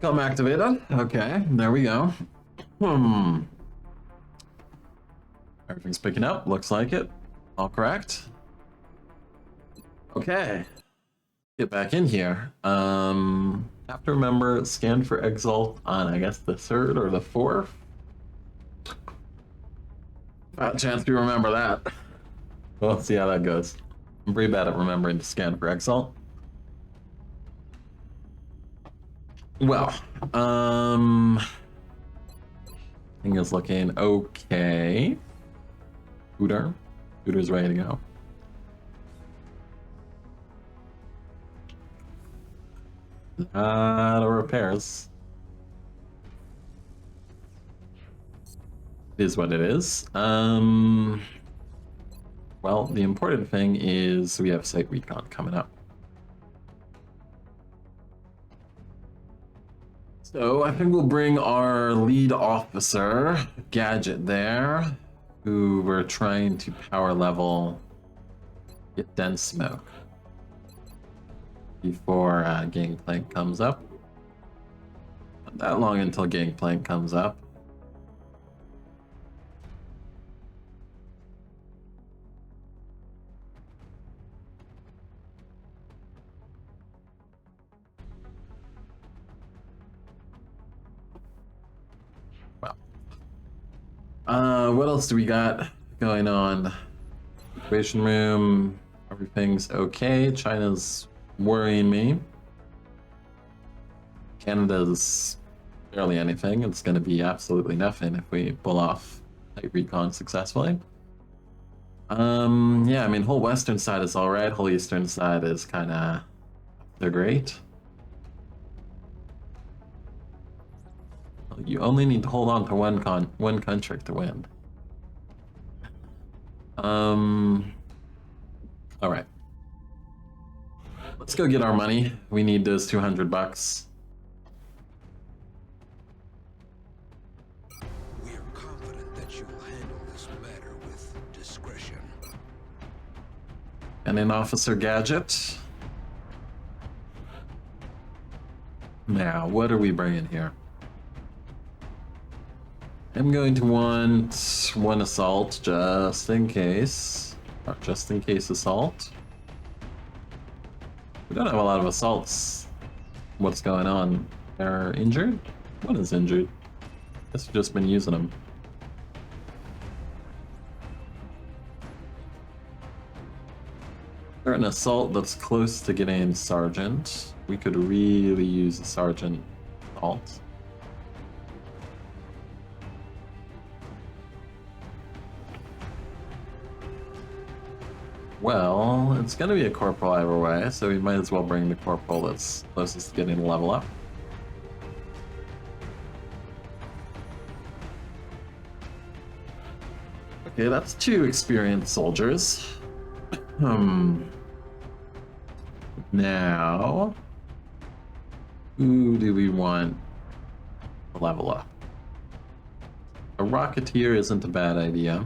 XCOM activated. Okay, there we go. Hmm. Everything's picking up. Looks like it. All correct. Okay. Get back in here. Have to remember scan for Exalt on, I guess, the 3rd or the 4th. Chance we remember that. We'll see how that goes. I'm pretty bad at remembering to scan for Exalt. Well, thing is looking okay. Hooter's ready to go. Lot of repairs. It is what it is. Well, the important thing is we have Site Recon coming up. So I think we'll bring our lead officer, Gadget, there, who we're trying to power level, get dense smoke before Gangplank comes up. Not that long until Gangplank comes up. What else do we got going on? Equation room, everything's okay. China's worrying me. Canada's barely anything. It's going to be absolutely nothing if we pull off Site Recon successfully. Yeah, I mean, whole western side is alright. Whole eastern side is kind of, they're great. You only need to hold on to one country to win. All right. Let's go get our money. We need those $200. We're confident that you'll handle this matter with discretion. And an Officer Gadget. Now, what are we bringing here? I'm going to want one assault just in case. Or just in case assault. We don't have a lot of assaults. What's going on? They're injured? One is injured. Guess we've just been using them. They're an assault that's close to getting Sergeant. We could really use a Sergeant assault. Well, it's gonna be a corporal either way, so we might as well bring the corporal that's closest to getting a level up. Okay, that's 2 experienced soldiers. Now, who do we want to level up? A Rocketeer isn't a bad idea.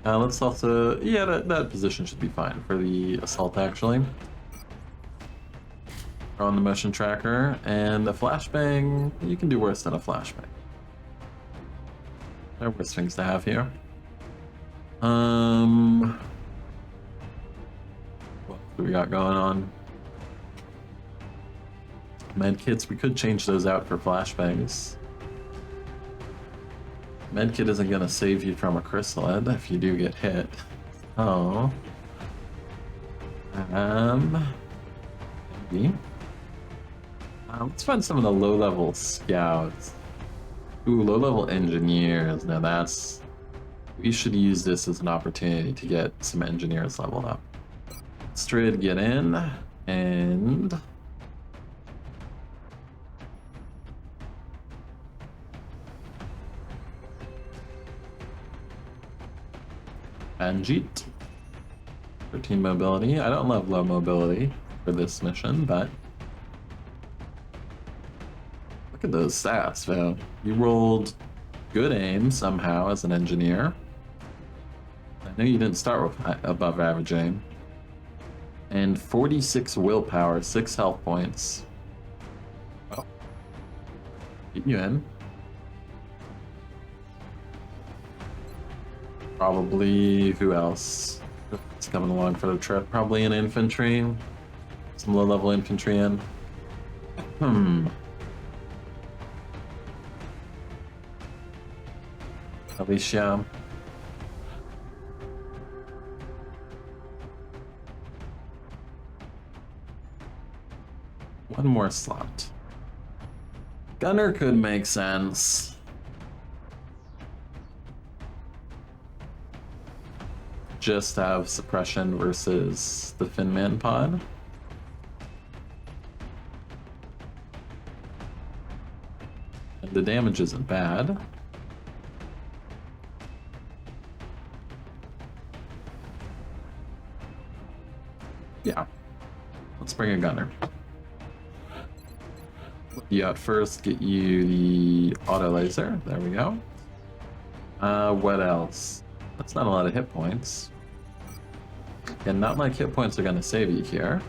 Let's also, yeah, that position should be fine for the assault, actually. On the motion tracker, and a flashbang, you can do worse than a flashbang. There are worse things to have here. What do we got going on? Medkits, we could change those out for flashbangs. Medkit isn't gonna save you from a chrysalid if you do get hit. Oh. Maybe. Let's find some of the low-level scouts. Ooh, low-level engineers. Now that's... We should use this as an opportunity to get some engineers leveled up. Strid, get in, and... Anjit. 13 mobility. I don't love low mobility for this mission, but... Look at those stats, though. You rolled good aim somehow as an engineer. I know you didn't start with above average aim. And 46 willpower, 6 health points. Oh. Get you in. Probably who else is coming along for the trip? Probably an infantry. Some low-level infantry in. Alicia. One more slot. Gunner could make sense. Just have suppression versus the Finman pod. And the damage isn't bad. Yeah. Let's bring a gunner. Put you out first, get you the auto laser. There we go. What else? That's not a lot of hit points. And not like hit points are gonna save you here.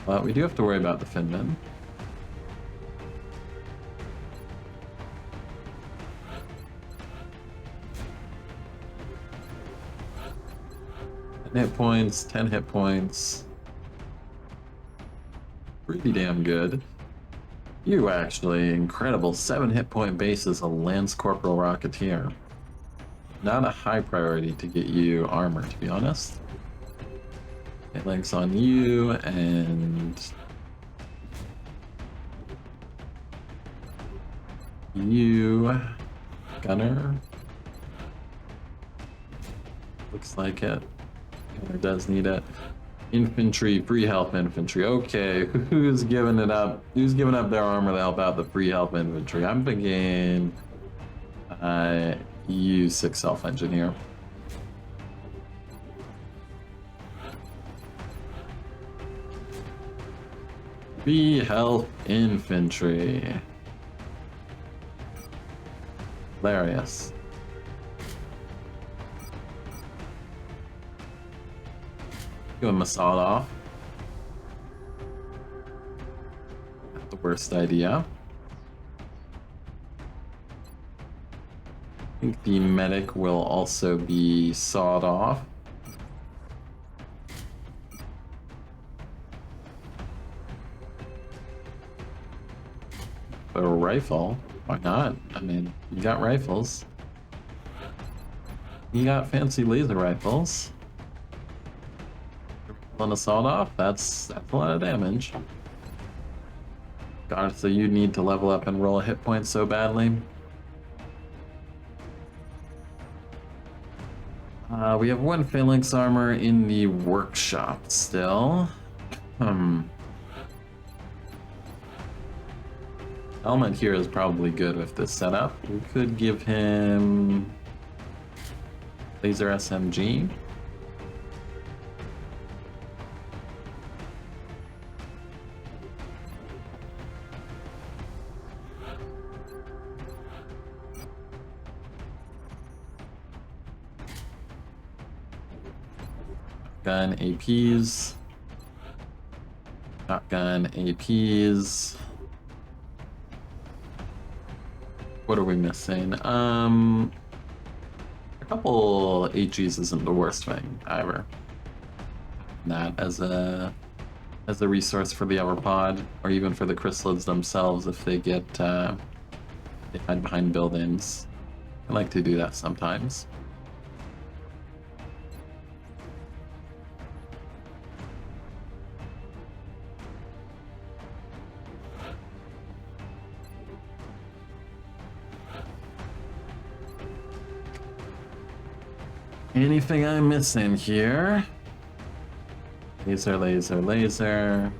But we do have to worry about the Finman. Hit points, 10 hit points. Pretty damn good. You actually, incredible. 7 hit point base as a Lance Corporal Rocketeer. Not a high priority to get you armor, to be honest. Hit links on you, and you, Gunner. Looks like it. Gunner does need it. Infantry, free health infantry. Okay, who's giving it up? Who's giving up their armor to help out the free health infantry? I'm thinking you 6 self engineer. Free health infantry. Hilarious. Give him a sawed off. Not the worst idea. I think the medic will also be sawed off. A rifle? Why not? I mean, you got rifles. You got fancy laser rifles. On a sawed off, that's a lot of damage. God, so you need to level up and roll a hit point so badly. We have 1 phalanx armor in the workshop still. Helmet here is probably good with this setup. We could give him laser SMG. Gun APs. Shotgun APs. What are we missing? A couple HEs isn't the worst thing either. That as a resource for the other pod, or even for the chrysalids themselves if they get they hide behind buildings. I like to do that sometimes. Anything I'm missing here? Laser, laser, laser.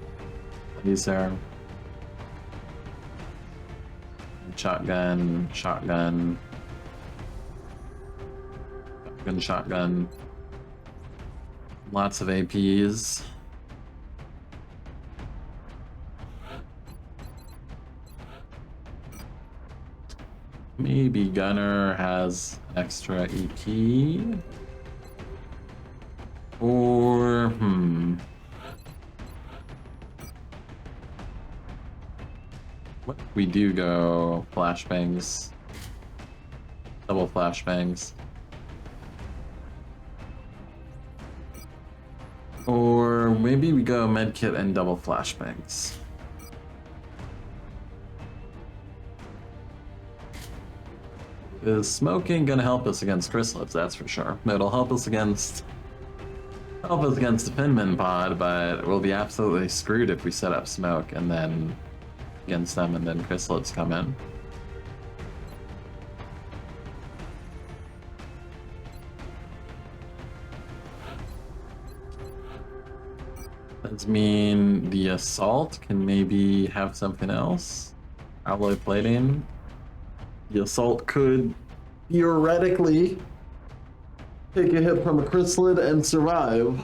Laser. Shotgun, shotgun. Shotgun, shotgun. Lots of APs. Maybe Gunner has an extra EP. Or, what if we do go flashbangs? Double flashbangs. Or maybe we go medkit and double flashbangs. Is smoking gonna help us against chrysalids? That's for sure. It'll help us against the Finman pod, but we'll be absolutely screwed if we set up smoke and then against them and then chrysalids come in. Does mean the assault can maybe have something else? Alloy plating. The assault could theoretically take a hit from a chrysalid and survive.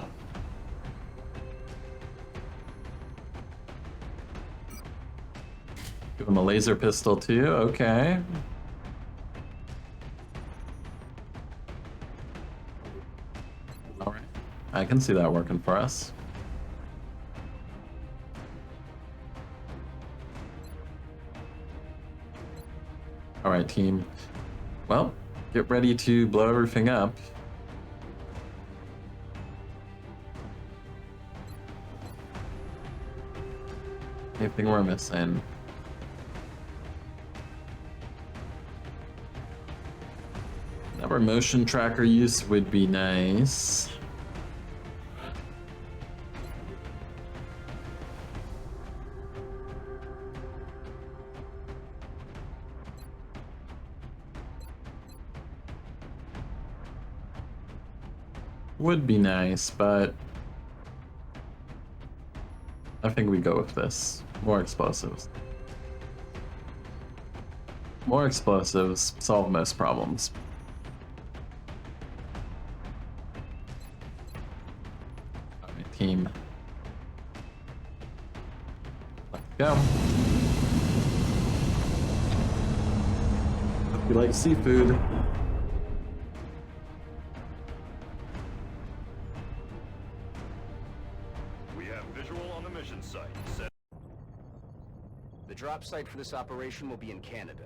Give him a laser pistol too, okay. Alright, I can see that working for us. Alright, team. Well, get ready to blow everything up. Anything we're missing? Our motion tracker use would be nice. Would be nice, but I think we go with this. More explosives. More explosives solve most problems. Alright, team. Let's go. Hope you like seafood. The drop site for this operation will be in Canada.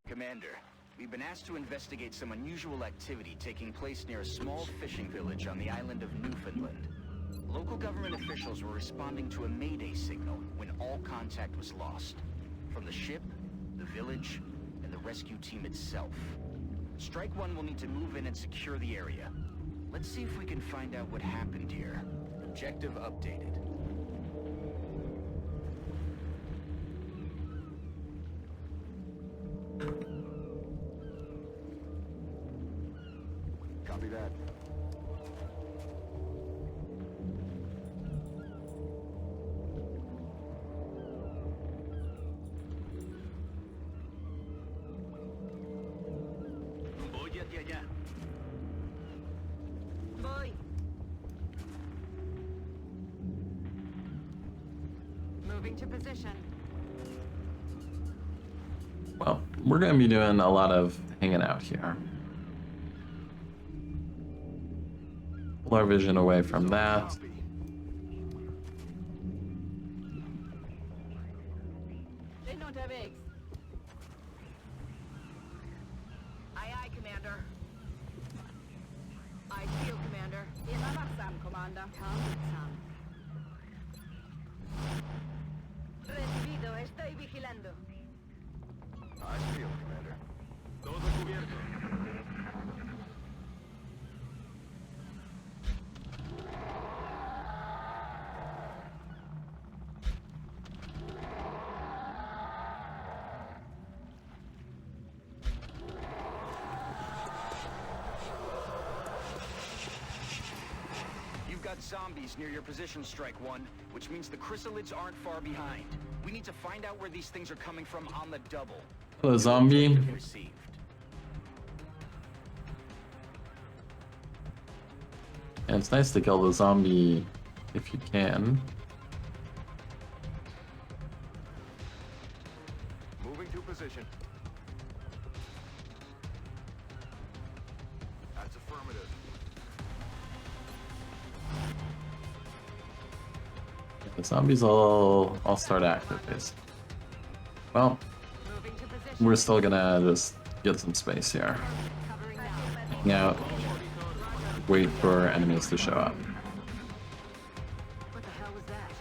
Commander, we've been asked to investigate some unusual activity taking place near a small fishing village on the island of Newfoundland. Local government officials were responding to a mayday signal when all contact was lost. From the ship, the village, and the rescue team itself. Strike One will need to move in and secure the area. Let's see if we can find out what happened here. Objective updated. Copy that. Voy hacia allá. Voy. Moving to position. Well, we're going to be doing a lot of hanging out here. Pull our vision away from that. They don't have eggs. Aye, aye, Commander. I feel, Commander. Innan Sam, Commander. Come, Sam. Recibido, estoy vigilando. I feel, Commander. Todo cubierto. You've got got zombies near your position, Strike One, which means the chrysalids aren't far behind. We need to find out where these things are coming from on the double. Hello, zombie. Received. And it's nice to kill the zombie if you can. Moving to position. That's affirmative. The zombies all start active, basically. Well, Moving to position. we're still gonna just get some space here. Covering now. Hang out, wait for enemies to show up. What the hell was that?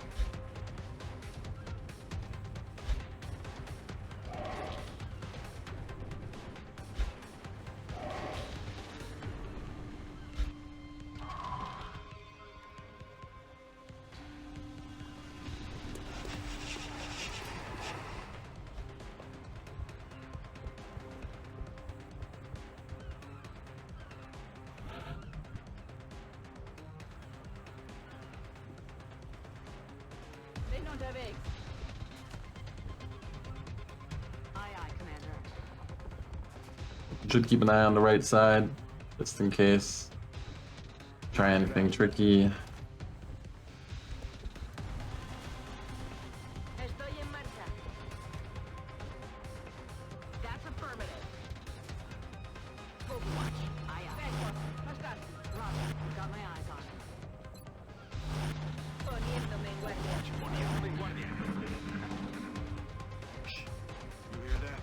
They don't have eggs. Aye, aye, Commander. Should keep an eye on the right side, just in case. Try anything tricky. Estoy en marcha. That's affirmative. Overwatch. Aye, aye. Roger. Got my eyes on it. Poniéndome en guardia. You hear that?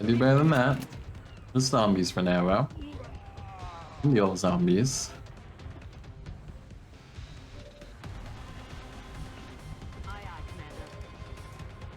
I do better than that. The zombies for now, well. The old zombies. Aye, aye, Commander.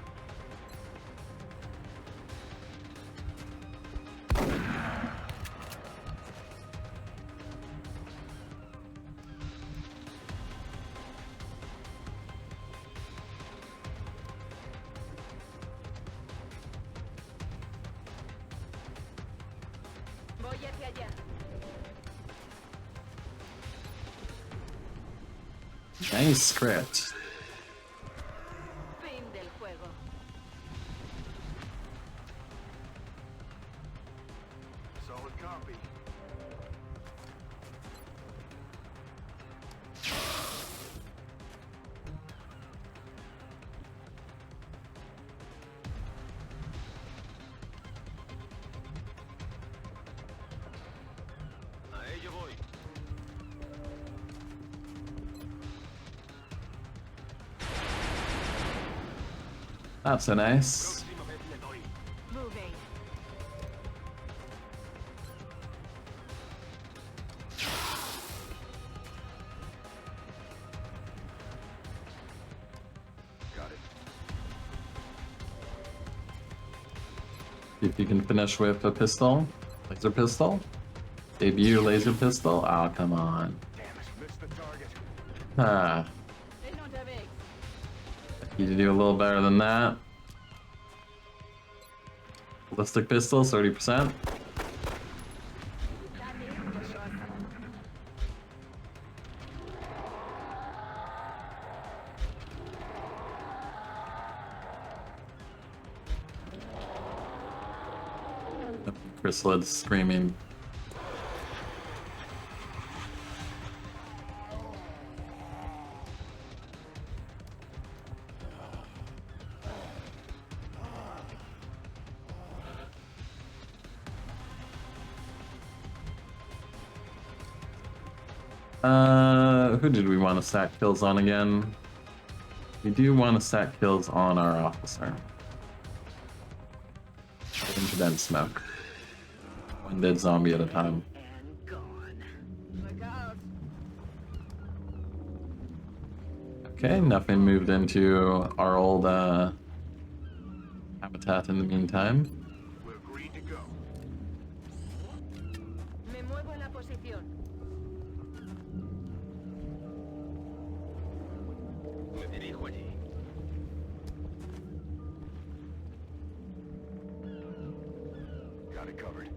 Voy hacia allá. Nice script. Fin del juego. Solid copy. A ello voy. Not so nice. Próxima vez le doy. Moving. Got it. See if you can finish with a pistol. Laser pistol. Debut laser pistol. Oh, come on. Damn it. Missed the target. Ah, They don't have eggs. you need to do a little better than that. Ballistic pistol, 30%. Chrysalids screaming. Who did we want to stack kills on again? We do want to stack kills on our officer. Into then smoke. One dead zombie at a time. And gone. Look out. Okay, nothing moved into our old habitat in the meantime. We're green to go. Me muevo en la posición. Me dirijo allí. Got it covered.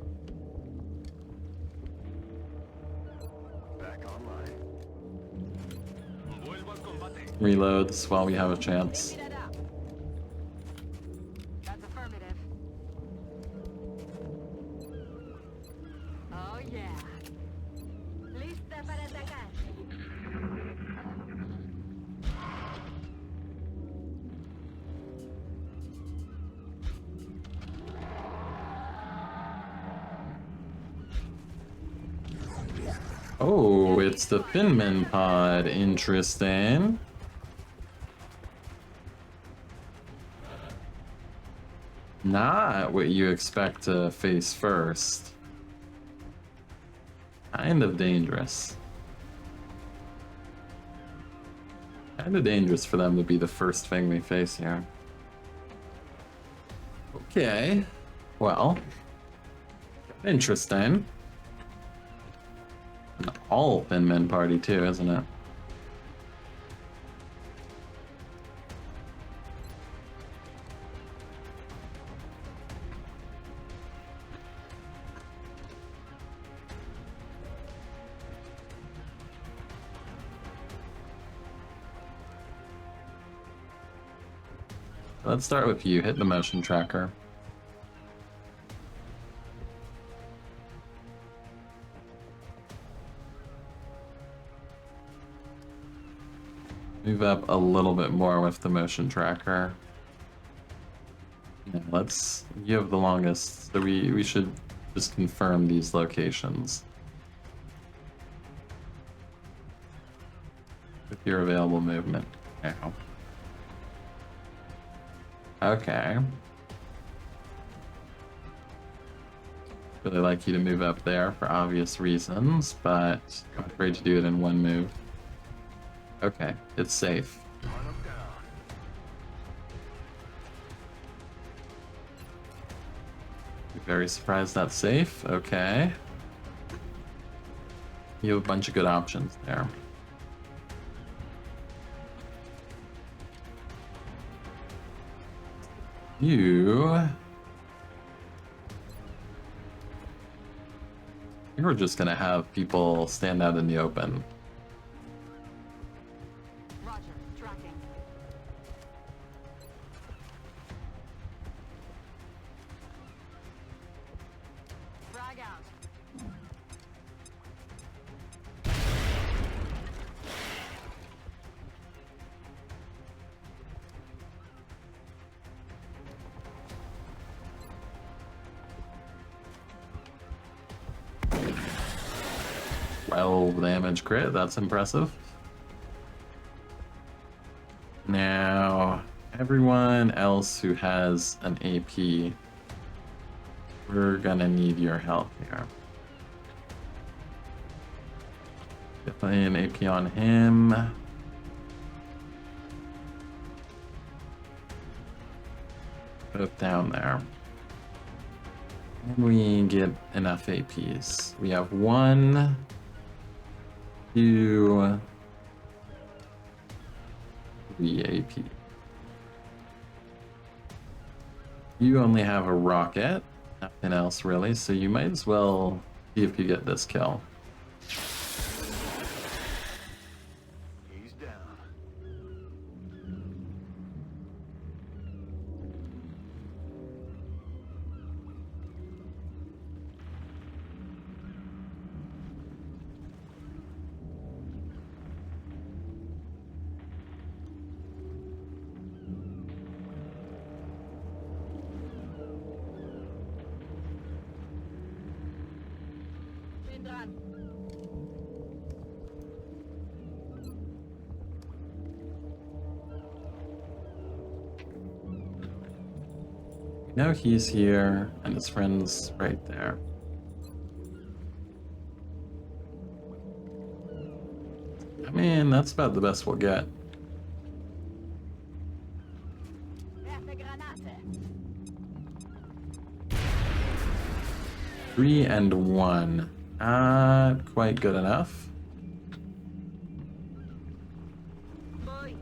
Back online. Vuelvo al combate. Reloads while we have a chance. Mirará. That's affirmative. Oh yeah. Lista para atacar. Oh, it's the Finman pod. Interesting. Not what you expect to face first. Kind of dangerous. Kind of dangerous for them to be the first thing we face here. Okay. Well. Interesting. An all Finman party too, isn't it? Let's start with you. Hit the motion tracker. Move up a little bit more with the motion tracker. Yeah, you have the longest, so we should just confirm these locations with your available movement now. Okay. Really like you to move up there for obvious reasons, but I'm afraid to do it in one move. Okay, it's safe. Hunt 'em down. Very surprised that's safe. Okay. You have a bunch of good options there. You're just gonna have people stand out in the open. Roger. Tracking. Frag out. Well, damage crit, that's impressive. Now, everyone else who has an AP, we're gonna need your help here. Definitely an AP on him. Both down there. And we get enough APs. We have 1, 2, 3 AP. You only have a rocket, nothing else really, so you might as well see if you get this kill. He's down. Vendrán. Now he's here, and his friend's right there. I mean, that's about the best we'll get. Werfe Granate. 3 and 1. Not quite good enough. Voy.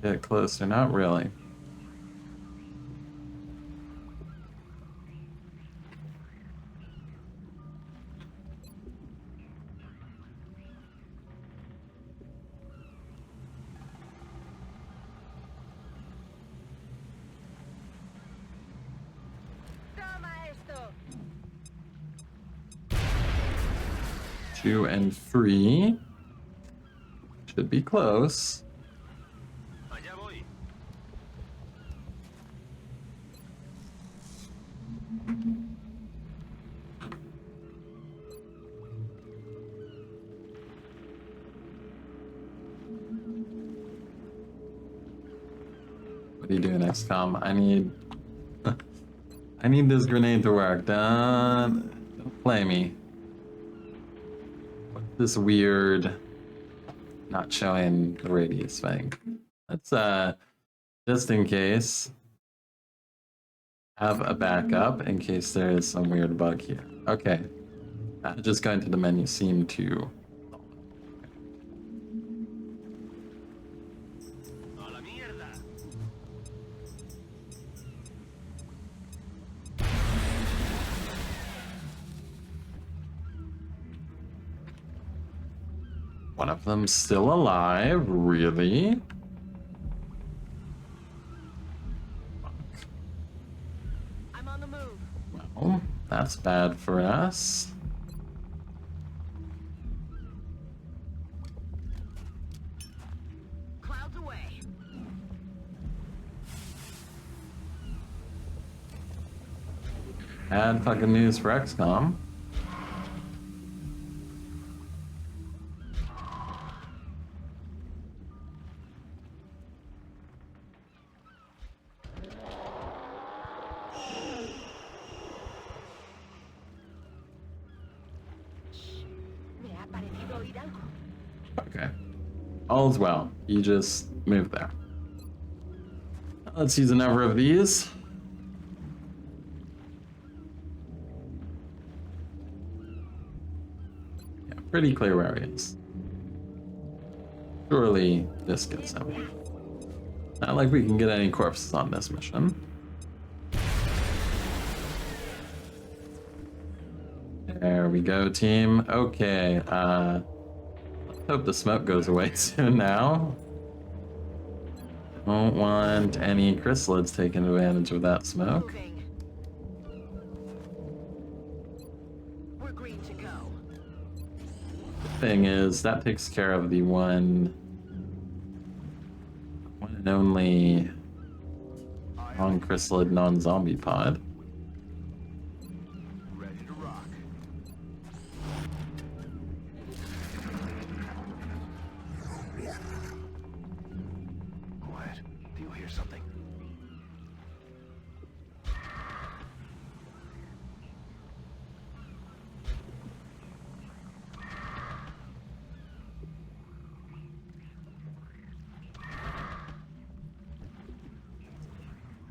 Get closer, not really. Toma esto. 2 and 3. Should be close. Allá voy. What are you doing, XCOM? I need... I need this grenade to work. Don't play me. What's this weird... not showing the radius thing? Let's, just in case, have a backup in case there is some weird bug here. Okay. Just going to the menu seemed to... A la mierda. One of them still alive, really? I'm on the move. Well, that's bad for us. Clouds away. Bad fucking news for XCOM. Me ha parecido oír algo. Okay. All's well. You just move there. Let's use a number of these. Yeah, pretty clear where he is. Surely this gets him. Not like we can get any corpses on this mission. There we go, team. Okay, let's hope the smoke goes away soon now. Don't want any chrysalids taking advantage of that smoke. Moving. We're green to go. Thing is, that takes care of the one and only non-chrysalid, non-zombie pod. Ready to rock. Quiet. Do you hear something?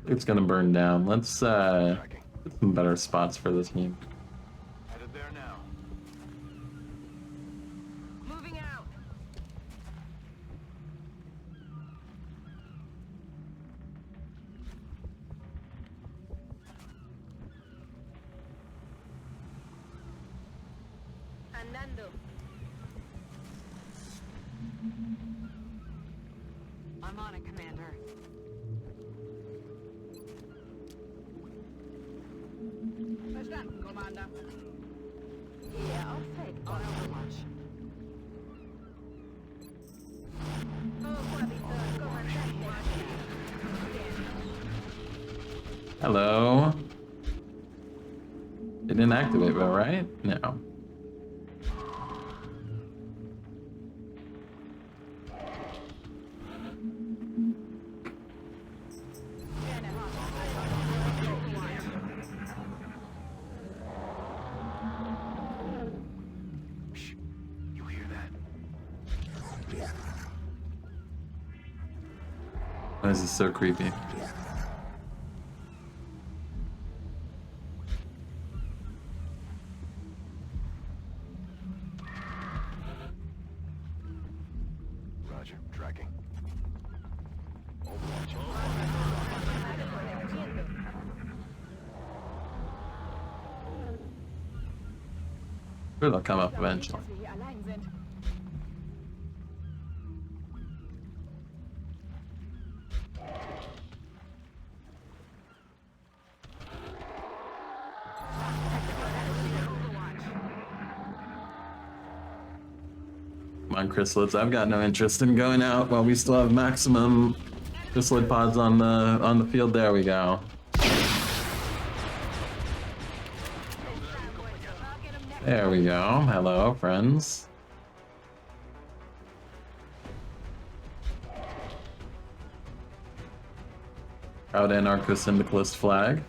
It's gonna burn down. Let's Tracking. get some better spots for the team. Headed there now. Moving out. Andando. I'm on it, Commander. Verstanden, Commander. Yeah, I'll take on Overwatch. Hello. It didn't activate though, right? No. Why is this so creepy? Roger. Tracking. Overwatch. Sure, they'll come up eventually. Dass wir hier allein sind. Come on, chrysalids. I've got no interest in going out while we still have maximum chrysalid pods on the field. There we go. There we go. Hello, friends. Proud anarcho-syndicalist flag.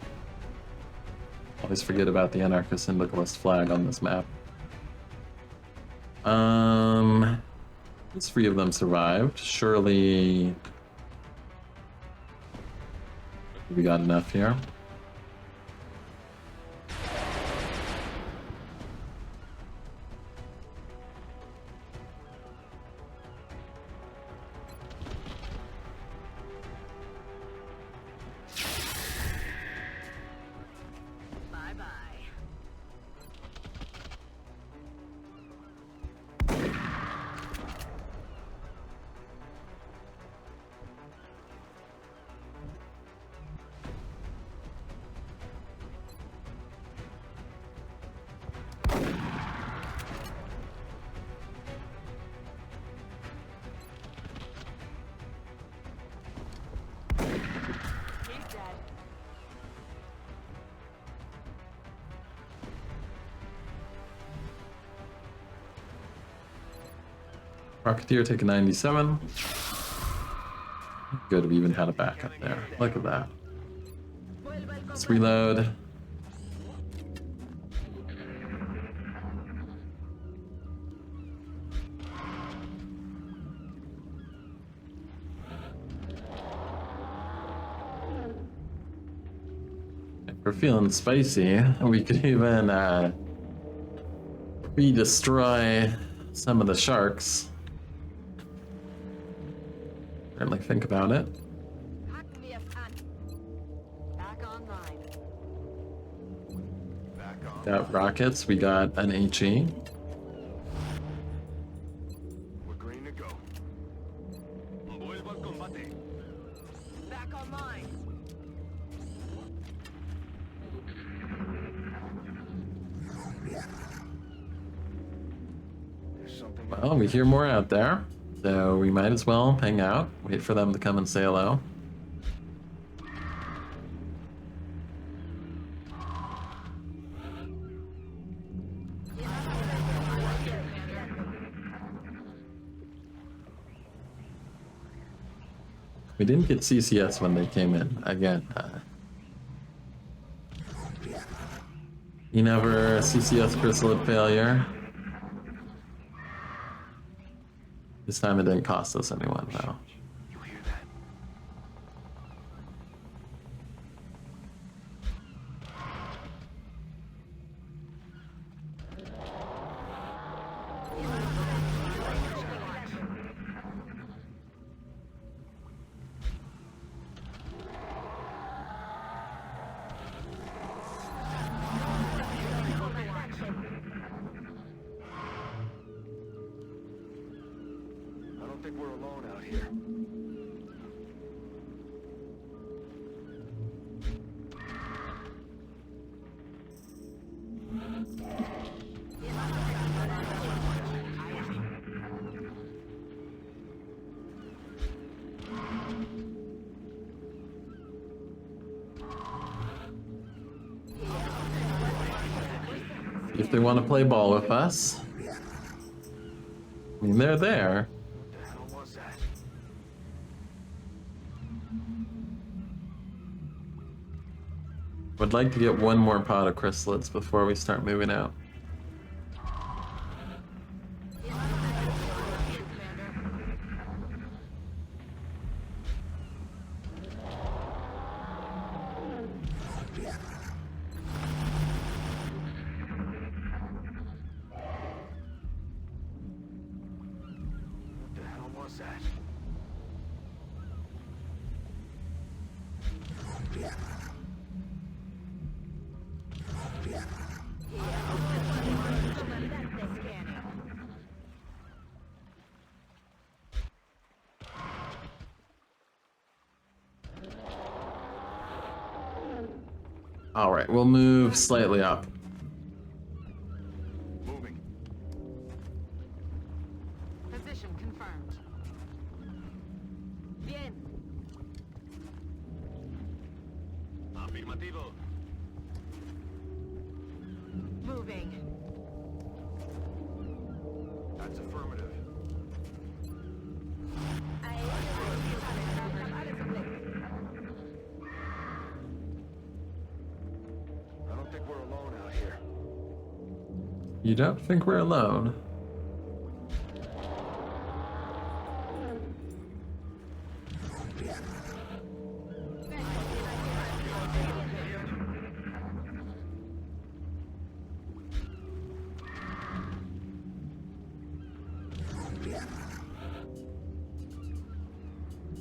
Always forget about the anarcho-syndicalist flag on this map. These 3 of them survived. Surely we got enough here. Bye-bye. He's dead. Rocketeer taking 97. Good, we even had a backup there. Look at that. Let's reload. If we're feeling spicy, we could even re-destroy some of the sharks. Certainly think about it. Packen wir es an. Back online. Back on. Got rockets, we got an HE. We're green to go. Vuelva al combate. Back online. There's something. Well, we hear more out there, so we might as well hang out, wait for them to come and say hello. We didn't get CCS when they came in. Again, you never CCS chrysalid failure. This time it didn't cost us anyone, though. You hear that? I don't think we're alone out here. If they want to play ball with us, I mean, they're there. What the hell was that? Would like to get one more pot of chrysalids before we start moving out. All right, we'll move slightly up. Moving. Position confirmed. Bien. Afirmativo. Moving. That's affirmative. I don't think we're alone out here. You don't think we're alone?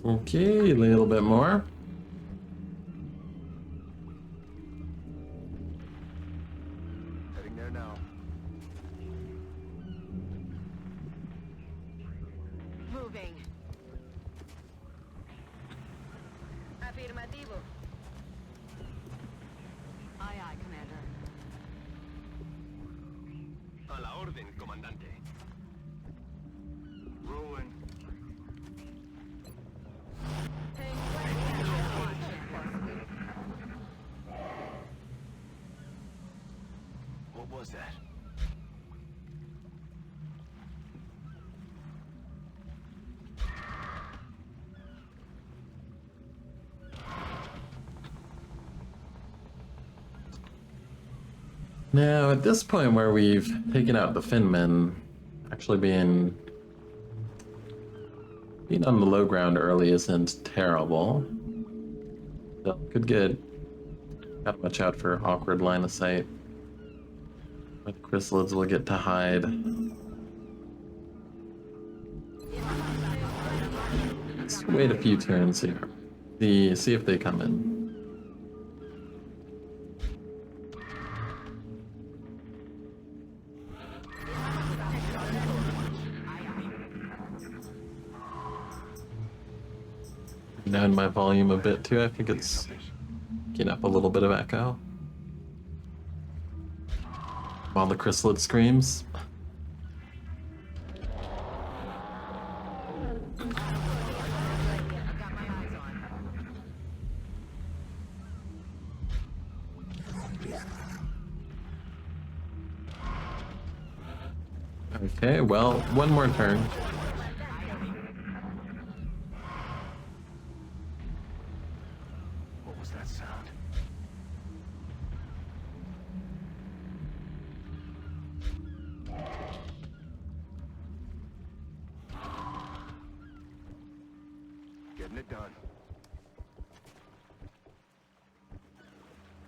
Okay, a little bit more. Heading there now. Moving. Afirmativo. Aye, aye, Commander. A la orden, comandante. Ruin. What was that? Now, at this point where we've taken out the Finmen, actually being on the low ground early isn't terrible. Still could get, gotta watch out for awkward line of sight. Where the chrysalids will get to hide. Let's wait a few turns here. See if they come in. Down my volume a bit too. I think it's getting up a little bit of echo. While the chrysalid screams. Okay, well, one more turn. What was that sound? Getting it done.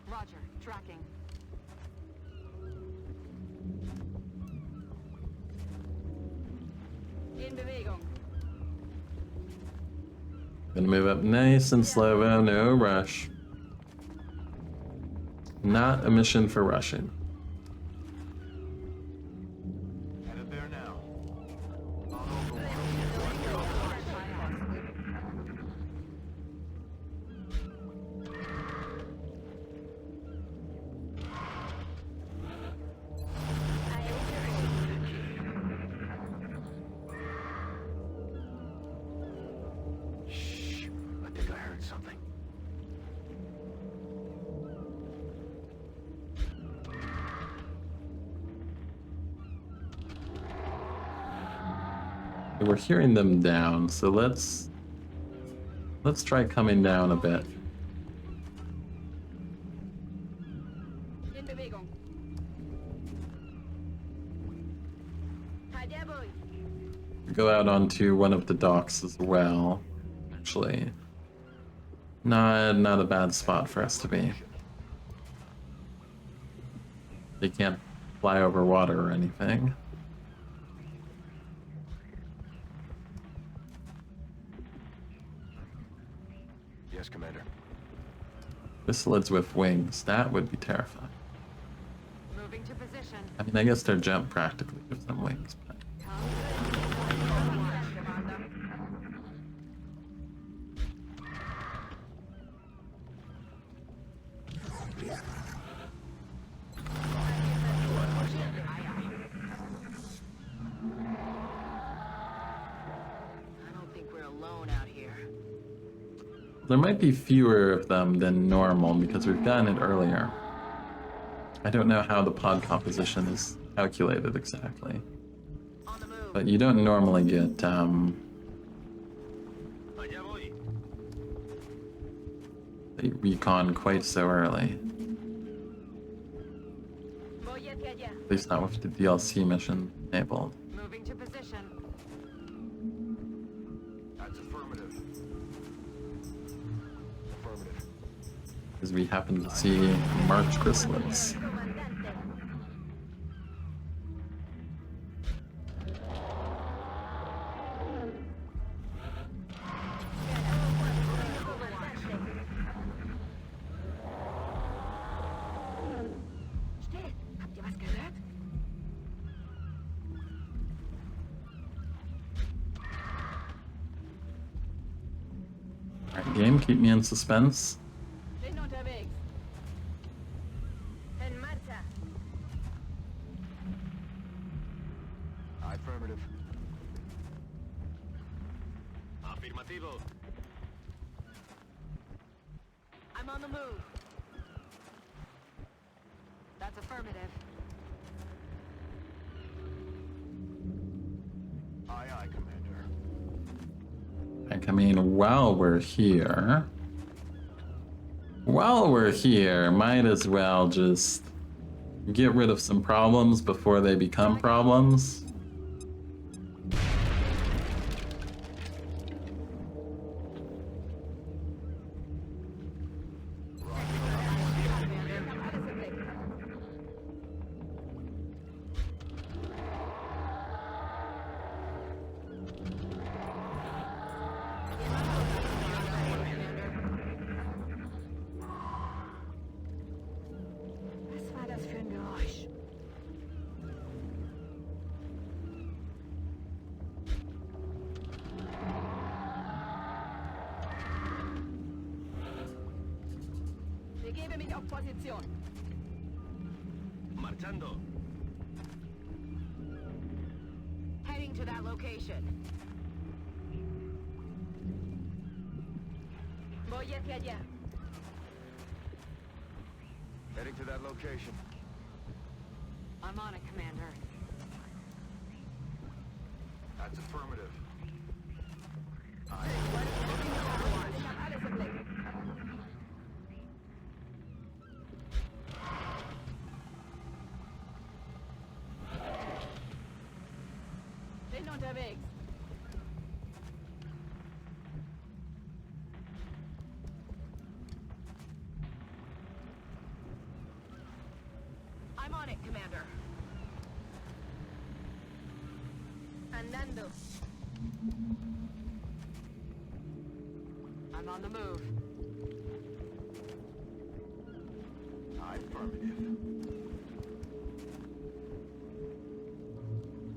Roger, tracking. In Bewegung. Gonna move up nice and slow, no rush. Not a mission for rushing. Headed there now. Shh. I think I heard something. We're hearing them down, so let's try coming down a bit. In Bewegung. Halt der Boy. Go out onto one of the docks as well. Actually, not a bad spot for us to be. They can't fly over water or anything. Yes, Commander. Chrysalids with wings. That would be terrifying. Moving to position. I mean, I guess their jump practically gives them wings, but I don't think we're alone out here. there might be fewer of them than normal because we've done it earlier. I don't know how the pod composition is calculated exactly, On the move. but you don't normally get Allá voy. a recon quite so early. Voy hacia allá. At least not with the DLC mission enabled. Moving to position. That's affirmative. Affirmative. Because we happen to see March Chrysalids. Still, habt ihr was gehört? Alright, game, keep me in suspense. Bin unterwegs. En marcha. Affirmative. Afirmativo. I'm on the move. That's affirmative. Aye, aye, Commander. Like, I mean, while we're here, might as well just get rid of some problems before they become problems. Was war das für ein Geräusch? Begebe mich auf Position. Marchando. Heading to that location. Voy hacia allá. Heading to that location. I'm on it, Commander. That's affirmative. Ich hab alles im Blick. Bin unterwegs. I'm on it, Commander. Andando. I'm on the move. Affirmative.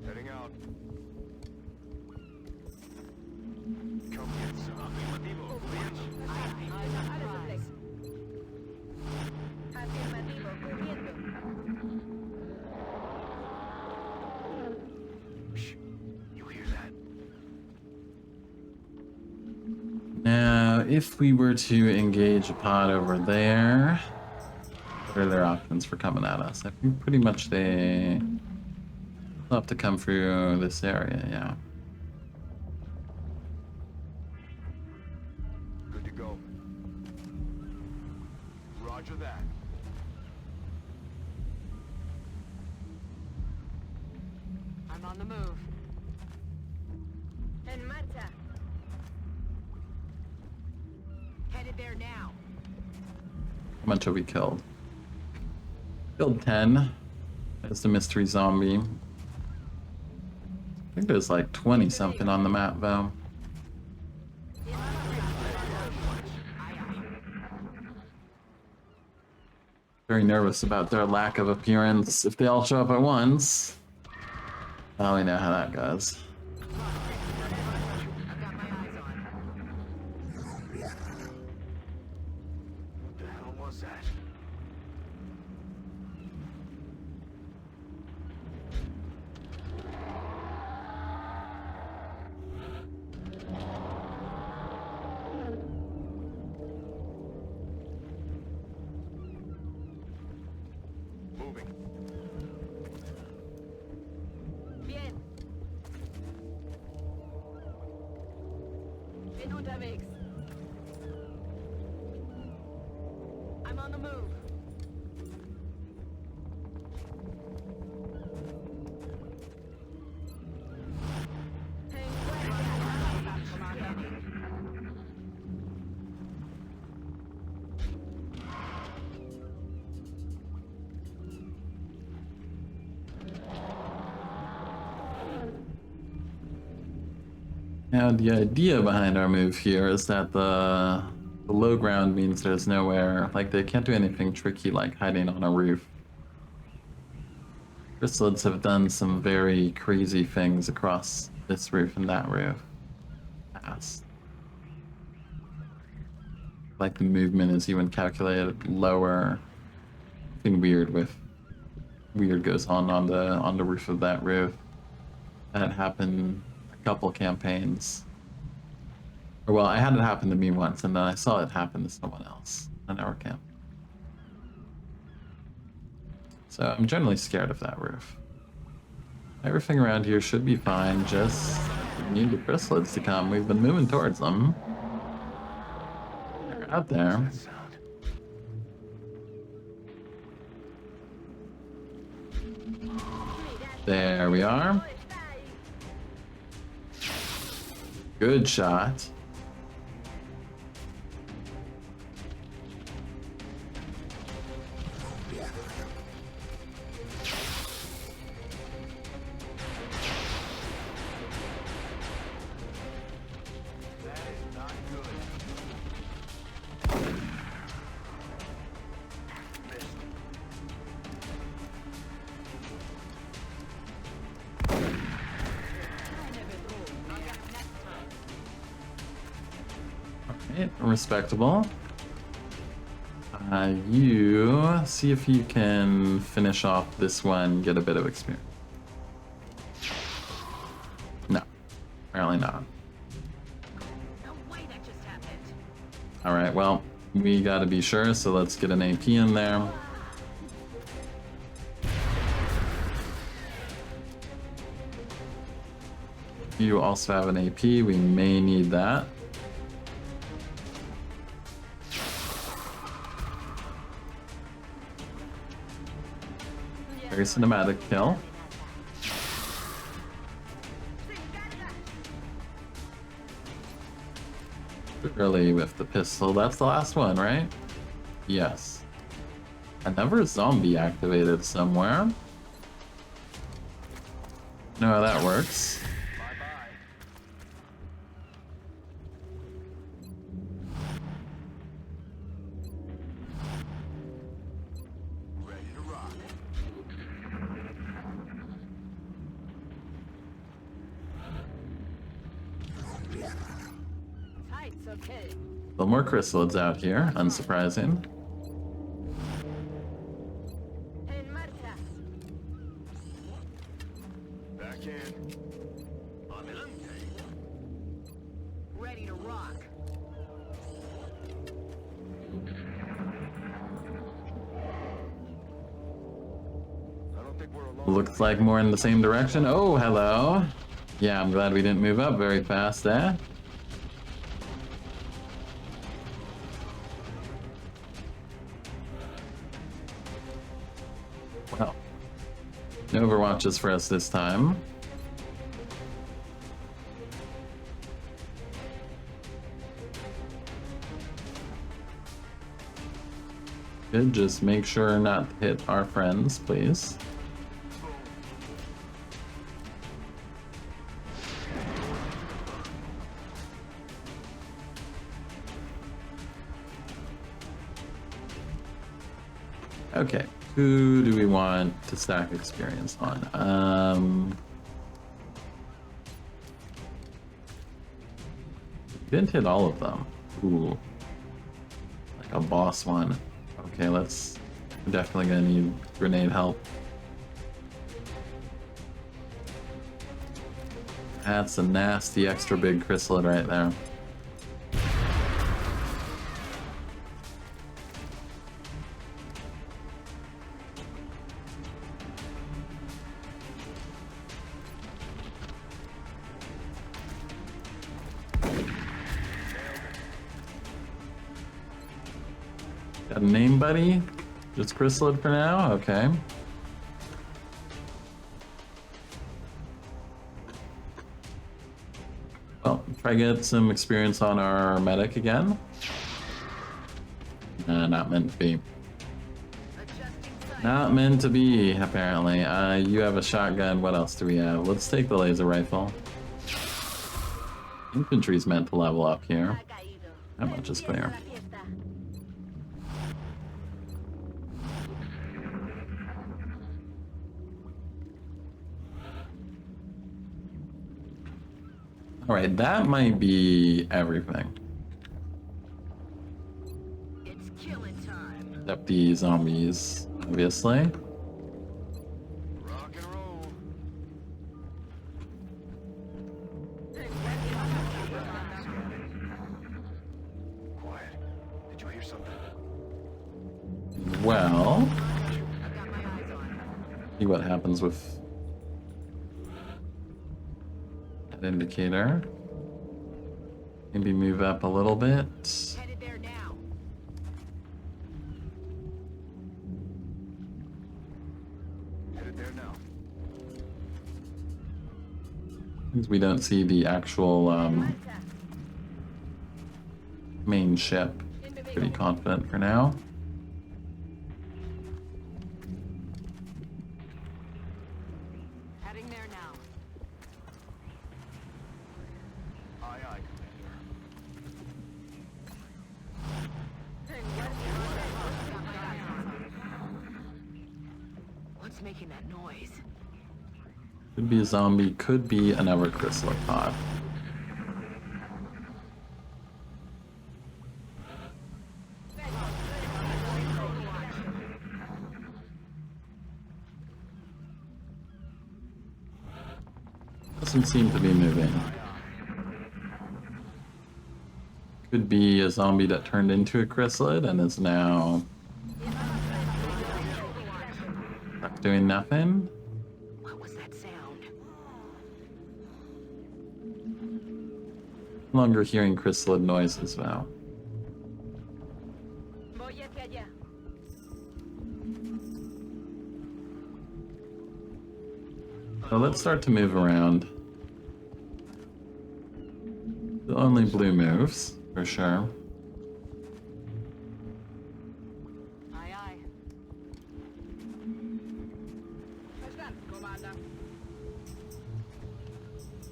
Heading out. Come get some. Afirmativo. Cubriendo. Ich hab alles im Blick. Afirmativo, cubriendo. Shh. You hear that? Now, if we were to engage a pod over there, what are their options for coming at us? I think pretty much they'll have to come through this area, yeah. Good to go. Roger that. I'm on the move. En marcha. Headed there now. How much have we killed? Killed 10. There's the mystery zombie. I think there's like 20 something on the map though. Very nervous about their lack of appearance if they all show up at once. Well, we know how that goes. I've got my eyes on. What the hell was that? Moving. Bien. Bin unterwegs. I'm on the move. Hey, Commander. Now, the idea behind our move here is that the low ground means there's nowhere, like they can't do anything tricky like hiding on a roof. Chrysalids have done some very crazy things across this roof and that roof. Past. Like the movement is even calculated lower. Something weird goes on the roof of that roof. That happened a couple campaigns. Or well, I had it happen to me once, and then I saw it happen to someone else on our camp. So I'm generally scared of that roof. Everything around here should be fine, just need the chrysalids to come. We've been moving towards them. They're out there. That sound. There we are. Good shot. That is not good. Missed. Alright, respectable. You see if you can finish off this one, get a bit of experience. No, apparently not. No way that just happened. Alright, well, we gotta be sure, so let's get an AP in there. You also have an AP, we may need that. Very cinematic kill. Early with the pistol. That's the last one, right? Yes. Another zombie activated somewhere. Know how that works. Bye-bye. Ready to rock. Tight's okay. A little more chrysalids out here, unsurprising. En marcha. Back in. Adelante. Ready to rock. I don't think we're alone. Looks like more in the same direction. Oh, hello. Yeah, I'm glad we didn't move up very fast there. Well, no overwatches for us this time. Good, just make sure not to hit our friends, please. Okay, who do we want to stack experience on? Didn't hit all of them. Ooh, like a boss one. Okay, we're definitely gonna need grenade help. That's a nasty extra big chrysalid right there. Got a name, buddy? Just chrysalid for now? Okay. Well, try to get some experience on our medic again. Not meant to be. Not meant to be, apparently. You have a shotgun. What else do we have? Let's take the laser rifle. Infantry's meant to level up here. That much is clear. Alright, that might be everything. It's killing time. Except the zombies, obviously. Rock and roll. Quiet. Did you hear something? Well, I've got my eyes on. see what happens with that indicator. Maybe move up a little bit. Headed there now. Headed there now. Since we don't see the actual main ship. Pretty confident for now. Heading there now. Aye, aye, Commander. What's making that noise? Could be a zombie, could be another chrysalid pod. Doesn't seem to be moving. Could be a zombie that turned into a chrysalid and is now stuck doing nothing. What was that sound? No longer hearing chrysalid noises now. Voy hacia allá. So let's start to move around. The only blue moves, for sure. Aye, aye. Verstanden, Commander.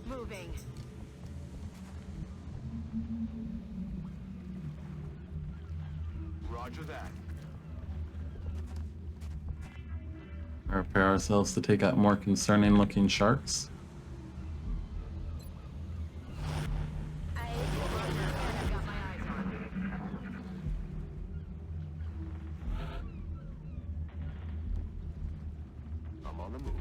Moving. Roger that. Prepare ourselves to take out more concerning looking sharks. I've got my eyes on. I'm on the move.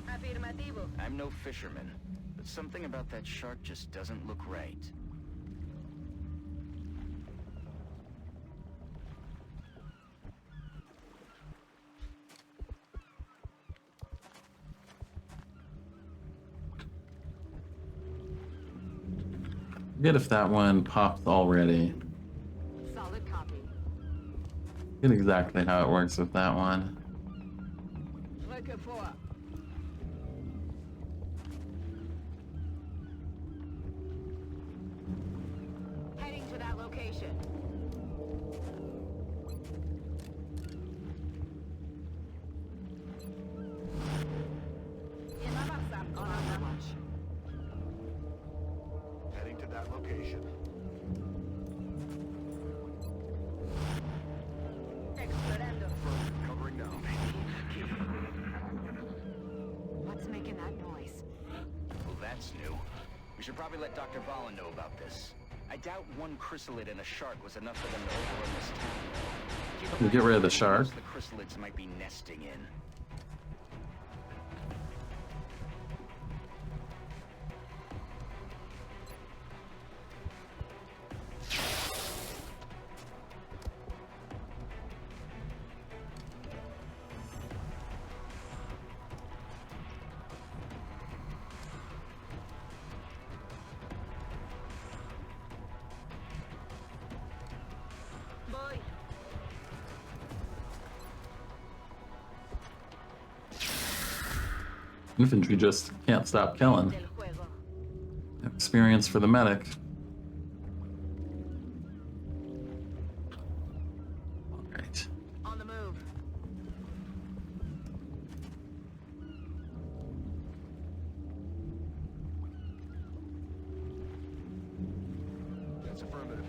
Afirmativo. I'm no fisherman, but something about that shark just doesn't look right. Forget if that one popped already. Solid copy. Forget exactly how it works with that one. Rücke vor. Heading to that location. On our watch. Heading to that location. Explorando. Covering now. What's making that noise? Well, that's new. We should probably let Dr. Valen know about this. I doubt one chrysalid and a shark was enough for them to overrun this town. Keep an We'll get eye rid on of the where shark. The chrysalids might be nesting in. Voy. Infantry just can't stop killing. Del juego. Experience for the medic. Alright. On the move. That's affirmative.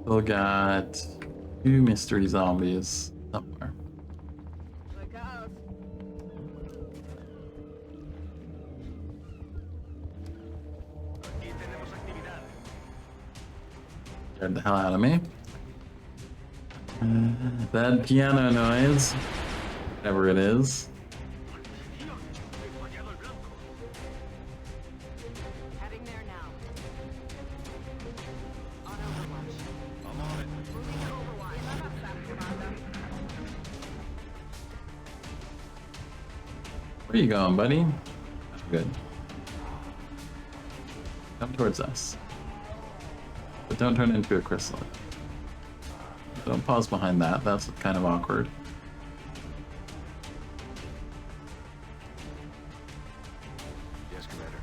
Still got 2 mystery zombies somewhere. Recaos. Aquí tenemos actividad. Scared the hell out of me. That piano noise, whatever it is. Fallado el blanco. Heading there now. On Overwatch. I'm on it. Moving to Overwatch. In avanzar, Commander. Where you going, buddy? Good. Come towards us. But don't turn into a chrysalid. Don't pause behind that, that's kind of awkward. Yes, Commander.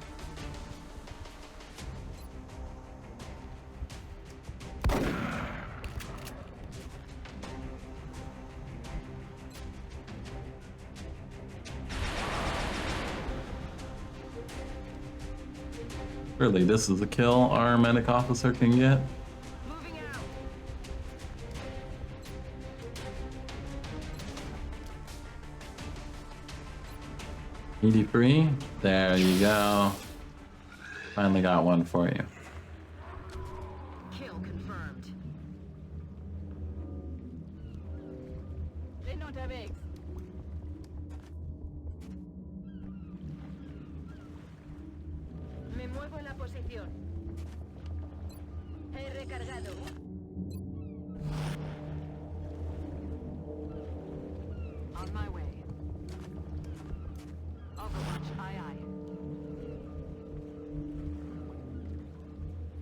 Really, this is a kill our medic officer can get. Moving out. 83. There you go. Finally got one for you. Kill confirmed. They don't have eggs. Me muevo en la posición. He recargado. On my way. Overwatch, aye aye.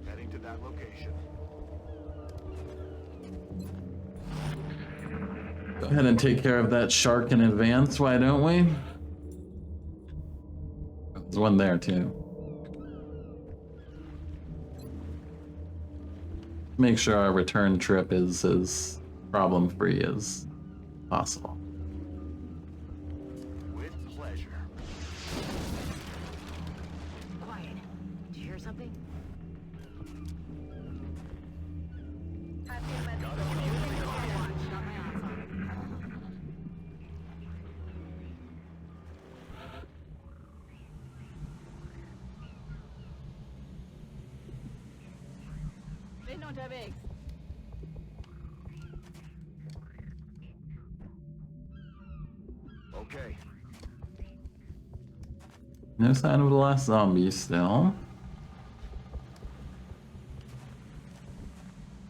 Heading to that location. Go ahead and take care of that shark in advance, why don't we? There's one there too. Make sure our return trip is as problem-free as possible. With pleasure. Quiet. Did you hear something? They don't have eggs. Okay. No sign of the last zombie still.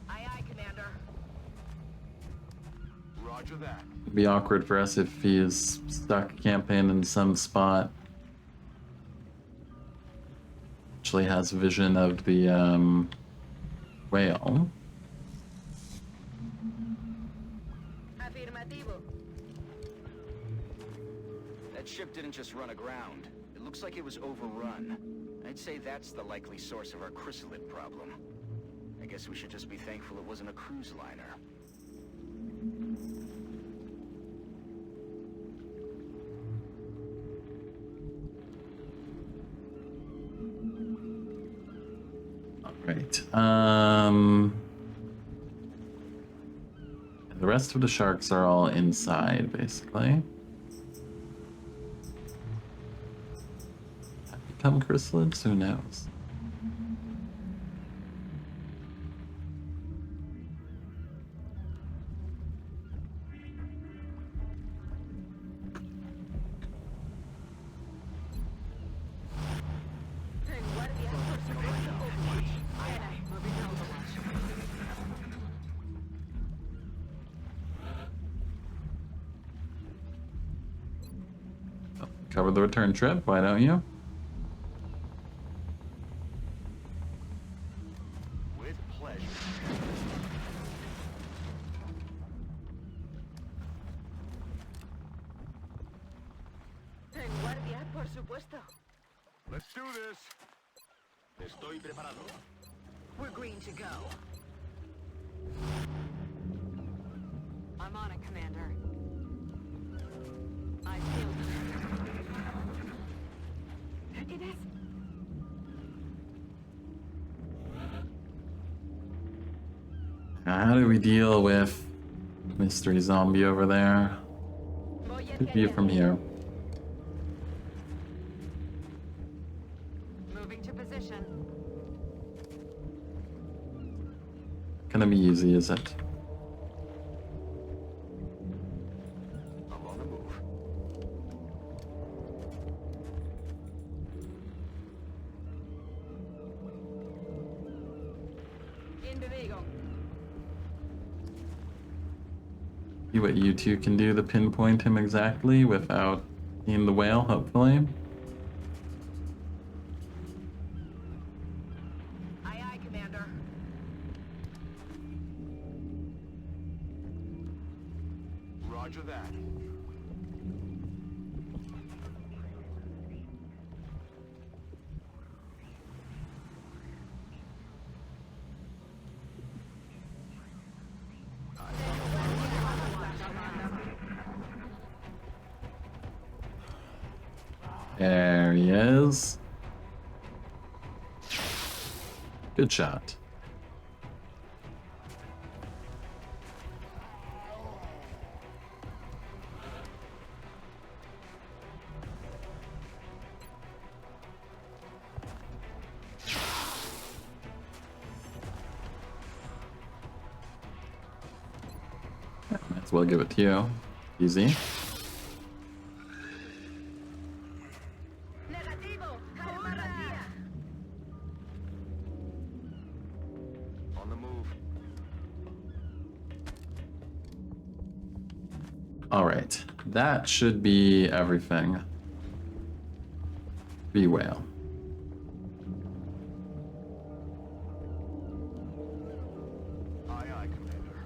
Aye aye, Commander. Roger that. It'd be awkward for us if he is stuck camping in some spot. Actually has vision of the whale. Afirmativo. That ship didn't just run aground. It looks like it was overrun. I'd say that's the likely source of our chrysalid problem. I guess we should just be thankful it wasn't a cruise liner. Right. The rest of the sharks are all inside, basically. Have become chrysalids? Who knows? Cover the return trip, why don't you? With pleasure. En guardia, por supuesto. Let's do this. Estoy preparado. We're green to go. I'm on it, Commander. I feel it is. How do we deal with mystery zombie over there? Voy a Good view from here. Moving to position. Gonna be easy, is it? I'm on the move. In bewegung. See what you two can do to pinpoint him exactly without seeing the whale, hopefully. Aye, aye, Commander. Roger that. There he is. Good shot. Yeah, might as well give it to you. Easy. Negativo. Calma, On the move. All right, that should be everything. Be whale. Aye, aye, Commander.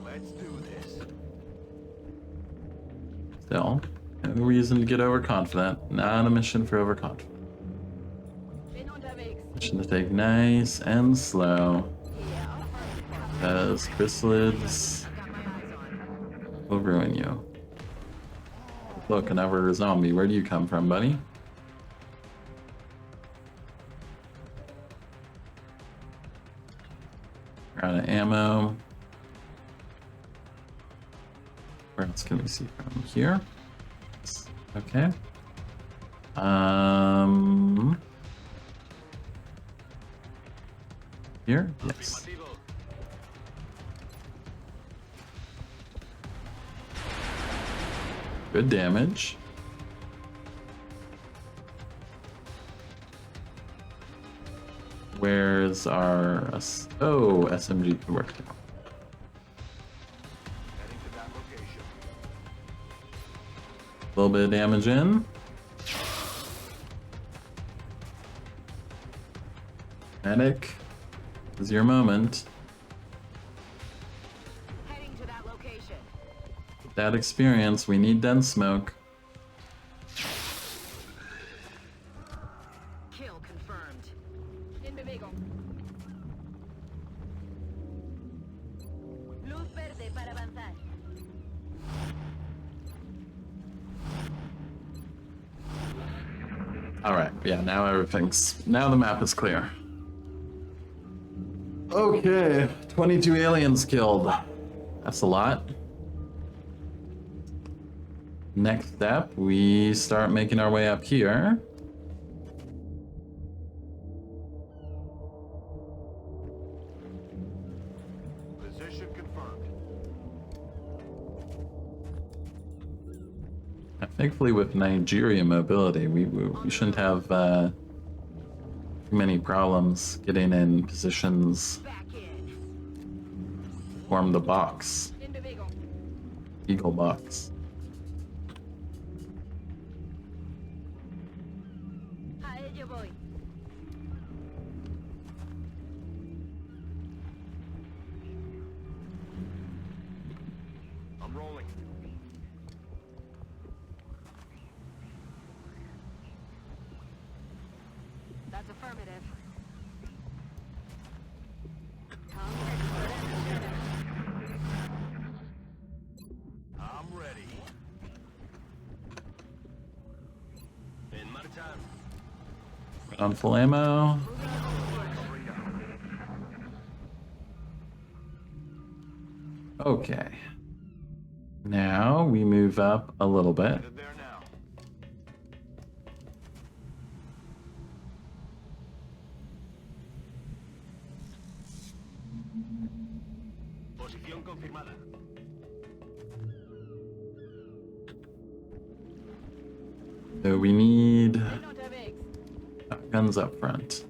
Let's do this. Still, no reason to get overconfident. Not a mission for overconfident. Bin unterwegs. Mission to take nice and slow. Yeah. As chrysalids Got my eyes on. will ruin you. Look, another zombie. Where do you come from, buddy? We're out of ammo. Where else can we see from here? Okay. Here? Yes. Afirmativo. Good damage. Where's our... Oh, SMG could work too. Heading to that location. A little bit of damage in. Medic, this is your moment. Heading to that location. With that experience, we need dense smoke. Kill confirmed. In bewegung. Luz verde para avanzar. Alright, yeah, now the map is clear. Okay, 22 aliens killed. That's a lot. Next step, we start making our way up here. Position confirmed. Thankfully, with Nigeria mobility, we shouldn't have too many problems getting in positions Back in. to form the box, Individual. Eagle box. A ello voy. I'm rolling. That's affirmative. I'm ready. In my time. Right on full ammo. Covering down. Okay. Now we move up a little bit. Headed there now. Posición confirmada. So we need No te vex. guns up front.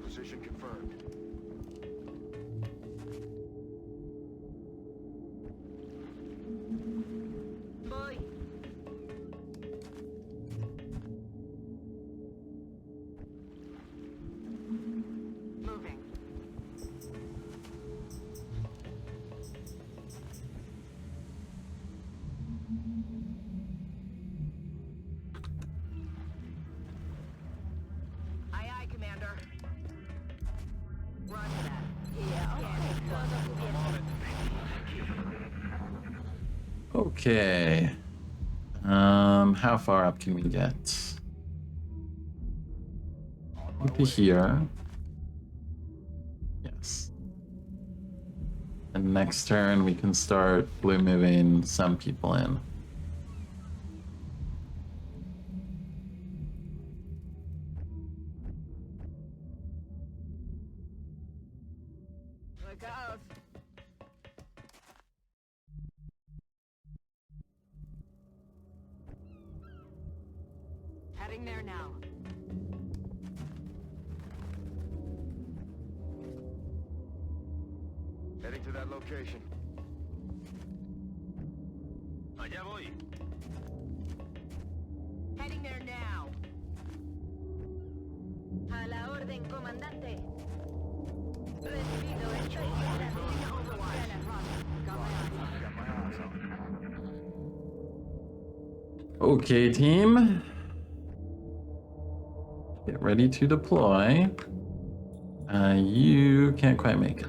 Position confirmed. Voy. Moving. Aye, aye, Commander. Roger that. Yeah, Okay. How far up can we get? To here. Yes. And next turn we can start blue moving some people in. Look out. Heading there now. Heading to that location. Allá voy. Heading there now. A la orden, comandante. Recibido. Estoy en Overwatch. Got my eyes on. Okay, team. Get ready to deploy. You can't quite make it.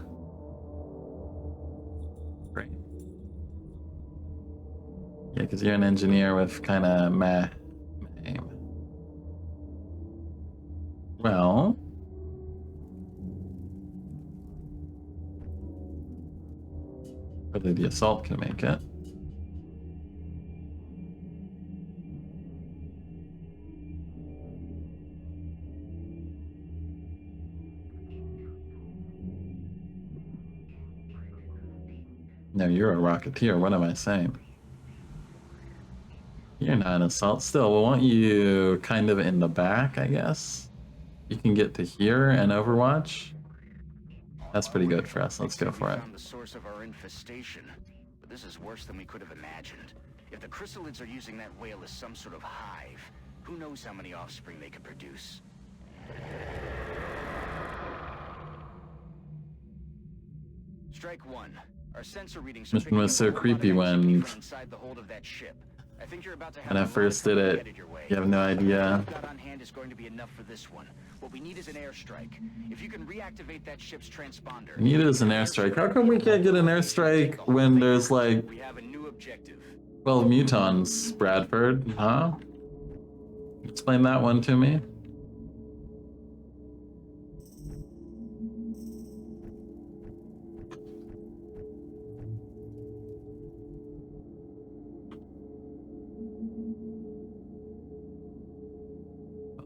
Great. Yeah, because you're an engineer with kind of meh aim. Well, whether the assault can make it. No, you're a rocketeer. What am I saying? You're not an assault. Still, we'll want you kind of in the back, I guess. You can get to here and Overwatch. That's pretty good for us. Let's go for it. We found the source of our infestation, but this is worse than we could have imagined. If the chrysalids are using that whale as some sort of hive, who knows how many offspring they could produce? Strike one. Our sensor readings are Mission picking was up so a whole lot creepy of activity when- from inside the hold of that ship. I think you're about to have When I a lot first of did trouble it, headed your way. you have no idea. What we've got on hand is going to be enough for this one. What we need is an airstrike. If you can reactivate that ship's transponder. Need is an airstrike. How come we can't get an airstrike when there's like We have a new objective. Well, mutons, Bradford, huh? Explain that one to me.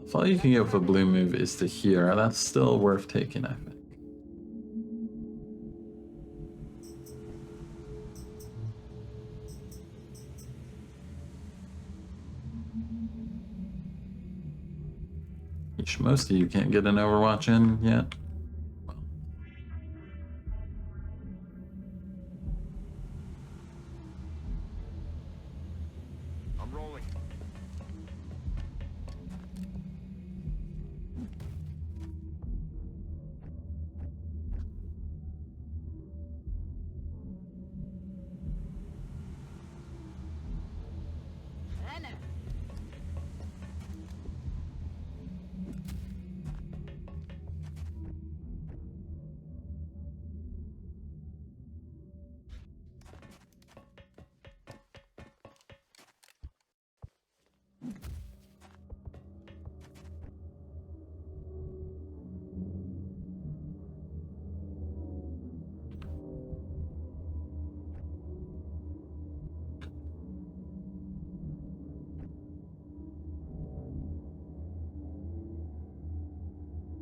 If all you can get with a blue move is to here, that's still worth taking, I think. Most of you can't get an Overwatch in yet. I'm rolling. Renner.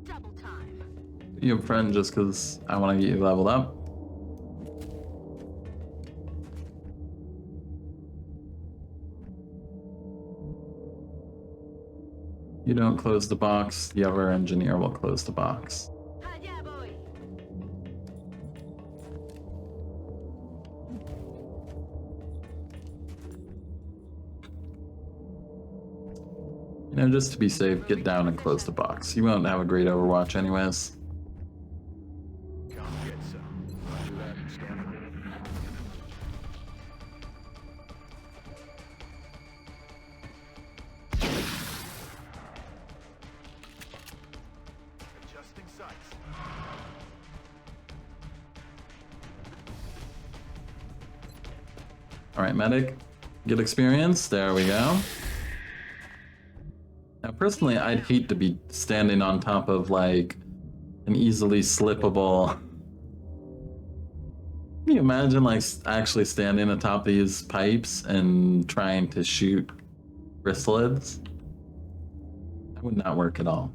Double time. You a friend just because I want to get you leveled up. You don't close the box, the other engineer will close the box. Allá voy. You know, just to be safe, get down and close the box. You won't have a great Overwatch anyways. Come get some. Roger that. Scanning. Adjusting sights. Alright, medic. Get experience. There we go. Now, personally, I'd hate to be standing on top of, like, an easily slippable... Can you imagine, like, actually standing atop these pipes and trying to shoot chrysalids? That would not work at all.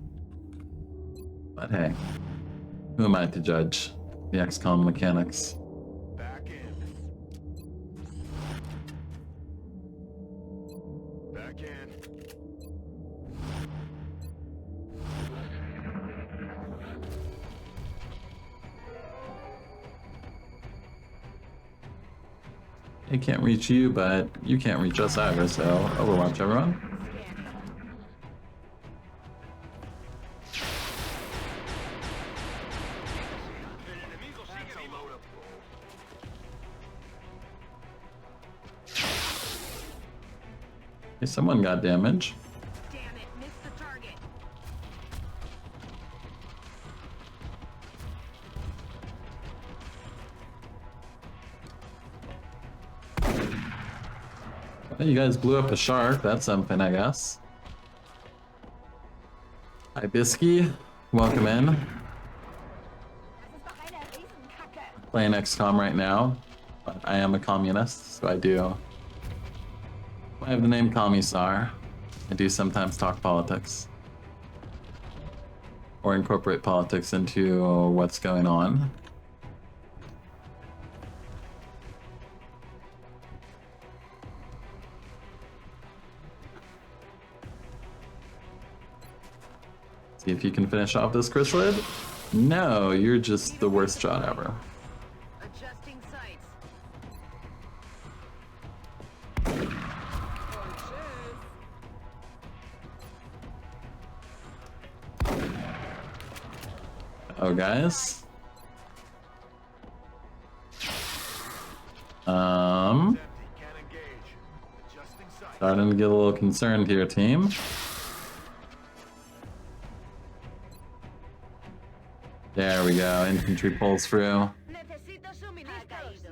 But hey, who am I to judge the XCOM mechanics? Back in. Back in. They can't reach you, but you can't reach us either, so Overwatch, everyone. That's a load up. Hey, someone got damage. Damn it, missed the target. Well, you guys blew up a shark, that's something, I guess. Hi, Bisky. Welcome in. Das ist doch eine Riesenkacke. Playing XCOM right now, but I am a communist, so I have the name Commissar. I do sometimes talk politics. Or incorporate politics into what's going on. See if you can finish off this chrysalid. No, you're just the worst shot ever. Adjusting sights. Oh, guys. Empty. Can't engage. Adjusting sights. Starting to get a little concerned here, team. There we go. Infantry pulls through. Necesito suministros.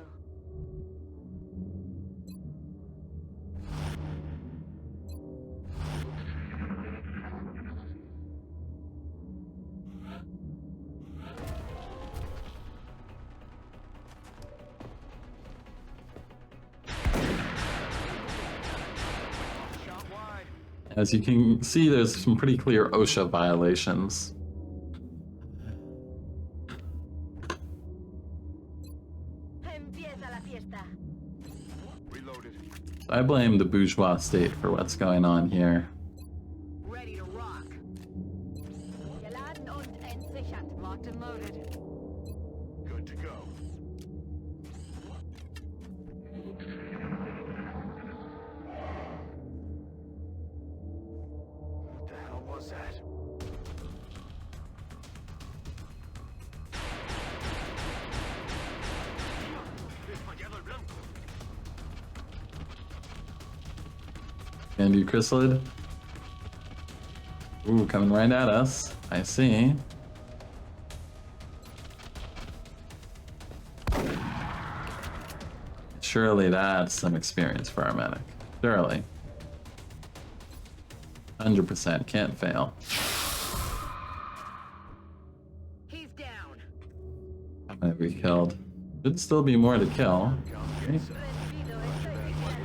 As you can see, there's some pretty clear OSHA violations. Empieza la fiesta. Reloaded. I blame the bourgeois state for what's going on here. Ready to rock. Geladen und entsichert. Locked and loaded. Good to go. What the hell was that? Desmayado el blanco. Can do chrysalid. Ooh, coming right at us. I see. Surely that's some experience for our medic. Surely. 100% can't fail. He's down. I'm gonna be killed. Should still be more to kill. Okay. Rendido, estoy bien.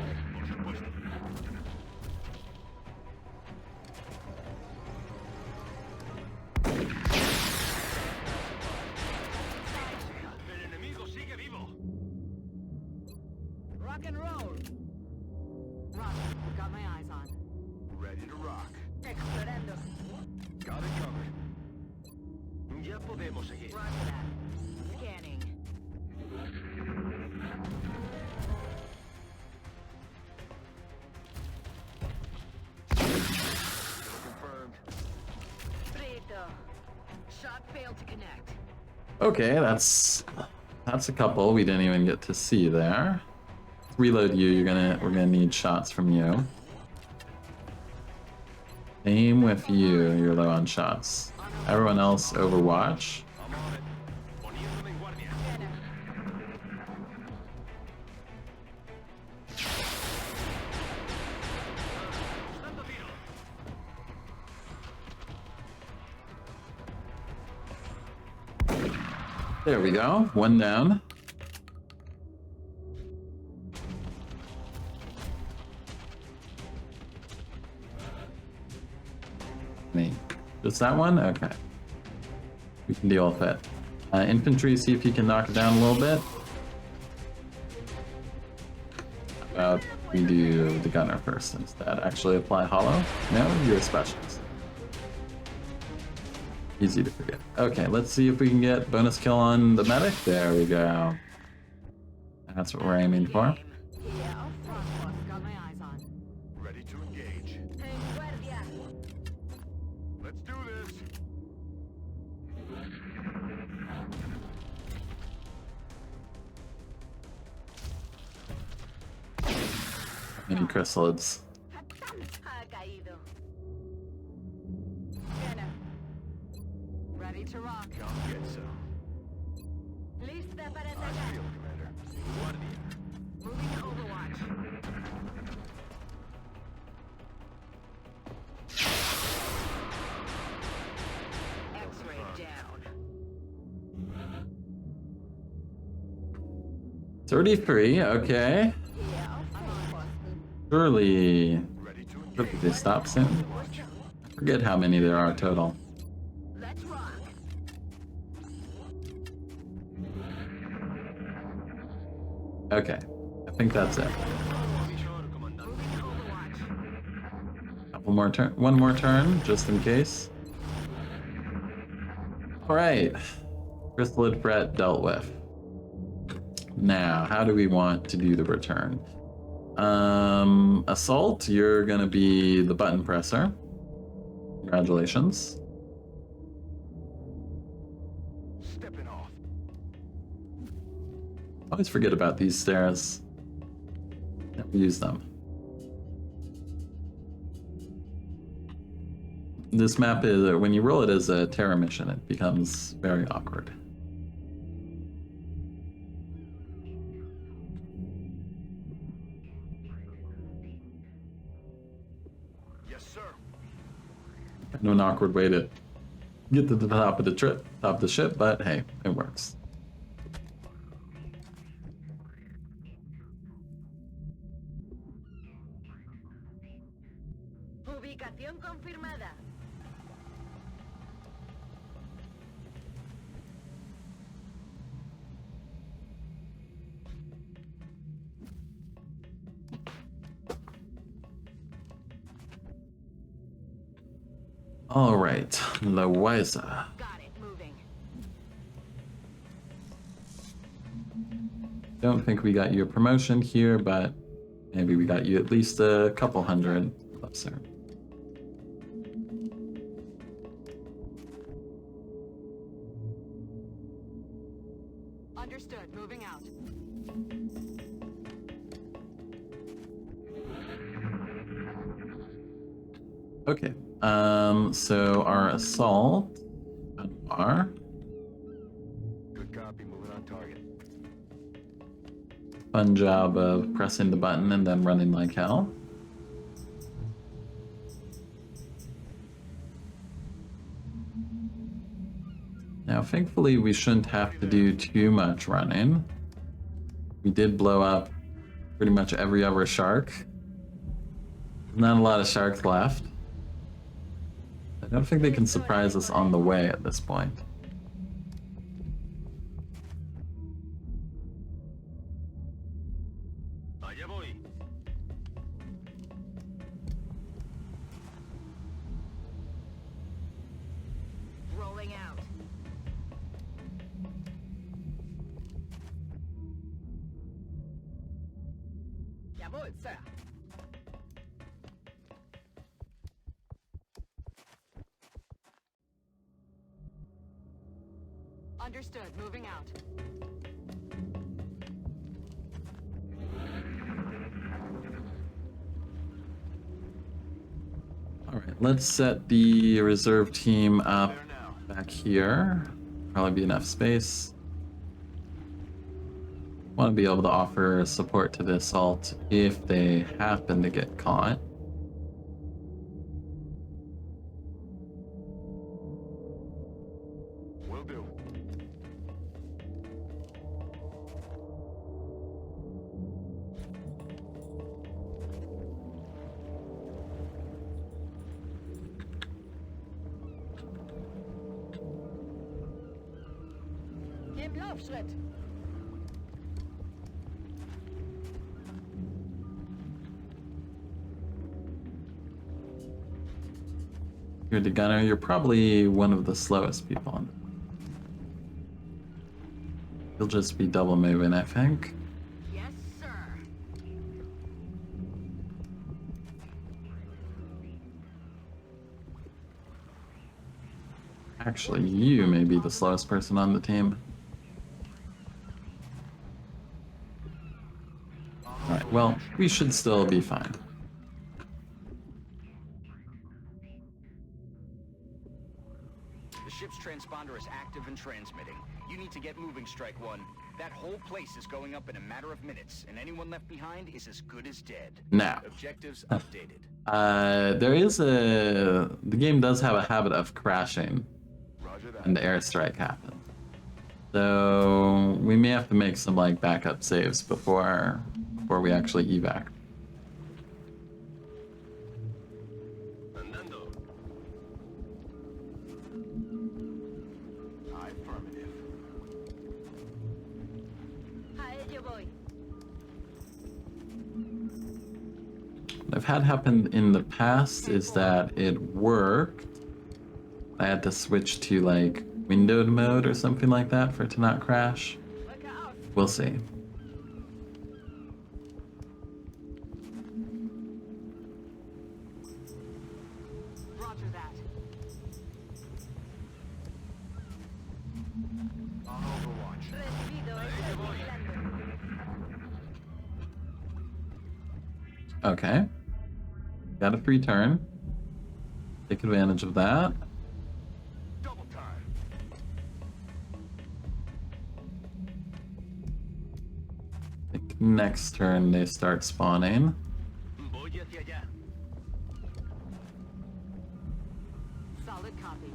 El enemigo sigue vivo. Rock and roll. Roger. Got my eyes on. Ready to rock. Explorando. Got it covered. Ya podemos seguir. Roger that. Scanning. Confirmed. Frito. Shot failed to connect. Okay, that's a couple we didn't even get to see there. Let's reload you. We're gonna need shots from you. Same with you. You're low on shots. Everyone else, Overwatch. I'm on it. Poniéndome en guardia. Scanner. Dando tiro. There we go. One down. Me. Just that one? Okay. We can deal with it. Infantry, see if you can knock it down a little bit. How about we do the gunner first instead? Actually apply hollow? No, you're a specialist. Easy to forget. Okay, let's see if we can get bonus kill on the medic. There we go. That's what we're aiming for. Yeah, up front, boss. Got my eyes on. Ready to engage. En guardia. Let's do this. Mini chrysalids. Ha caído. Scanner. Ready to rock. Come get some. Lista para I atacar. feel, Commander. Guardia. Moving to Overwatch. X-ray down. 33, okay. Yeah, I'm on, boss. Surely. Ready to Did engage. they stop soon? I forget how many there are total. Let's rock. Okay. I think that's it. Mission, comandante. Moving to Overwatch. Couple more turn, one more turn, just in case. Alright. Chrysalid threat dealt with. Now, how do we want to do the return? Assault, you're gonna be the button presser. Congratulations. Stepping off. Always forget about these stairs. Never use them. This map is, when you roll it as a terror mission, it becomes very awkward. Yes, sir. No an awkward way to get to the top of the top of the ship, but hey, it works. Ubicación confirmada. All right, Loiza. Got it. Moving. Don't think we got you a promotion here, but maybe we got you at least a couple hundred closer. Understood. Moving out. Okay, so our assault, Longwar, Good copy. Moving on target. fun job of pressing the button and then running like hell. Now, thankfully, we shouldn't have to do too much running. We did blow up pretty much every other shark. Not a lot of sharks left. I don't think they can surprise us on the way at this point. Allá voy. Rolling out. Jawohl, Sir. Understood. Moving out. All right, let's set the reserve team up There now. back here. Probably be enough space. Want to be able to offer support to the assault if they happen to get caught. Will do. Im Laufschritt. You're the gunner. You're probably one of the slowest people on. You'll just be double moving, I think. Yes, sir. Actually, you may be the slowest person on the team. Alright, well, we should still be fine. The ship's transponder is active and transmitting. You need to get moving, Strike One. That whole place is going up in a matter of minutes, and anyone left behind is as good as dead. Now, Objectives updated. the game does have a habit of crashing Roger that. when the airstrike happens. So we may have to make some like backup saves before we actually evac. Andando. Affirmative. A ello voy. What I've had happen in the past is that it worked. I had to switch to like windowed mode or something like that for it to not crash. Rücke aus. We'll see. Roger that. On Overwatch. Recibido. SOE11. Okay. Got a free turn. Take advantage of that. Double time. I think next turn they start spawning. Voy hacia allá. Solid copy.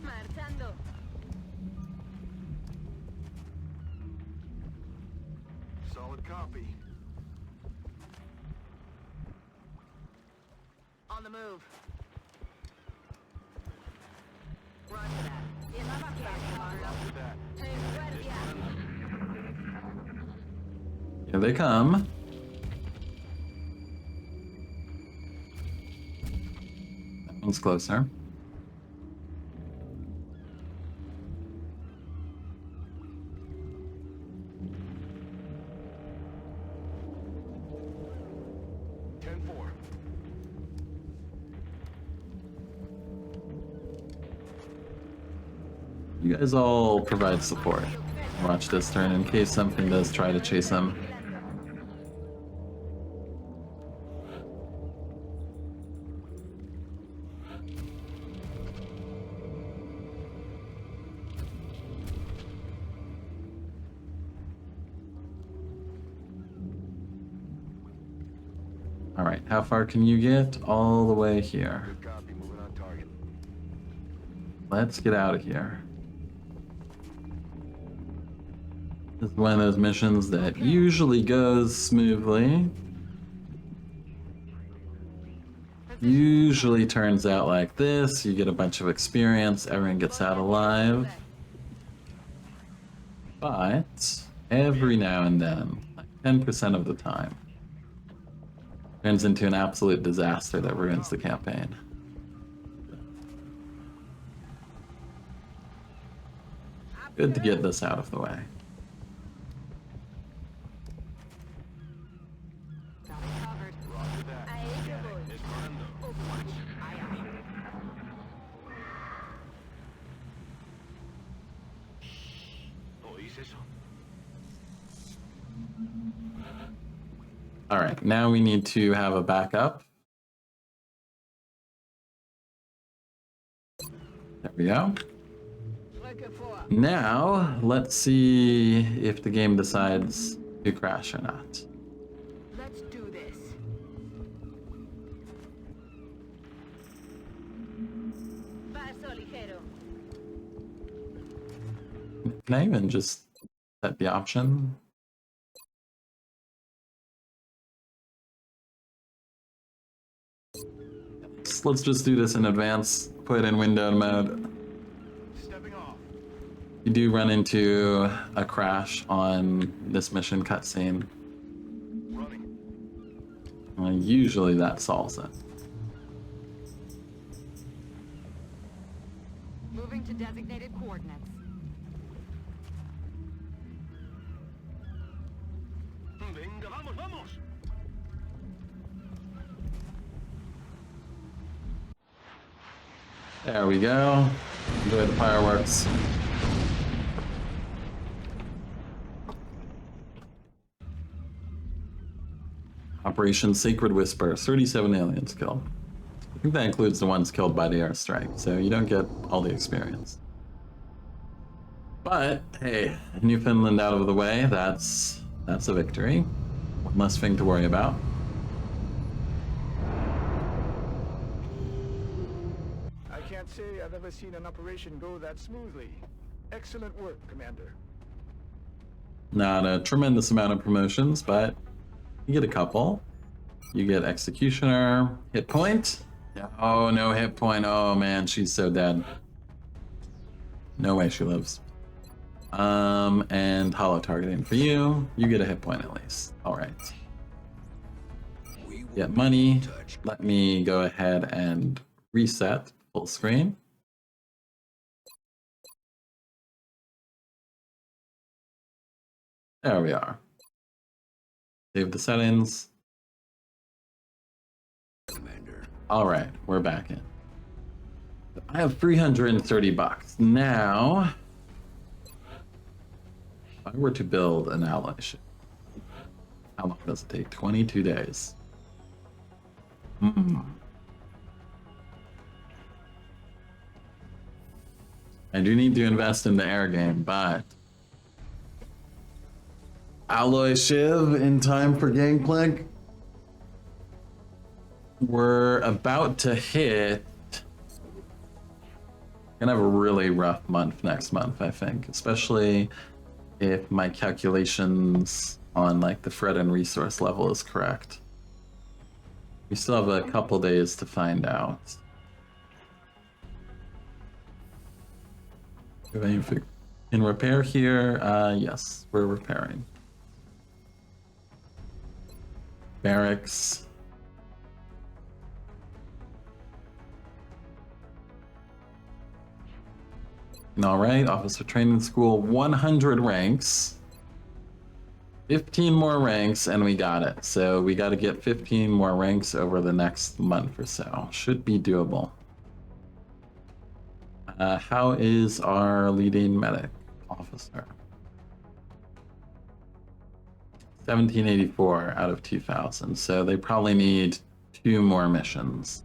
Marchando. Solid copy. the move. Roger that. After that. Here they come. That one's closer. You guys all provide support. Watch this turn in case something does try to chase him. Alright, how far can you get? All the way here. Good copy, moving on target. Let's get out of here. This is one of those missions that usually goes smoothly. Usually turns out like this. You get a bunch of experience, everyone gets out alive. But every now and then, like 10% of the time, turns into an absolute disaster that ruins the campaign. Good to get this out of the way. Roger that. Disparando. ¿Oís eso? Alright, now we need to have a backup. There we go. Now, let's see if the game decides to crash or not. Let's do this. Paso ligero. Can I even just set the option? Let's just do this in advance. Put it in windowed mode. Stepping off. You do run into a crash on this mission cutscene. Running. Usually that solves it. Moving to designated coordinates. Venga, vamos, vamos. There we go. Enjoy the fireworks. Operation Sacred Whisper, 37 aliens killed. I think that includes the ones killed by the airstrike, so you don't get all the experience. But, hey, Newfoundland out of the way, that's a victory. One less thing to worry about. I can't say I've ever seen an operation go that smoothly. Excellent work, Commander. Not a tremendous amount of promotions, but you get a couple. You get Executioner, hit point. Oh, no hit point. Oh man, she's so dead. No way she lives. And hollow targeting for you. You get a hit point at least. All right. We will Get money. touch. Let me go ahead and reset full screen. There we are. Save the settings. Commander. All right, we're back in. I have 330 bucks. Now, if I were to build an alloy ship, how long does it take? 22 days. I do need to invest in the air game, but alloy shiv in time for Gangplank. We're about to hit. Gonna have a really rough month next month, I think, especially if my calculations on like the threat and resource level is correct. We still have a couple days to find out. Do anything in repair here? Yes, we're repairing. Barracks. All right, officer training school, 100 ranks. 15 more ranks and we got it. So we got to get 15 more ranks over the next month or so. Should be doable. How is our leading medic officer? 1784 out of 2000. So they probably need 2 more missions.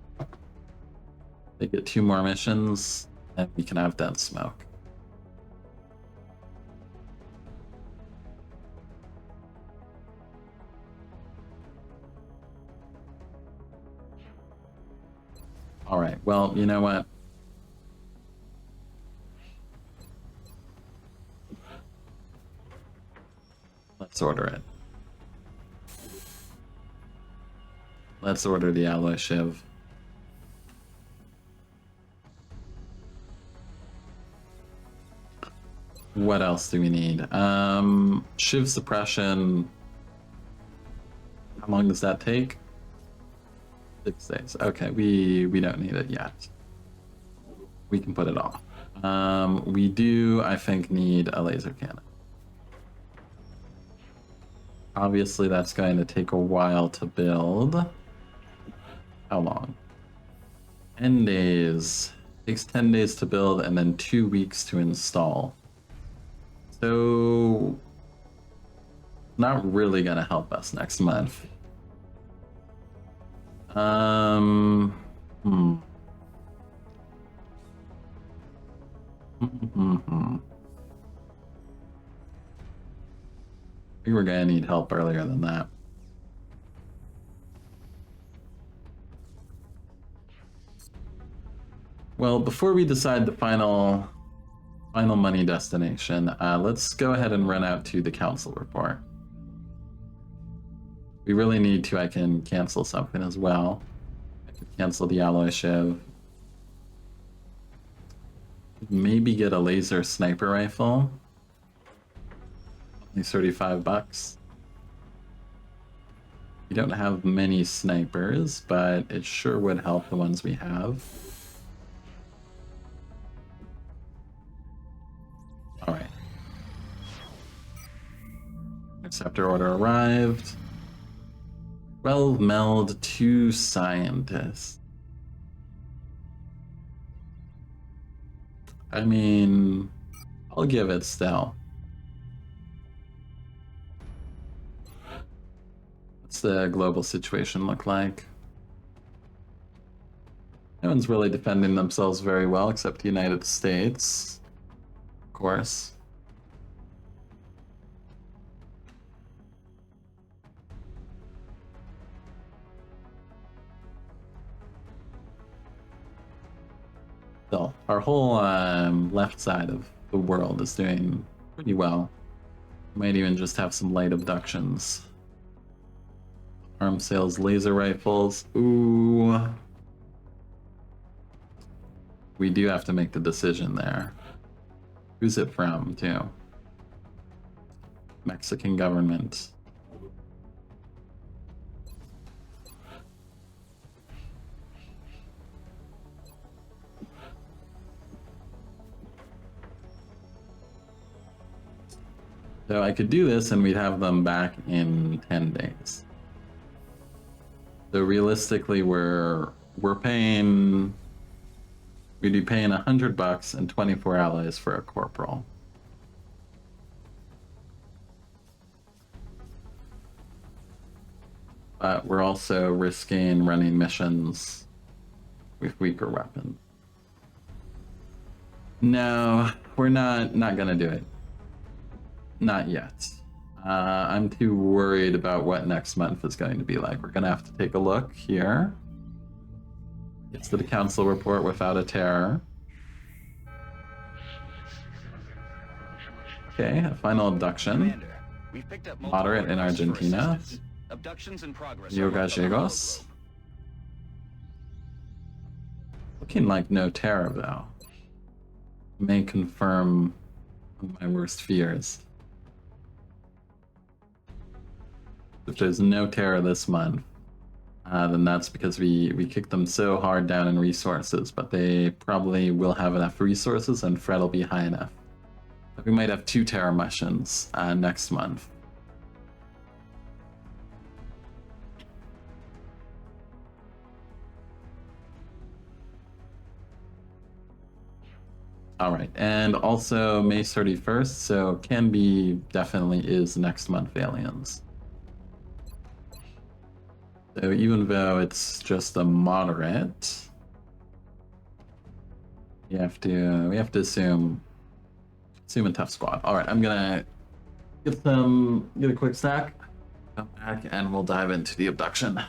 They get 2 more missions and we can have that smoke. All right, well, you know what? Let's order it. Let's order the alloy shiv. What else do we need? Shiv suppression. How long does that take? 6 days. Okay, we don't need it yet. We can put it off. We do, I think, need a laser cannon. Obviously, that's going to take a while to build. How long? 10 days. Takes 10 days to build and then 2 weeks to install. So, not really going to help us next month. I think we're gonna need help earlier than that. Well, before we decide the final money destination, let's go ahead and run out to the council report. We really need to. I can cancel something as well. I could cancel the alloy shiv. Maybe get a laser sniper rifle. Only 35 bucks. We don't have many snipers, but it sure would help the ones we have. All right. Acceptor order arrived. 12 meld, 2 scientists. I mean, I'll give it still. What's the global situation look like? No one's really defending themselves very well, except the United States, of course. Still, our whole left side of the world is doing pretty well. Might even just have some light abductions. Arms sales, laser rifles. Ooh. We do have to make the decision there. Who's it from, too? Mexican government. So I could do this and we'd have them back in 10 days. So realistically, we'd be paying $100 and 24 alloys for a corporal. But we're also risking running missions with weaker weapons. No, we're not gonna do it. Not yet. I'm too worried about what next month is going to be like. We're gonna have to take a look here. It's the council report without a terror. Okay, a final abduction. Commander, we've picked up Moderate in requests for Argentina. assistance. Abductions in progress. Yo Gallegos. Looking like no terror, though. May confirm my worst fears. If there's no terror this month, then that's because we kicked them so hard down in resources, but they probably will have enough resources and Fred will be high enough. But we might have 2 terror missions next month. Alright, and also May 31st, so can be, definitely is next month aliens. So even though it's just a moderate, we have to assume a tough squad. Alright, I'm gonna get a quick snack, come back, and we'll dive into the abduction.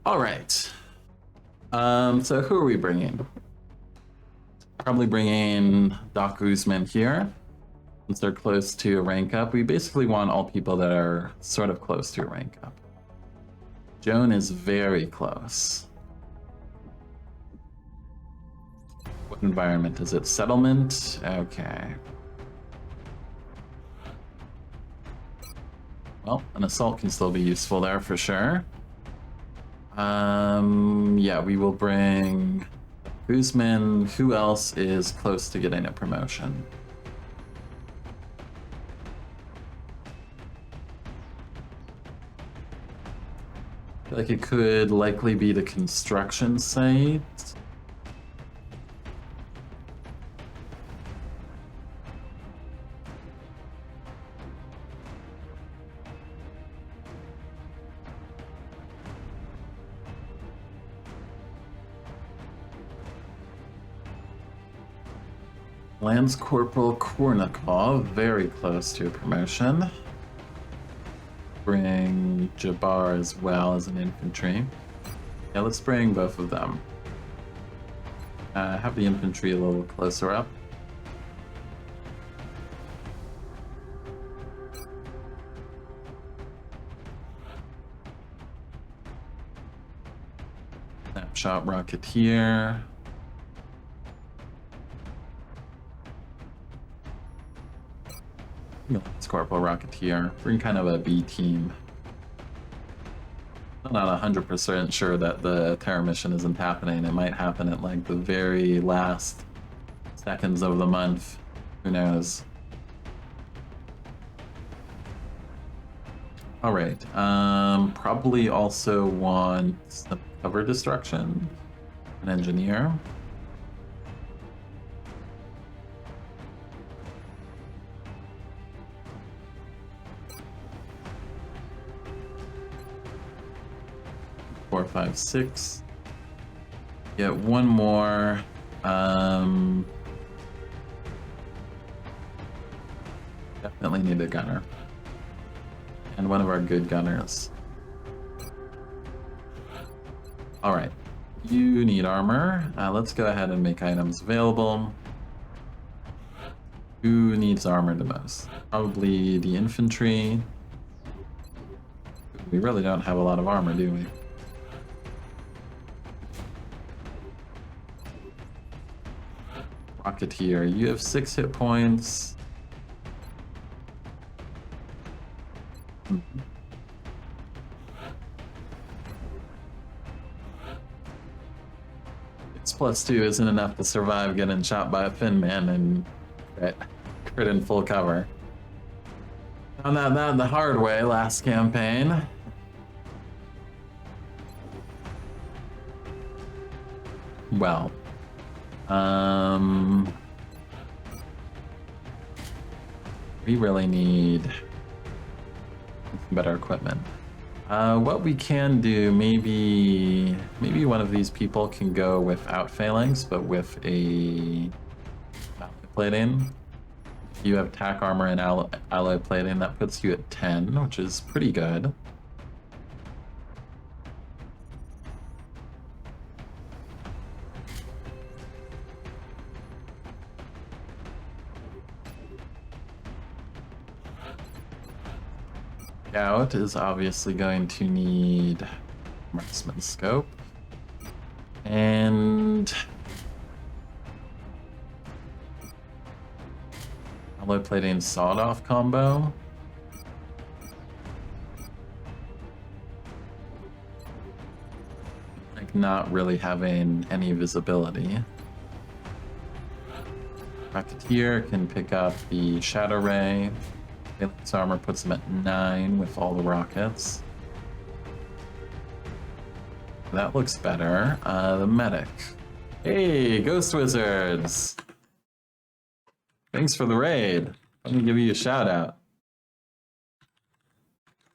All right. So who are we bringing? Probably bringing Doc Guzman here, since they're close to a rank up. We basically want all people that are sort of close to a rank up. Joan is very close. What environment is it? Settlement? Okay. Well, an assault can still be useful there for sure. Yeah, we will bring Guzman. Who else is close to getting a promotion? I feel like it could likely be the construction site. Lance Corporal Kornikov, very close to a promotion. Bring Jabbar as well as an infantry. Yeah, let's bring both of them. Have the infantry a little closer up. Snapshot Rocketeer. Lance Corporal Rocketeer. Bring kind of a B team. I'm not 100% sure that the terror mission isn't happening. It might happen at like the very last seconds of the month. Who knows? Alright. Probably also want some cover destruction. An engineer. Four, 5, 6. Get one more. Definitely need a gunner. And one of our good gunners. Alright. You need armor. Let's go ahead and make items available. Who needs armor the most? Probably the infantry. We really don't have a lot of armor, do we? Rocketeer, you have 6 hit points. +2 isn't enough to survive getting shot by a Finn man and crit in full cover. Found that the hard way last campaign. Well, we really need better equipment. What we can do, maybe one of these people can go without phalanx, but with a alloy plating. If you have tack armor and alloy plating, that puts you at 10, which is pretty good. Scout is obviously going to need marksman scope and alloy plating sawed off combo. Like not really having any visibility. Rocketeer can pick up the Shadow Ray. Phalanx armor puts him at 9 with all the rockets. That looks better. The medic. Hey, Ghost Wizards! Thanks for the raid. Let me give you a shout out.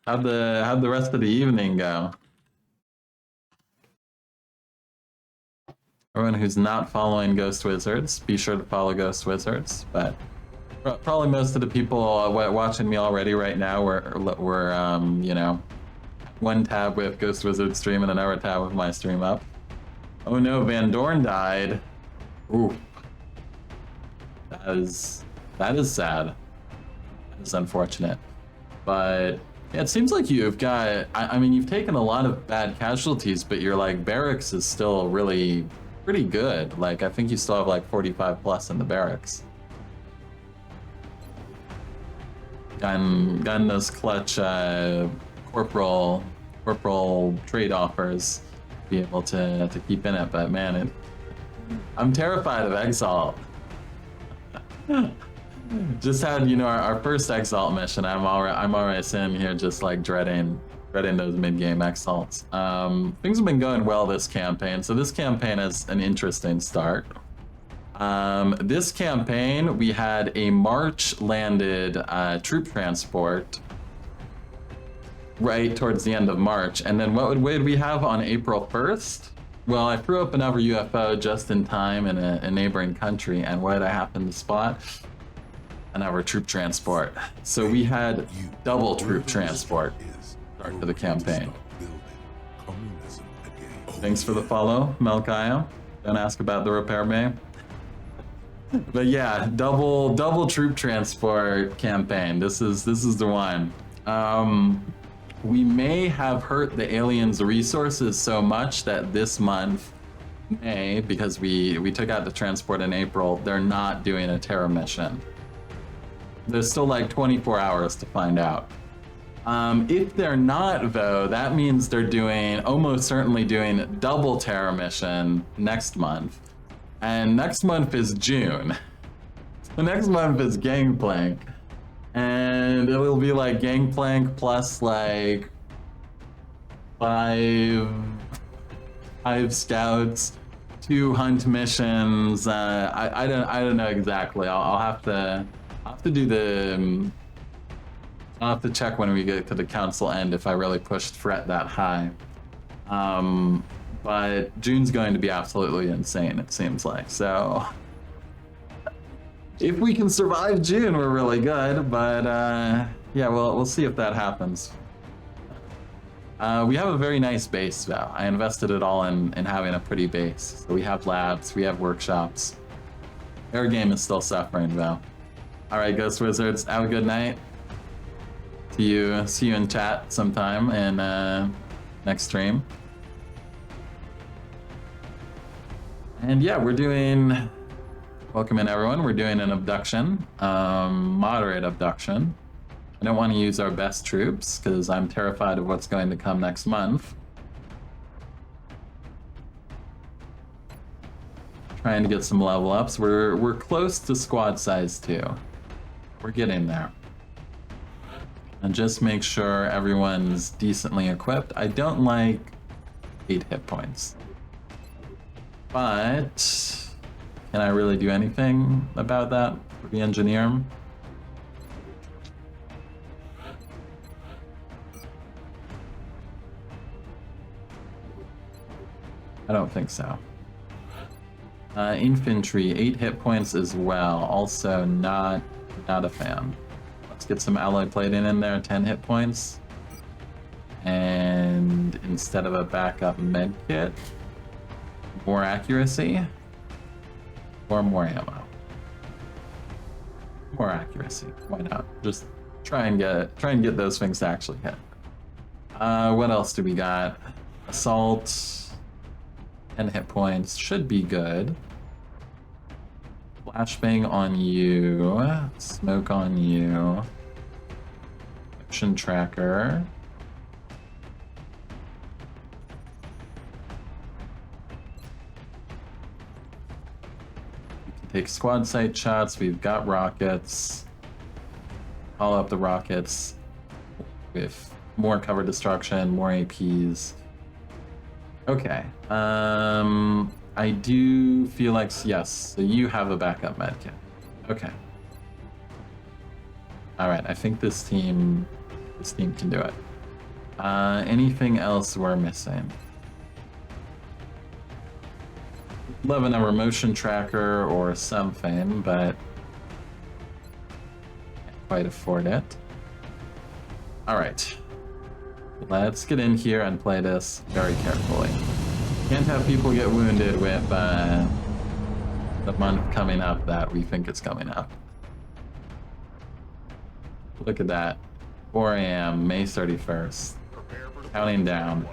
How'd the rest of the evening go? Everyone who's not following Ghost Wizards, be sure to follow Ghost Wizards. But probably most of the people watching me already right now were you know, one tab with Ghost Wizard stream and another tab with my stream up. Oh no, Van Dorn died. Ooh. That is sad. That is unfortunate. But yeah, it seems like you've got, I mean, you've taken a lot of bad casualties, but your like barracks is still really pretty good. Like I think you still have like 45 plus in the barracks. Gun those clutch corporal trade offers, be able to keep in it. But man, I'm terrified of Exalt. Just had, you know, our first Exalt mission. I'm already sitting here just like dreading those mid-game Exalts. Things have been going well this campaign, so this campaign has an interesting start. This campaign, we had a March landed troop transport right towards the end of March. And then what did we have on April 1st? Well, I threw up another UFO just in time in a neighboring country. And what did I happen to spot? Another troop transport. So we had double troop transport start to the campaign. Thanks for the follow, Melchiah. Don't ask about the repair bay. But yeah, double troop transport campaign. This is the one. We may have hurt the aliens' resources so much that this month, May, because we took out the transport in April, they're not doing a terror mission. There's still like 24 hours to find out. If they're not, though, that means they're almost certainly doing double terror mission next month. And next month is June. The next month is Gangplank. And it will be like Gangplank plus like five scouts, 2 hunt missions. I don't know exactly. I'll have to do the. I'll have to check when we get to the council end if I really pushed threat that high. But June's going to be absolutely insane, it seems like. So if we can survive June, we're really good. But yeah, we'll see if that happens. We have a very nice base, though. I invested it all in having a pretty base. So we have labs, we have workshops. Air game is still suffering, though. All right, Ghost Wizards, have a good night. See you in chat sometime in next stream. And yeah, welcome in everyone. We're doing an abduction, moderate abduction. I don't want to use our best troops because I'm terrified of what's going to come next month. Trying to get some level ups. We're close to squad size 2. We're getting there. And just make sure everyone's decently equipped. I don't like 8 hit points. But can I really do anything about that for the engineer? I don't think so. Infantry, 8 hit points as well. Also not a fan. Let's get some alloy plating in there, 10 hit points. And instead of a backup med kit, more accuracy or more ammo. More accuracy. Why not? Just try and get those things to actually hit. What else do we got? Assault, 10 hit points should be good. Flashbang on you, smoke on you, motion tracker. We can take squad sight shots, we've got rockets. Follow up the rockets with more cover destruction, more APs. Okay, I do feel like, yes, so you have a backup medkit. Okay. Alright, I think this team can do it. Anything else we're missing? Love another motion tracker or something, but can't quite afford it. Alright. Let's get in here and play this very carefully. Can't have people get wounded with the month coming up that we think is coming up. Look at that. 4 a.m., May 31st. Counting down.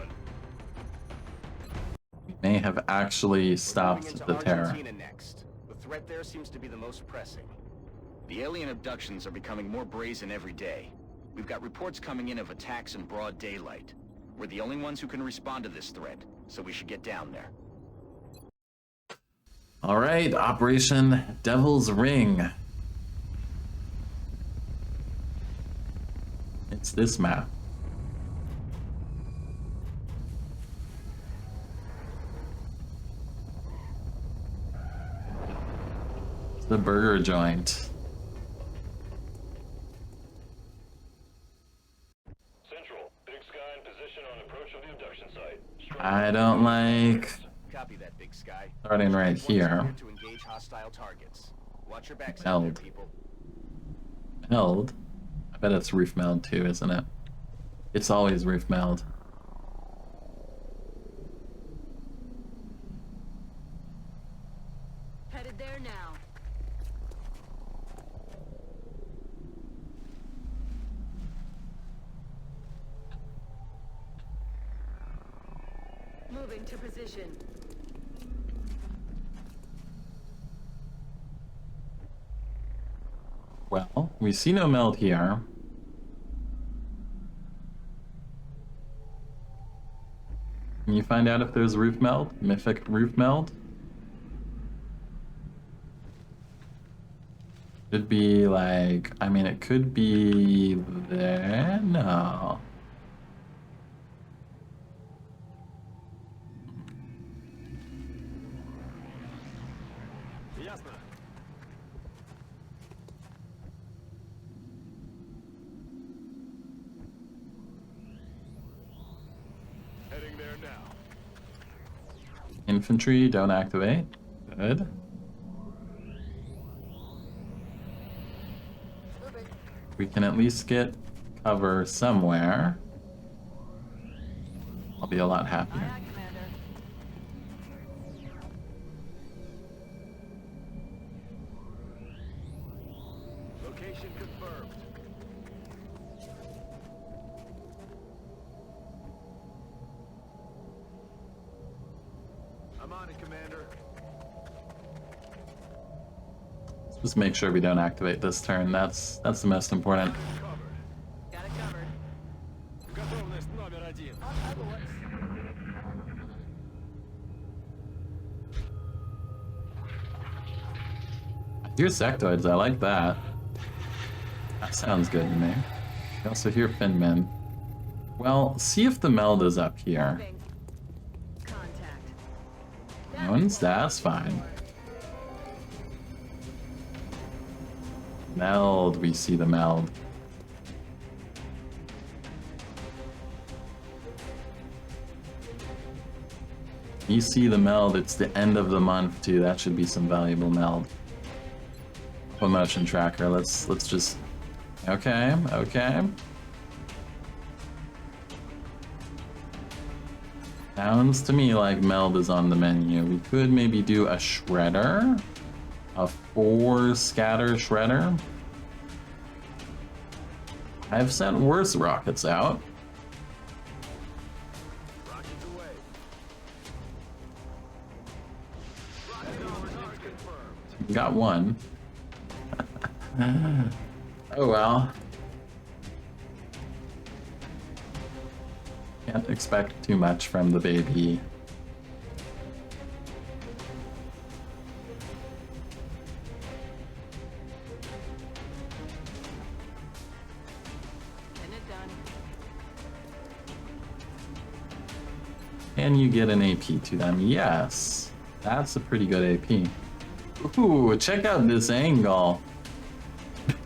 We may have actually stopped the terror. Next. The threat there seems to be the most pressing. The alien abductions are becoming more brazen every day. We've got reports coming in of attacks in broad daylight. We're the only ones who can respond to this threat, so we should get down there. All right, Operation Devil's Ring. It's this map. It's the burger joint. I don't like Copy that, Big Sky. starting right here. To engage hostile targets. Watch your backs out there, Meld. people. Meld? I bet it's roof meld too, isn't it? It's always roof meld. Headed there now. Moving to position. Well, we see no meld here. Can you find out if there's roof meld? Mythic roof meld? Could be like, I mean, it could be there. No. Ясно. Heading there now. Infantry, don't activate. Good. We can at least get cover somewhere. I'll be a lot happier. Aye, aye, Commander. Location confirmed. I'm on it, Commander. Let's just make sure we don't activate this turn. That's the most important. Covered. Got it covered. Готовность номер 1. Here's sectoids, I like that. That sounds good to me. I also hear Finman. Well, see if the meld is up here. Moving. Contact. No one's, that's fine. Meld, we see the meld. You see the meld, it's the end of the month too. That should be some valuable meld. Promotion tracker, let's just... Okay, okay. Sounds to me like meld is on the menu. We could maybe do a shredder. A 4 scatter shredder. I've sent worse rockets out. Rockets away. Got one. Oh well. Can't expect too much from the baby. Getting it done. Can you get an AP to them? Yes. That's a pretty good AP. Ooh, check out this angle.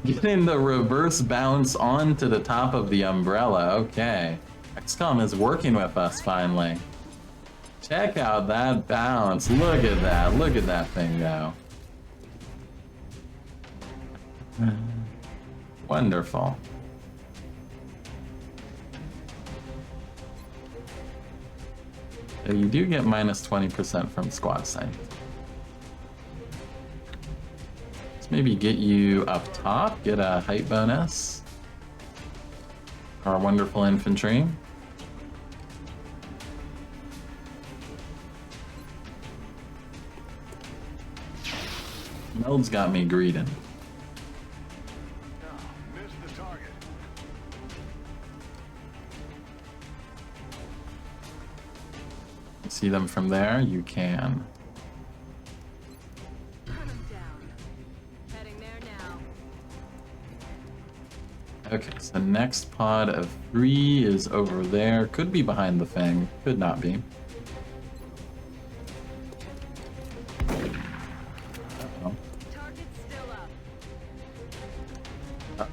Getting the reverse bounce onto the top of the umbrella. Okay. XCOM is working with us finally. Check out that bounce. Look at that. Look at that thing go. Wonderful. So you do get minus 20% from squad sight. Let's maybe get you up top, get a height bonus. Our wonderful infantry. Meld's got me greeting. No, missed the target. See them from there? You can. Put 'em down. Heading there now. Okay, so next pod of 3 is over there. Could be behind the Fang. Could not be. Uh-oh. Target's still up.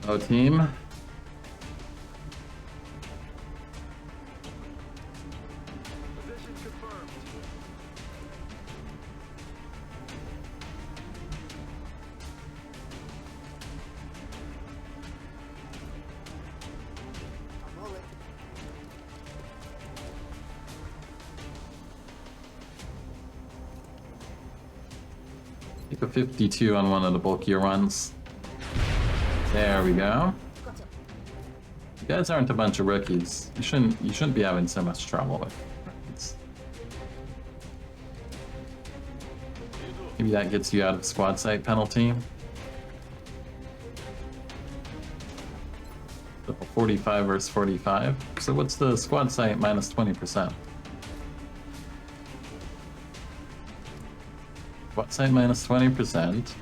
Uh-oh, team. Position confirmed. Take a 52 on one of the bulkier ones. There we go. You guys aren't a bunch of rookies. You shouldn't be having so much trouble with rookies. Maybe that gets you out of squad sight penalty. So 45 versus 45. So what's the squad sight minus 20%? Squad sight minus 20%.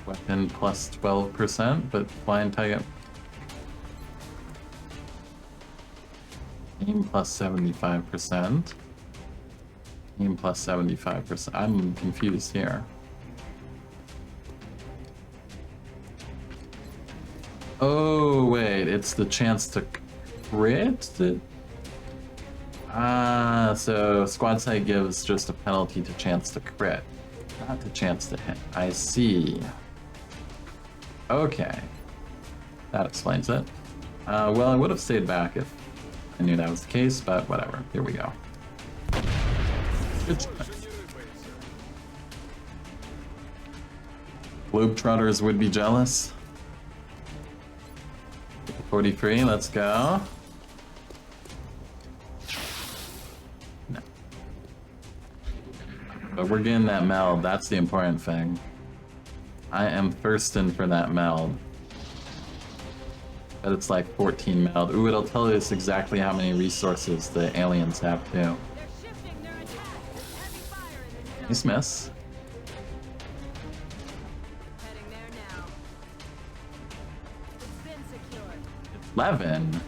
Weapon plus 12%, but flying target. Aim plus 75%. Aim plus 75%. I'm confused here. Oh, wait, it's the chance to crit? So squad sight gives just a penalty to chance to crit, not the chance to hit. I see. Okay. That explains it. Well, I would have stayed back if I knew that was the case, but whatever. Here we go. Good job. Globetrotters would be jealous. 43, let's go. No. But we're getting that meld, that's the important thing. I am thirsting for that meld. But it's like 14 meld. Ooh, it'll tell us exactly how many resources the aliens have too. They're shifting their attack. There's heavy fire in this zone. Nice miss. Heading 11?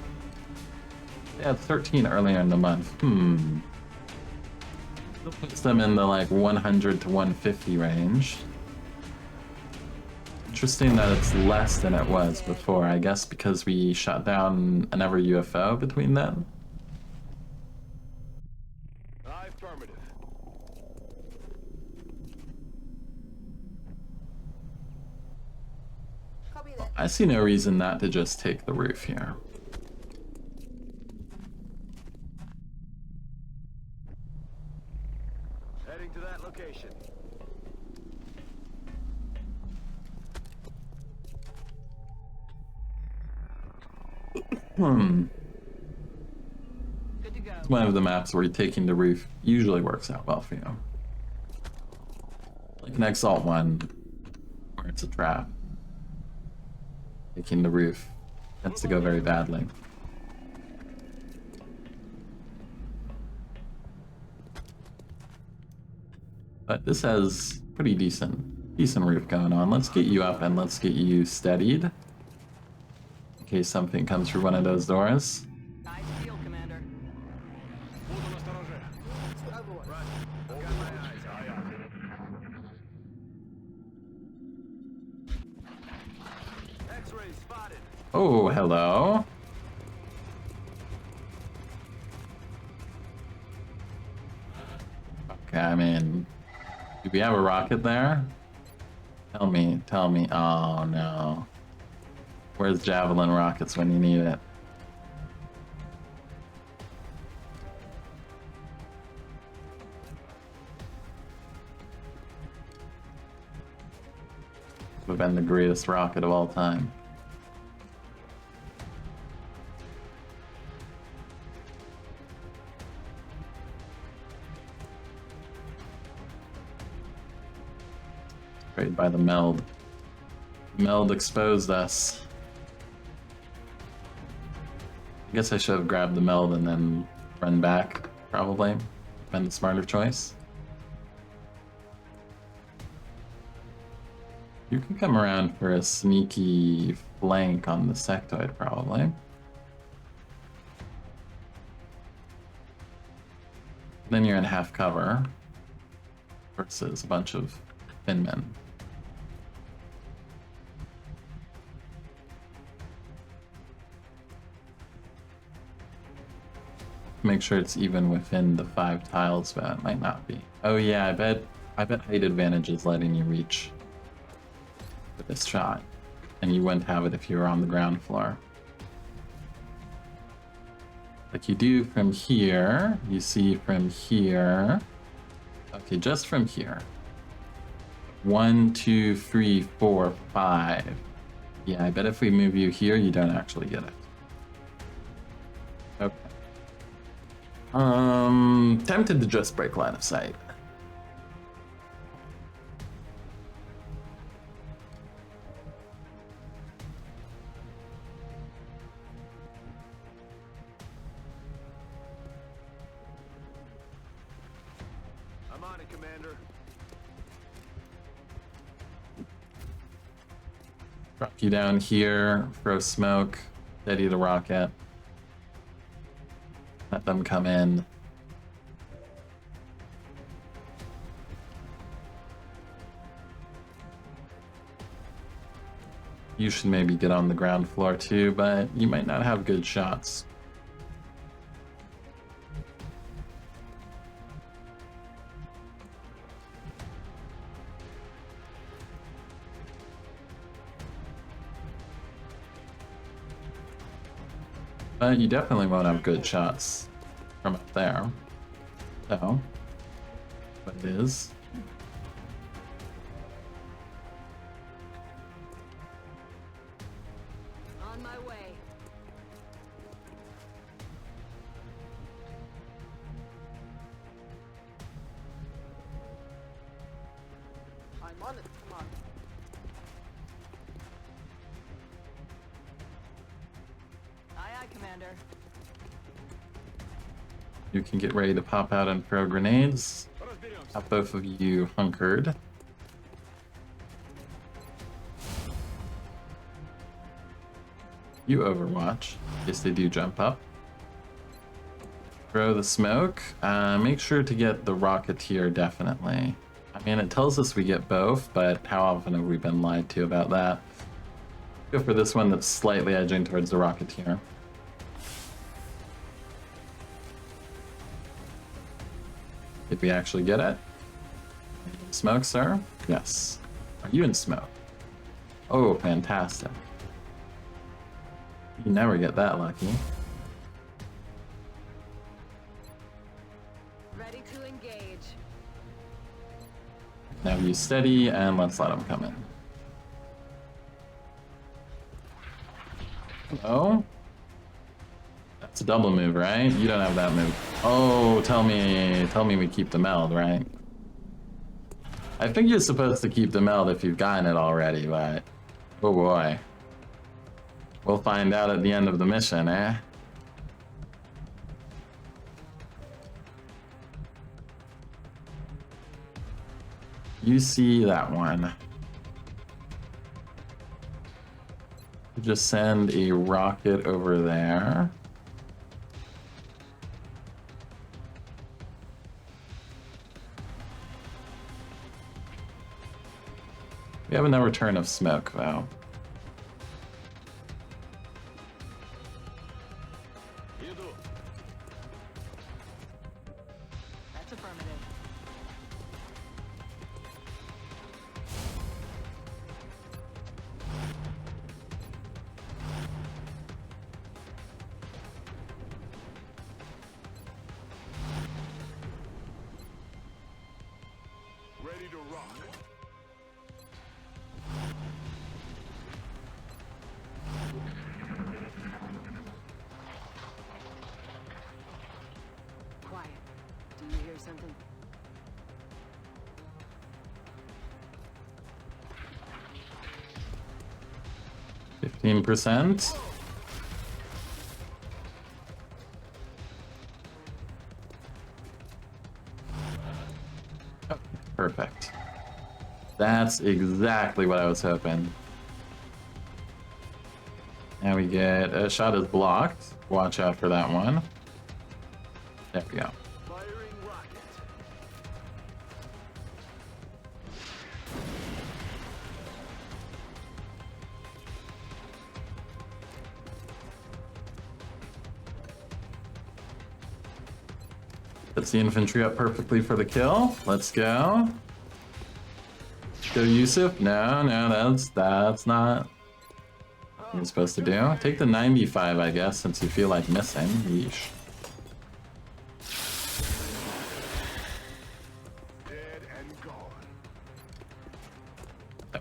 They had 13 earlier in the month. Still puts them in the like 100 to 150 range. Interesting that it's less than it was before, I guess because we shot down another UFO between then. Affirmative. Copy that. I see no reason not to just take the roof here. Heading to that location. Good to go. It's one of the maps where taking the roof usually works out well for you. Like an Exalt one, where it's a trap. Taking the roof tends to go very badly. But this has pretty decent roof going on. Let's get you up and let's get you steadied. In case something comes through one of those doors. Eyes peeled, Commander. Overwatch. Right. I got my eyes. Aye, aye. X-ray spotted. Oh, hello. Okay, I mean, do we have a rocket there? Tell me. Oh no. Where's Javelin rockets when you need it? Would have been the greatest rocket of all time. Right by the meld. Meld exposed us. I guess I should have grabbed the meld and then run back, probably. Been the smarter choice. You can come around for a sneaky flank on the sectoid, probably. Then you're in half cover versus a bunch of Finmen. Make sure it's even within the 5 tiles, but it might not be. Oh yeah, I bet height advantage is letting you reach with this shot, and you wouldn't have it if you were on the ground floor. Like you do from here, you see from here. Okay, just from here. 1, 2, 3, 4, 5. Yeah, I bet if we move you here, you don't actually get it. Okay. Tempted to just break line of sight. I'm on it, Commander. Drop you down here, throw smoke, steady the rocket. Let them come in. You should maybe get on the ground floor too, but you might not have good shots. But you definitely won't have good shots from up there. So, what it is. On my way. I'm on it, come on. Aye, aye, Commander. You can get ready to pop out and throw grenades. Have both of you hunkered. You overwatch, in case they do jump up. Throw the smoke. Make sure to get the Rocketeer, definitely. I mean, it tells us we get both, but how often have we been lied to about that? Go for this one that's slightly edging towards the Rocketeer. Did we actually get it? Smoke, sir? Yes. Are you in smoke? Oh, fantastic. You never get that lucky. Ready to engage. Now you steady and let's let him come in. Oh? That's a double move, right? You don't have that move. Oh, tell me we keep the meld, right? I think you're supposed to keep the meld if you've gotten it already, but oh boy. We'll find out at the end of the mission, eh? You see that one. Just send a rocket over there. We have no return of smoke, though. That's affirmative. Ready to rock. Quiet. Do you hear something? %. Oh, perfect. That's exactly what I was hoping. Now we get a shot is blocked. Watch out for that one. There we go. Firing rocket. Sets the infantry up perfectly for the kill. Let's go. Go Yusuf. No, that's not what you're supposed to do. Take the 95, I guess, since you feel like missing. Yeesh. Dead and gone.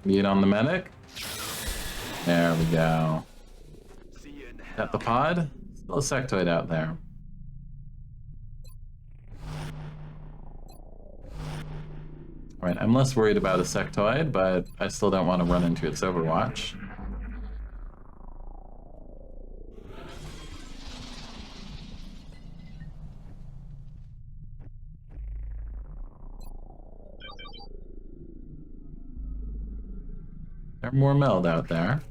Meet on the medic. There we go. See you in hell. Got the pod. Still a sectoid out there. Alright, I'm less worried about a sectoid, but I still don't want to run into its overwatch. There are more meld out there.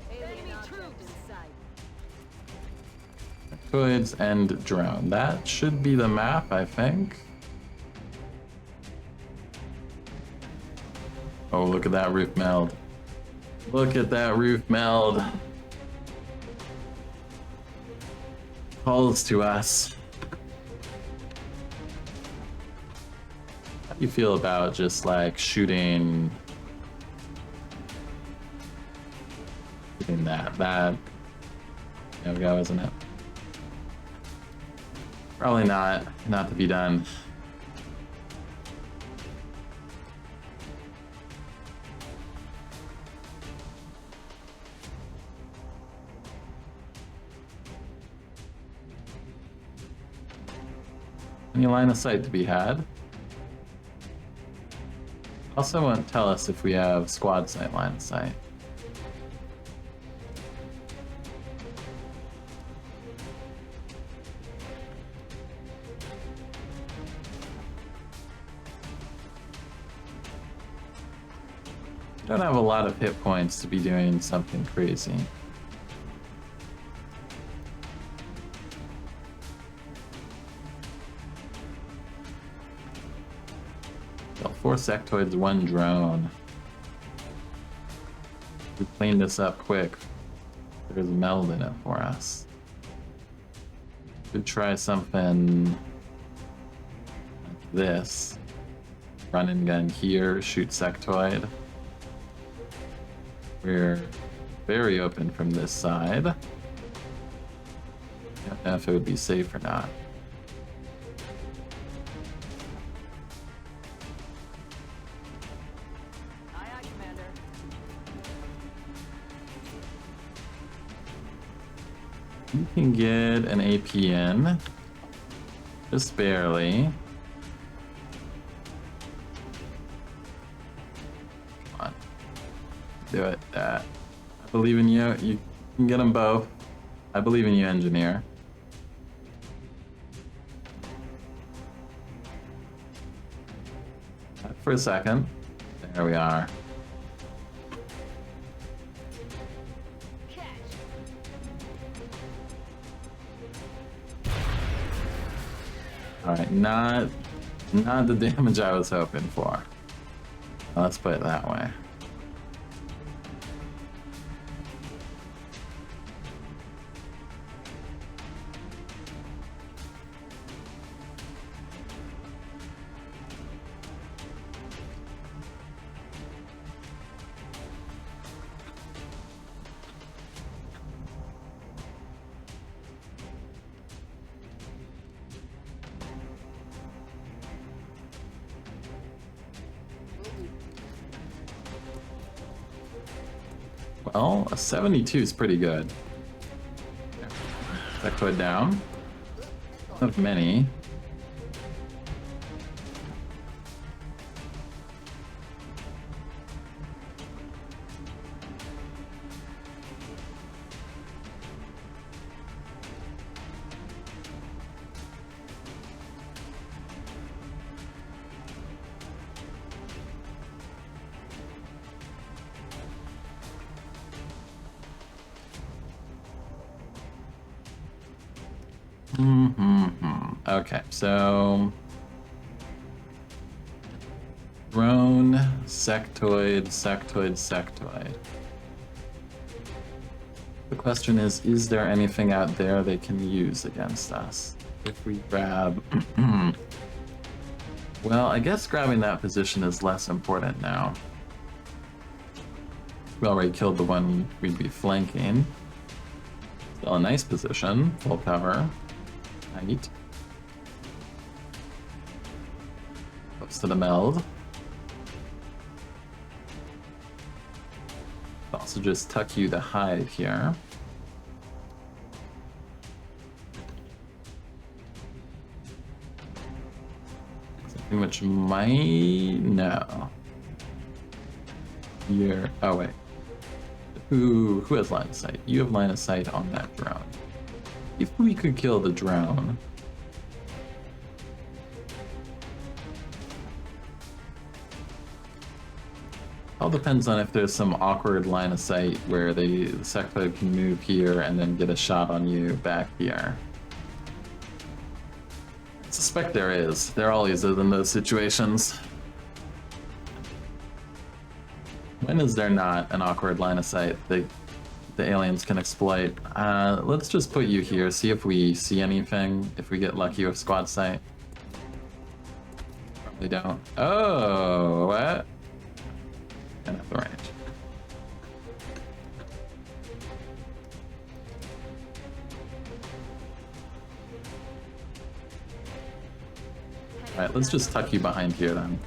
Enemy troops in sight. Sectoids and drone. That should be the map, I think. Oh, look at that roof meld. Look at that roof meld. Calls to us. How do you feel about just like shooting that? There we go, isn't it? Probably not to be done. Any line of sight to be had. Also won't tell us if we have squad sight line of sight. Don't have a lot of hit points to be doing something crazy. 4 sectoids, 1 drone. We cleaned this up quick. There's a meld in it for us. Could try something like this. Run and gun here, shoot sectoid. We're very open from this side. Don't know if it would be safe or not. Aye, aye, Commander. You can get an APN, just barely. Come on, do it. I believe in you. You can get them both. I believe in you, engineer. For a second. There we are. Catch. Alright, not the damage I was hoping for. Let's put it that way. Well, a 72 is pretty good. Sectoid down. Not many. Okay, so drone, sectoid, sectoid, sectoid. The question is there anything out there they can use against us? If we grab... Well, I guess grabbing that position is less important now. We already killed the one we'd be flanking. Still a nice position, full cover. Height. Close to the meld. Also just tuck you to hide here. Something which might... no. You're... oh wait. Who has line of sight? You have line of sight on that drone. If we could kill the drone... all depends on if there's some awkward line of sight where the sectoid can move here and then get a shot on you back here. I suspect there is. There always is in those situations. When is there not an awkward line of sight that the aliens can exploit? Let's just put you here, see if we see anything, if we get lucky with squad sight. Probably don't. Oh, what? Enough range. Alright, let's just tuck you behind here then.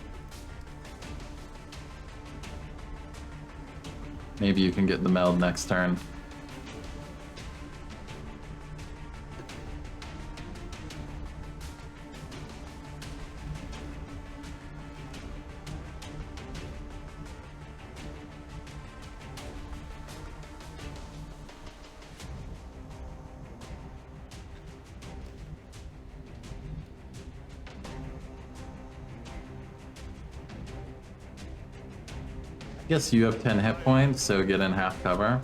Maybe you can get the meld next turn. Yes, you have 10 hit points, so get in half cover.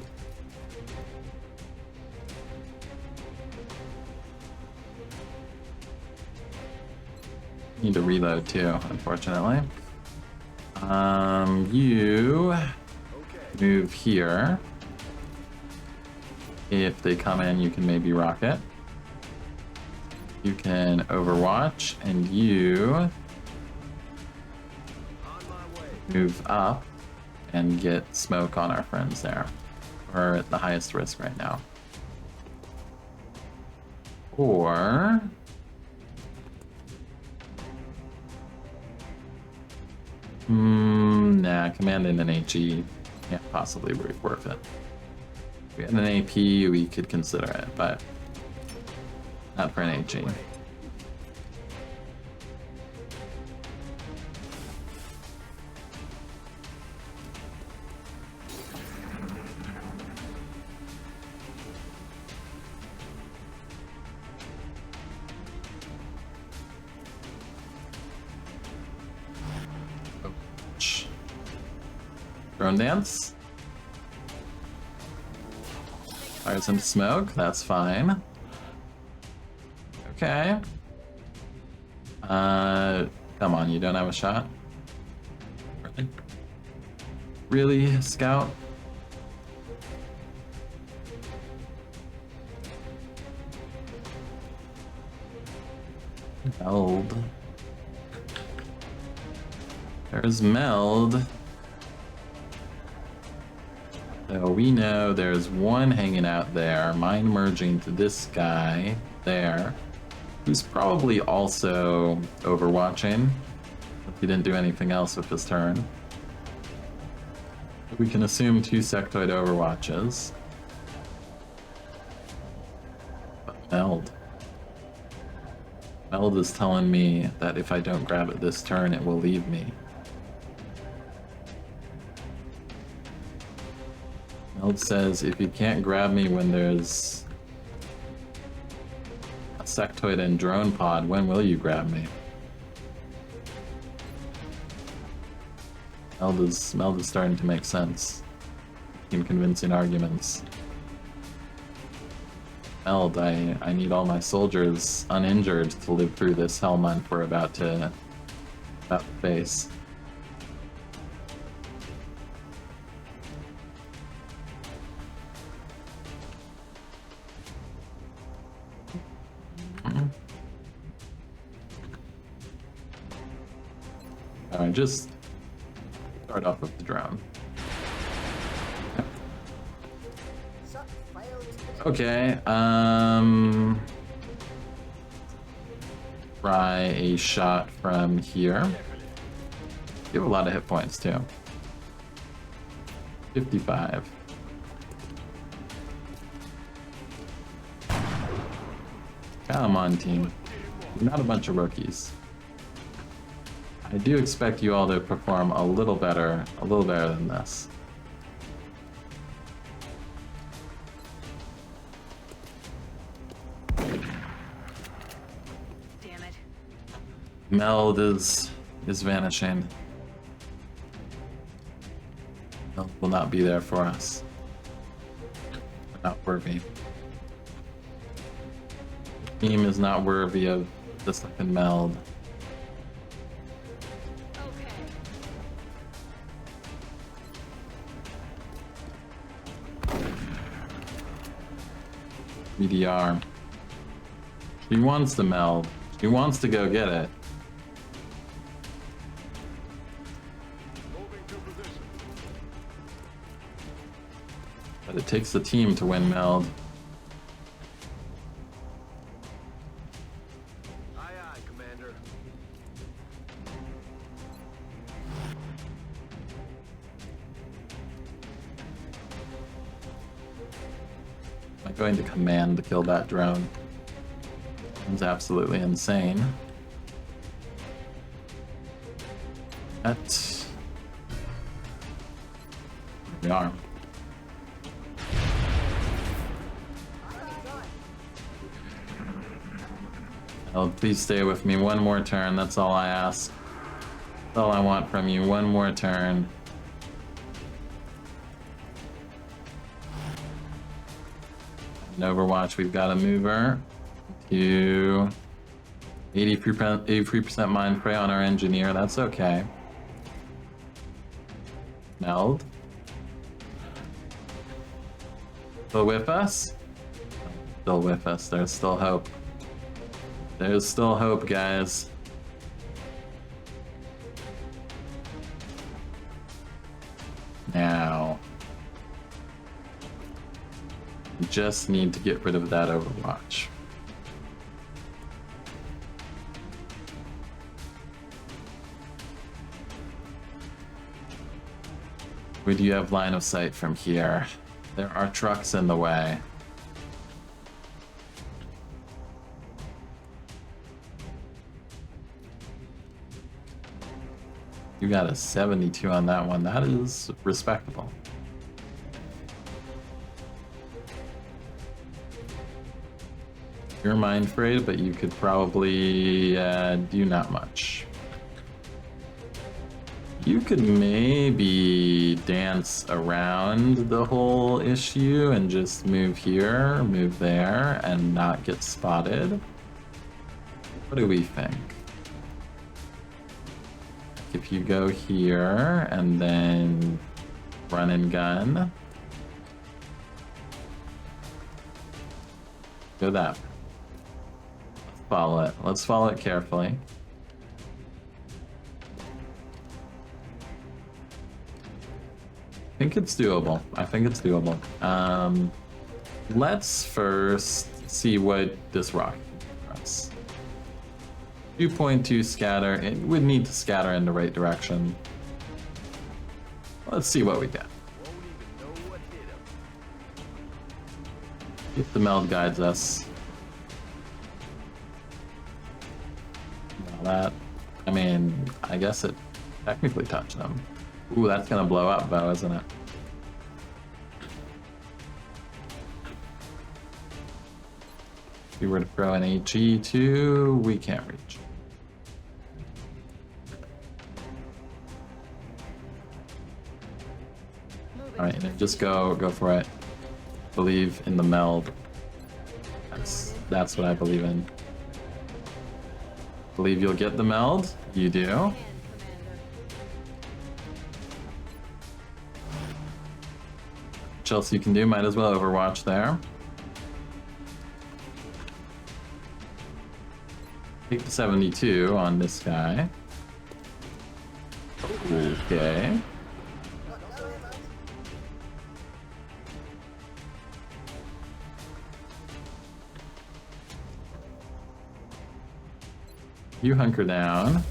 Need to reload too, unfortunately. You move here. If they come in, you can maybe rocket. You can overwatch, and you move up and get smoke on our friends there. We're at the highest risk right now. Or nah, commanding an HE can't possibly be worth it. If we had an AP, we could consider it, but not for an HE. Drone dance. Fire some smoke, that's fine. Okay. Come on, you don't have a shot? Really? Really, Scout? Meld. There's Meld. So we know there's one hanging out there, mind merging to this guy there, who's probably also overwatching. If he didn't do anything else with his turn. We can assume 2 sectoid overwatches. But Meld. Meld is telling me that if I don't grab it this turn, it will leave me. Meld says, if you can't grab me when there's a sectoid and drone pod, when will you grab me? Meld is starting to make sense. In convincing arguments. Meld, I need all my soldiers uninjured to live through this hell month we're about to face. Alright, just start off with the drone. Okay, try a shot from here. You have a lot of hit points too. 55. Come on, team. You're not a bunch of rookies. I do expect you all to perform a little better than this. Damn it. Meld is vanishing. Meld will not be there for us. We're not worthy. The team is not worthy of the second Meld. BDR. She wants to meld. She wants to go get it. But it takes the team to win meld. Aye, aye, Commander. I'm going to command to kill that drone. It's absolutely insane. Here we are. Oh, please stay with me one more turn. That's all I ask. That's all I want from you. One more turn. In Overwatch, we've got a mover to 83% mind fray on our engineer. That's okay. Meld. Still with us? Still with us. There's still hope. There's still hope, guys. Now, we just need to get rid of that Overwatch. Where do you have line of sight from here? There are trucks in the way. You got a 72 on that one. That is respectable. You're mind frayed, but you could probably do not much. You could maybe dance around the whole issue and just move here, move there, and not get spotted. What do we think? If you go here and then run and gun, go that way. Let's follow it. Let's follow it carefully. I think it's doable. I think it's doable. Let's first see what this rock can do for us. 2.2 scatter. It would need to scatter in the right direction. Let's see what we get. If the meld guides us. Now that, I mean, I guess it technically touched them. Ooh, that's gonna blow up though, isn't it? If we were to throw an HE2, we can't reach. Alright, just go for it. Believe in the meld. That's what I believe in. Believe you'll get the meld? You do. What else you can do? Might as well Overwatch there. Take the 72 on this guy. Okay. You hunker down.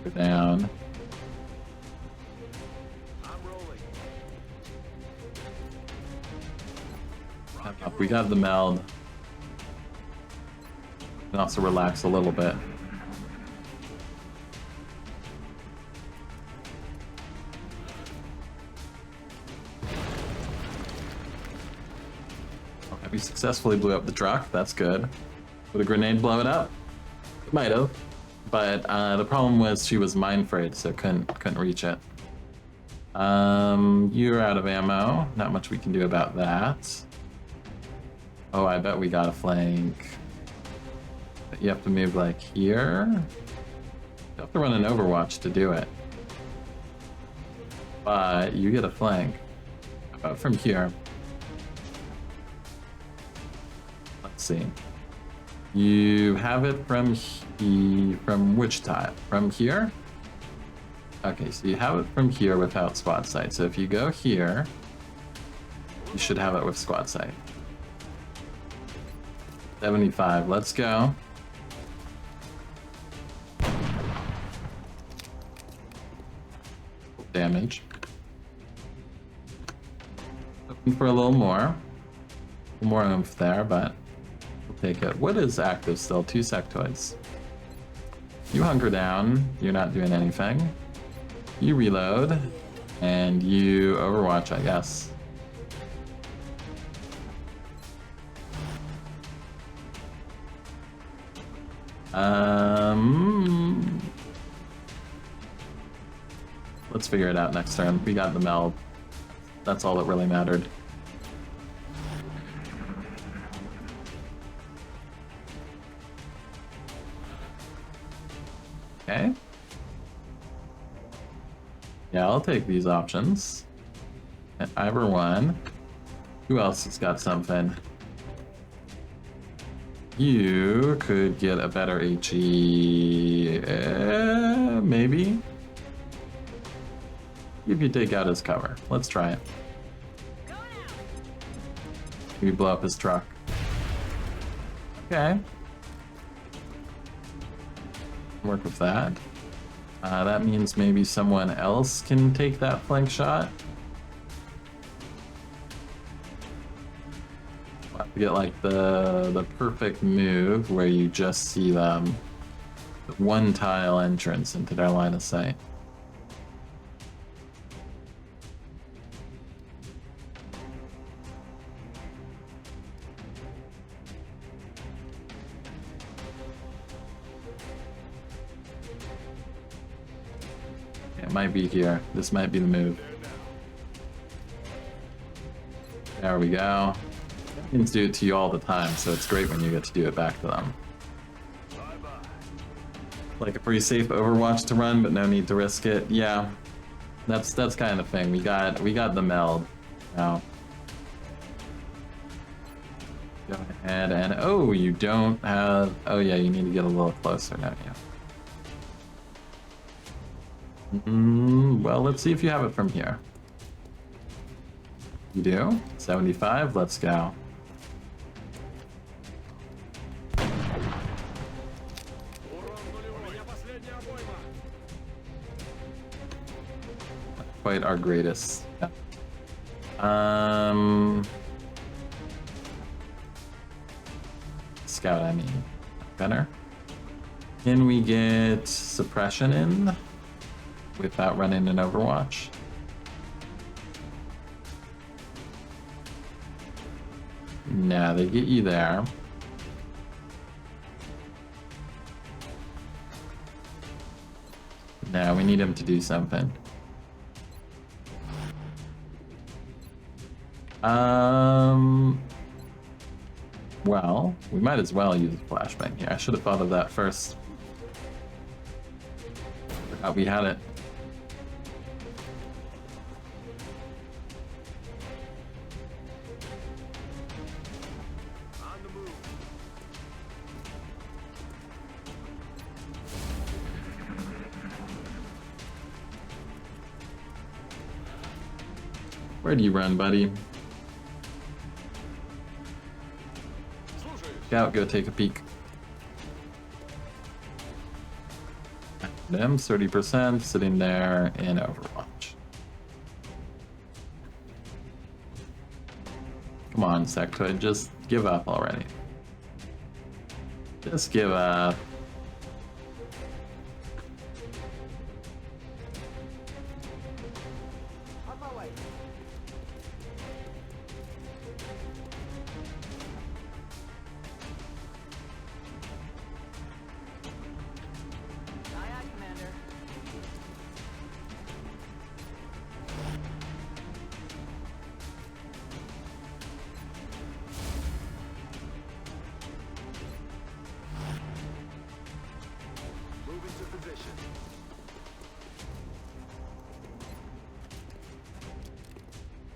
Go down. Up. We got the meld. We can also relax a little bit. Okay, we successfully blew up the truck. That's good. Would a grenade blow it up? It might have. But the problem was she was mind frayed, so couldn't reach it. You're out of ammo. Not much we can do about that. Oh, I bet we got a flank. But you have to move like here. You have to run an Overwatch to do it. But you get a flank. How about from here? Let's see. You have it from which type? From here? Okay, so you have it from here without squad sight. So if you go here, you should have it with squad sight. 75, let's go. Damage. Looking for a little more. More oomph there, but we'll take it. What is active still? 2 sectoids. You hunker down. You're not doing anything. You reload. And you Overwatch, I guess. Let's figure it out next turn. We got the meld. That's all that really mattered. Okay. Yeah, I'll take these options. And either one. Who else has got something? You could get a better HE. Maybe. If you take out his cover. Let's try it. We blow up his truck. Okay. Work with that. That means maybe someone else can take that flank shot. We'll have to get like the perfect move where you just see them with one tile entrance into their line of sight. It might be here. This might be the move. There we go. Minions do it to you all the time, so it's great when you get to do it back to them. Like a pretty safe Overwatch to run, but no need to risk it. Yeah, that's kind of the thing. We got the meld now. Go ahead and oh, you don't have. Oh yeah, you need to get a little closer, don't you? Well, let's see if you have it from here. You do? 75, let's go. Not quite our greatest. Scout, I mean. Gunner. Can we get suppression in? Without running an Overwatch. Nah, they get you there. Nah, we need him to do something. Well, we might as well use a flashbang here. I should have thought of that first. Forgot we had it. Where do you run, buddy? Scout, go take a peek. Them 30% sitting there in Overwatch. Come on, Sectoid, just give up already. Just give up.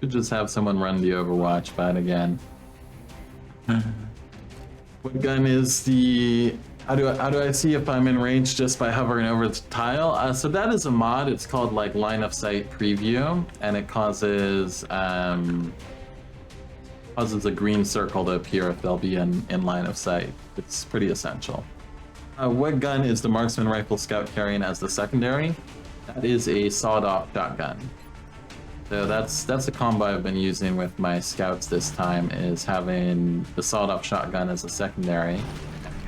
Could just have someone run the Overwatch, but again. What gun is the... How do I see if I'm in range just by hovering over the tile? So that is a mod. It's called like line of sight preview, and it causes a green circle to appear if they'll be in line of sight. It's pretty essential. What gun is the marksman rifle scout carrying as the secondary? That is a sawed-off shotgun. So that's a combo I've been using with my scouts this time, is having the sawed-off shotgun as a secondary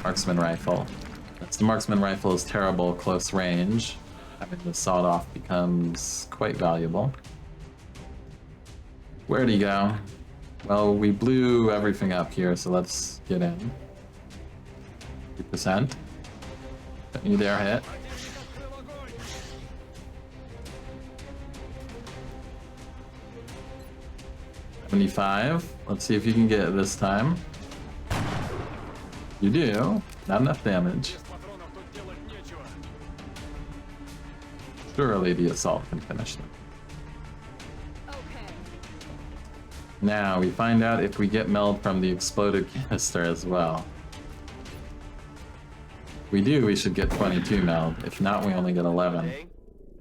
marksman rifle. That's the marksman rifle is terrible close range. Having the sawed-off becomes quite valuable. Where'd he go? Well, we blew everything up here, so let's get in. 2%. Don't you dare hit. $75. Let's see if you can get it this time. You do. Not enough damage. surely the assault can finish them. Okay. Now, we find out if we get meld from the exploded canister as well. If we do, we should get 22 meld. If not, we only get 11. Hey,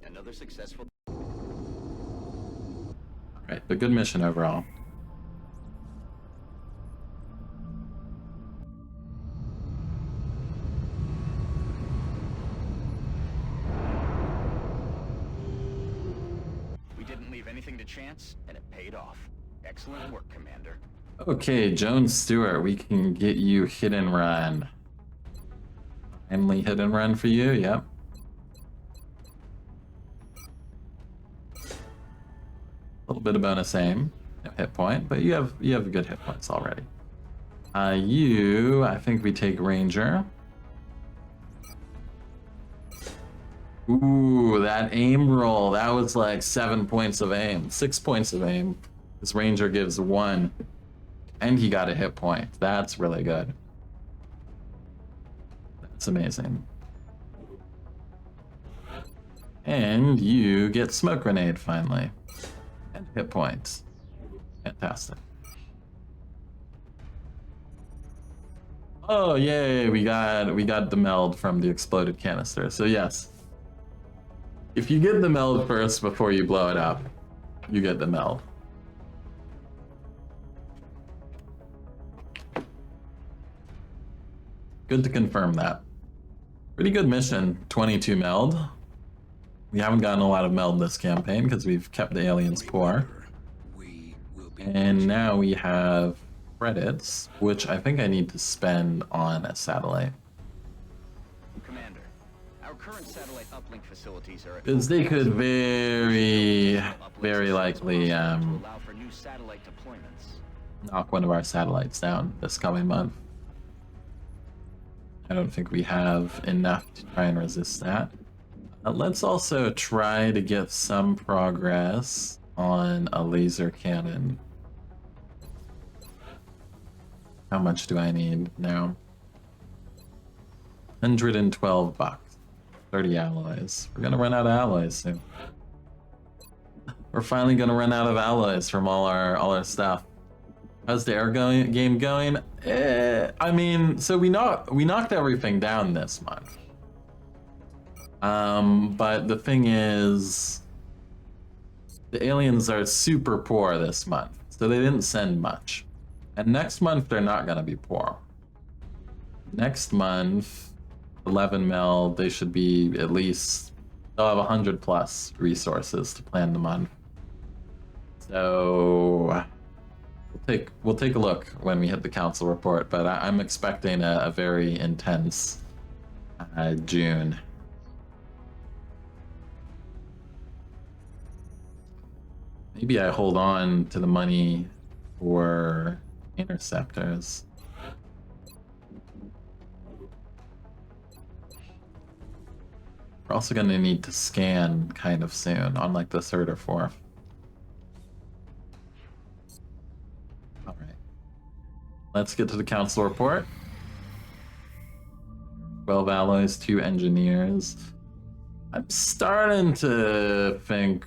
another successful. Right, but good mission overall. We didn't leave anything to chance, and it paid off. Excellent work, Commander. Okay, Jones Stewart, we can get you hit and run. Finally hit and run for you, yep. A little bit of bonus aim, no hit point, but you have good hit points already. I think we take Ranger. Ooh, that aim roll, that was like 7 points of aim, 6 points of aim. This Ranger gives 1, and he got a hit point. That's really good. That's amazing. And you get Smoke Grenade finally. And hit points. Fantastic. Oh yay, we got the meld from the exploded canister. So yes. If you get the meld first before you blow it up, you get the meld. Good to confirm that. Pretty good mission, 22 meld. We haven't gotten a lot of meld this campaign because we've kept the aliens poor. We will be And now we have credits, which I think I need to spend on a satellite. Commander, our current satellite uplink facilities are. Because they could very likely to allow for new satellite deployments. knock one of our satellites down this coming month. I don't think we have enough to try and resist that. Let's also try to get some progress on a laser cannon. How much do I need now? 112 bucks. 30 alloys. We're gonna run out of alloys soon. We're finally gonna run out of alloys from all our stuff. How's the air game going? I mean, so we knocked everything down this month. But the thing is, the aliens are super poor this month, so they didn't send much. And next month they're not gonna be poor. Next month, 11 mil, they should be at least, they'll have 100 plus resources to plan the month. So we'll take a look when we hit the council report, but I'm expecting a very intense June. Maybe I hold on to the money for interceptors. We're also going to need to scan kind of soon, on like the 3rd or 4th. Alright. Let's get to the council report. 12 alloys, 2 engineers. I'm starting to think...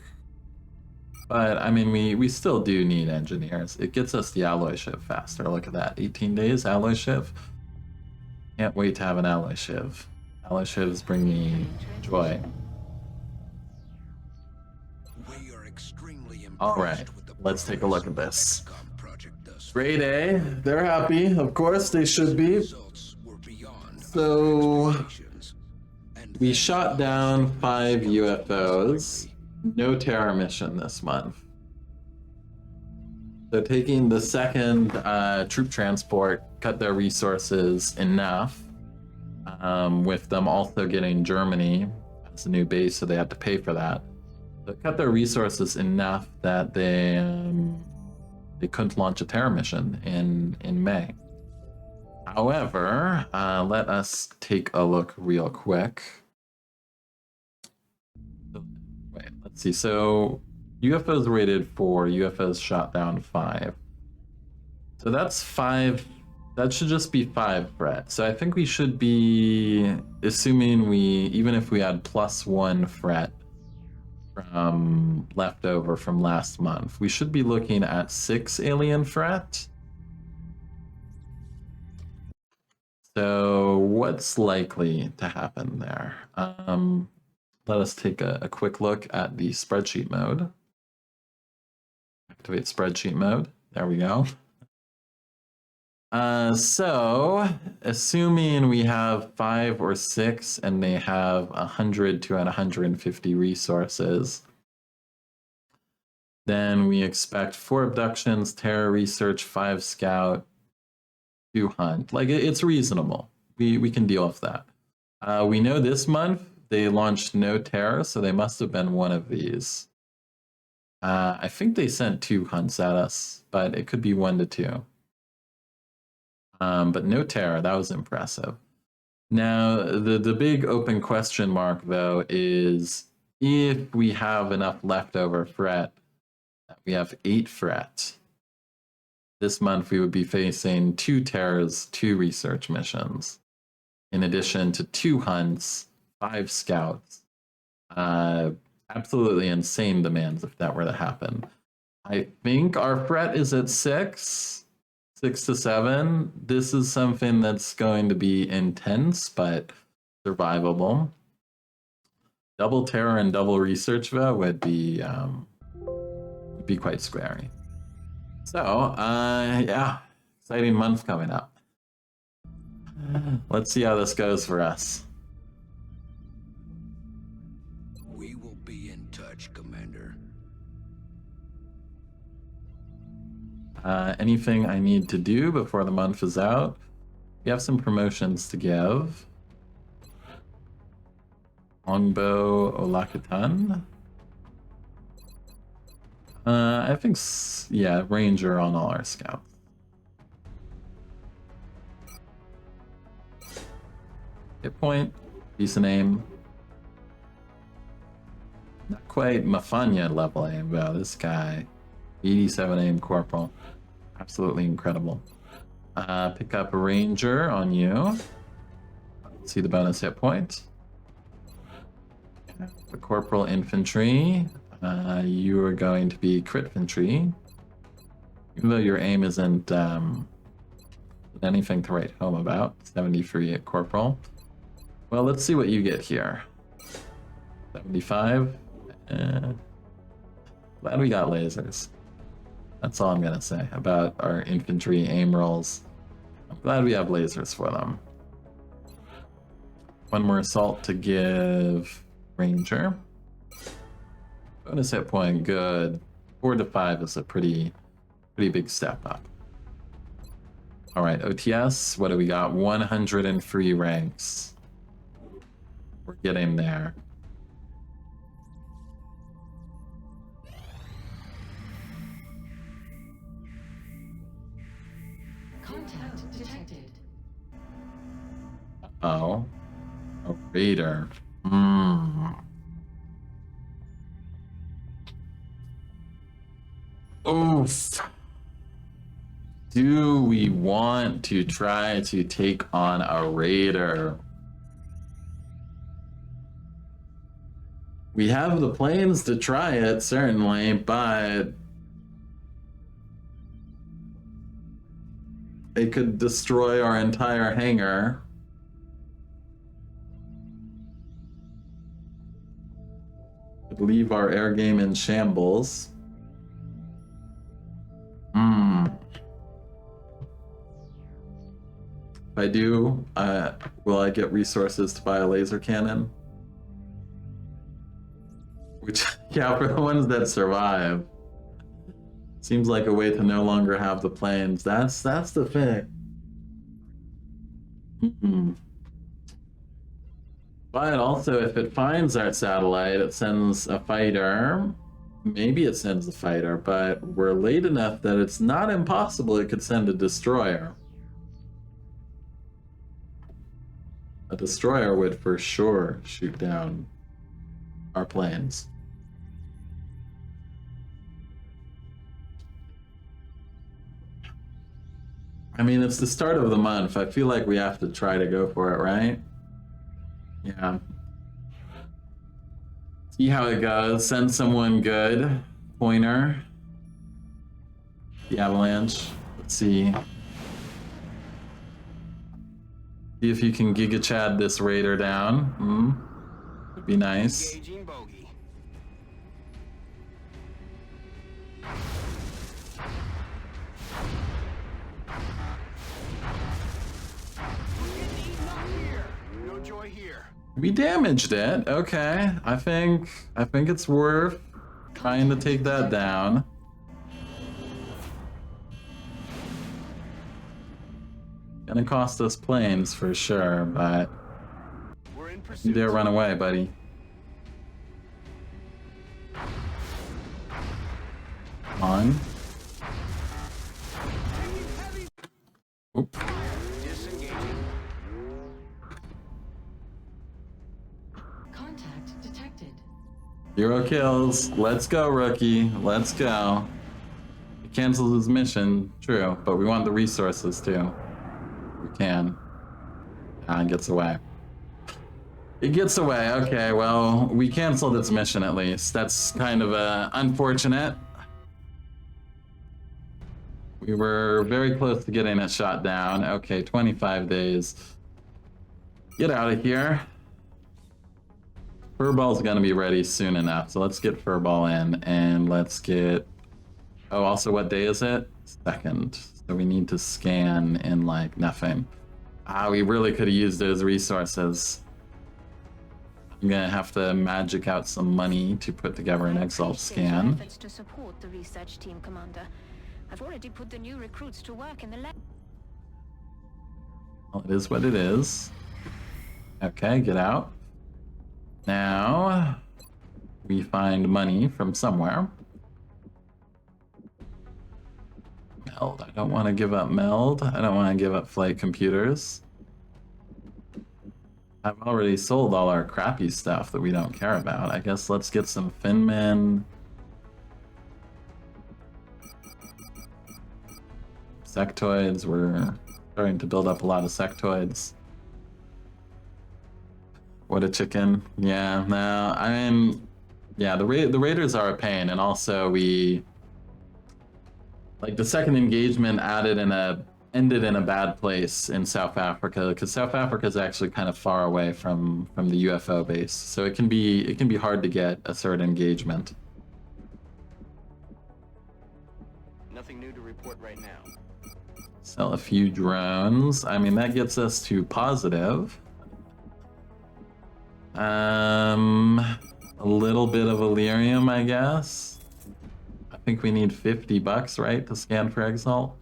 But, I mean, we still do need engineers. It gets us the alloy shiv faster. Look at that. 18 days, alloy shiv. Can't wait to have an alloy shiv. Alloy shivs bring me joy. We are extremely All right, impressed with the let's take a look at progress this. of the XCOM project thus far. Grade A, they're happy. Of course, they should be. Results were beyond So, our expectations. And we then shot down 5 UFOs. No terror mission this month. So taking the second troop transport cut their resources enough, with them also getting Germany as a new base, so they had to pay for that. So it cut their resources enough that they couldn't launch a terror mission in May. However, let us take a look real quick. Wait, let's see. So UFOs rated 4, UFOs shot down 5. So that's 5. That should just be 5 threat. So I think we should be assuming even if we had +1 threat, from leftover from last month. We should be looking at 6 alien threat. So what's likely to happen there? Let us take a quick look at the spreadsheet mode. Activate spreadsheet mode. There we go. So assuming we have 5 or 6 and they have 100 to 150 resources, then we expect 4 abductions, terror research, 5 scout, 2 hunt. Like, it's reasonable. We can deal with that. We know this month they launched no terror, so they must have been one of these. I think they sent 2 hunts at us, but it could be 1 to 2. But no terror, that was impressive. Now, the big open question mark, though, is if we have enough leftover threat, we have 8 threat. This month, we would be facing 2 terrors, 2 research missions, in addition to 2 hunts, 5 scouts. Absolutely insane demands if that were to happen. I think our threat is at 6 to 7. This is something that's going to be intense, but survivable. Double terror and double research, though, would be quite scary. So, yeah, exciting month coming up. Let's see how this goes for us. We will be in touch, Commander. Anything I need to do before the month is out? We have some promotions to give. Longbow Olakatan. I think, yeah, Ranger on all our scouts. Hit point, decent aim. Not quite Mafanya level aim, though. This guy, 87 aim corporal. Absolutely incredible. Pick up a Ranger on you. See the bonus hit point. The Corporal Infantry. You are going to be Crit Infantry. Even though your aim isn't anything to write home about. 73 at Corporal. Well, let's see what you get here. 75. Glad we got lasers. That's all I'm going to say about our infantry aim rolls. I'm glad we have lasers for them. 1 more assault to give Ranger. Bonus hit point, good. 4 to 5 is a pretty big step up. All right, OTS, what do we got? 103 ranks. We're getting there. Contact detected. Oh, a raider. Oof. Do we want to try to take on a raider? We have the planes to try it, certainly, but it could destroy our entire hangar. Could leave our air game in shambles. If I do, will I get resources to buy a laser cannon? Which, yeah, for the ones that survive. Seems like a way to no longer have the planes. That's the thing. But also, if it finds our satellite, it sends a fighter. Maybe it sends a fighter, but we're late enough that it's not impossible it could send a destroyer. A destroyer would for sure shoot down our planes. I mean, it's the start of the month. I feel like we have to try to go for it, right? Yeah. See how it goes. Send someone good. Pointer. The avalanche. Let's see. See if you can Giga Chad this raider down. Would be nice. Engaging bogey. No joy here. We damaged it. Okay. I think it's worth trying to take that down. Gonna cost us planes for sure, but We're in you pursuit. dare run away, buddy. Come on. Oop. Disengaging. Contact detected. 0 kills. Let's go, rookie. Let's go. He cancels his mission, true, but we want the resources too. We can. It gets away. It gets away. Okay, well, we canceled its mission at least. That's kind of unfortunate. We were very close to getting it shot down. Okay, 25 days. Get out of here. Furball's gonna be ready soon enough, so let's get Furball in and let's get... Oh, also, what day is it? 2nd. So we need to scan in like nothing. We really could have used those resources. I'm gonna have to magic out some money to put together an Exalt scan. Efforts to support the research team, Commander. I've already put the new recruits to work in the lab. Well, it is what it is. Okay, get out. Now, we find money from somewhere. Meld. I don't want to give up Meld. I don't want to give up flight computers. I've already sold all our crappy stuff that we don't care about. I guess let's get some Finmen. Sectoids. We're starting to build up a lot of sectoids. What a chicken. Yeah, no, I mean, yeah, the raiders are a pain, and also we... Like, the second engagement ended in a bad place in South Africa, because South Africa is actually kind of far away from the UFO base, so it can be hard to get a third engagement. Nothing new to report right now. Sell a few drones. I mean, that gets us to positive. A little bit of Illyrium, I guess. I think we need $50, right, to scan for Exalt.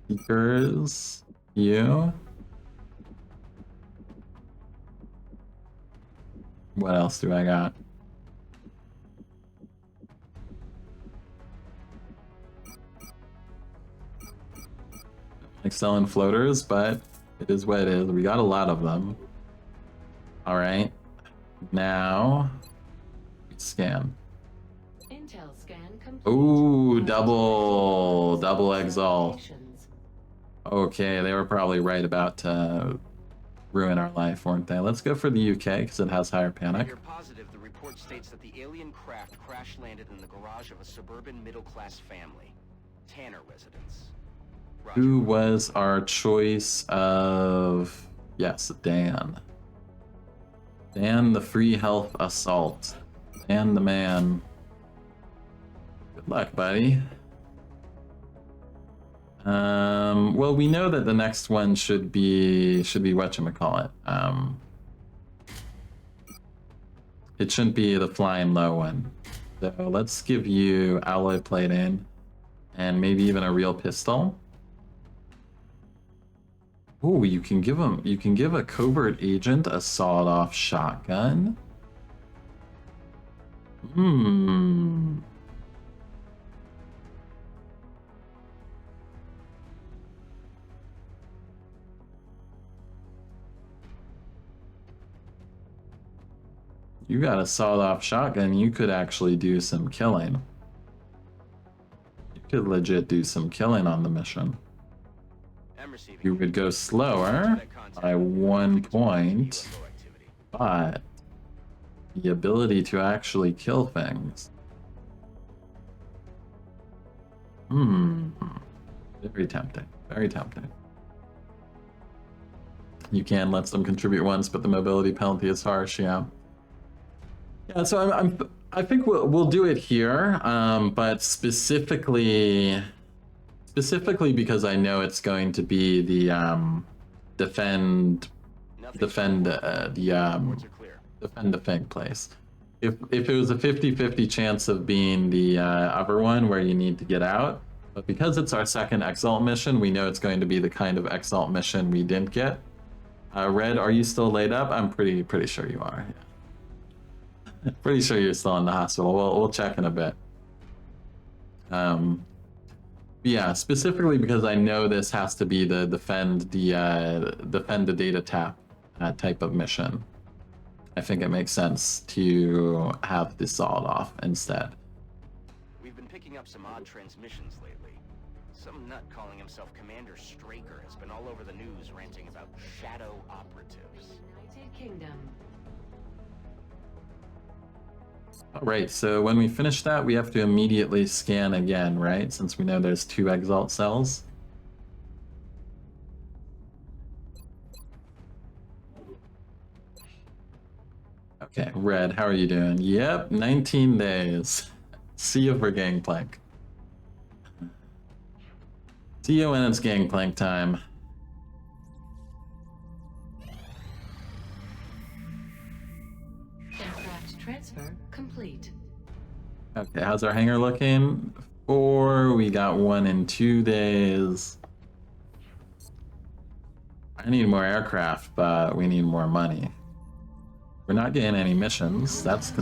Seekers, you. What else do I got? Like selling floaters, but it is what it is. We got a lot of them. All right. Now, scan. Intel scan complete. Ooh, double Exalt. Okay, they were probably right about to ruin our life, weren't they? Let's go for the UK because it has higher panic. You're positive the report states that the alien craft crash landed in the garage of a suburban middle-class family. Tanner residence. Roger. Who was our choice of... Yes, Dan. Dan the Free Health Assault. Dan the man. Good luck, buddy. Well, we know that the next one should be whatchamacallit. It shouldn't be the flying low one. So let's give you alloy plating and maybe even a real pistol. Ooh, you can give a covert agent a sawed-off shotgun. You got a sawed-off shotgun, you could actually do some killing. You could legit do some killing on the mission. I'm receiving. You would go slower by 1 point. but the ability to actually kill things. Very tempting. Very tempting. You can let them contribute once, but the mobility penalty is harsh. Yeah. Yeah. So I think we'll do it here, but specifically because I know it's going to be the defend the thing place. If it was a 50-50 chance of being the other one where you need to get out, but because it's our second Exalt mission, we know it's going to be the kind of Exalt mission we didn't get. Red, are you still laid up? I'm pretty sure you are. Yeah. Pretty sure you're still in the hospital. We'll check in a bit. Yeah, specifically because I know this has to be the defend the data tap type of mission. I think it makes sense to have the sawed off instead. We've been picking up some odd transmissions lately. Some nut calling himself Commander Straker has been all over the news ranting about shadow operatives. United Kingdom. All right, so when we finish that, we have to immediately scan again, right? Since we know there's 2 Exalt cells. Okay, Red, how are you doing? Yep, 19 days. See you for Gangplank. See you when it's Gangplank time. Aircraft transfer complete. Okay, how's our hangar looking? 4, we got 1 in 2 days. I need more aircraft, but we need more money. We're not getting any missions. That's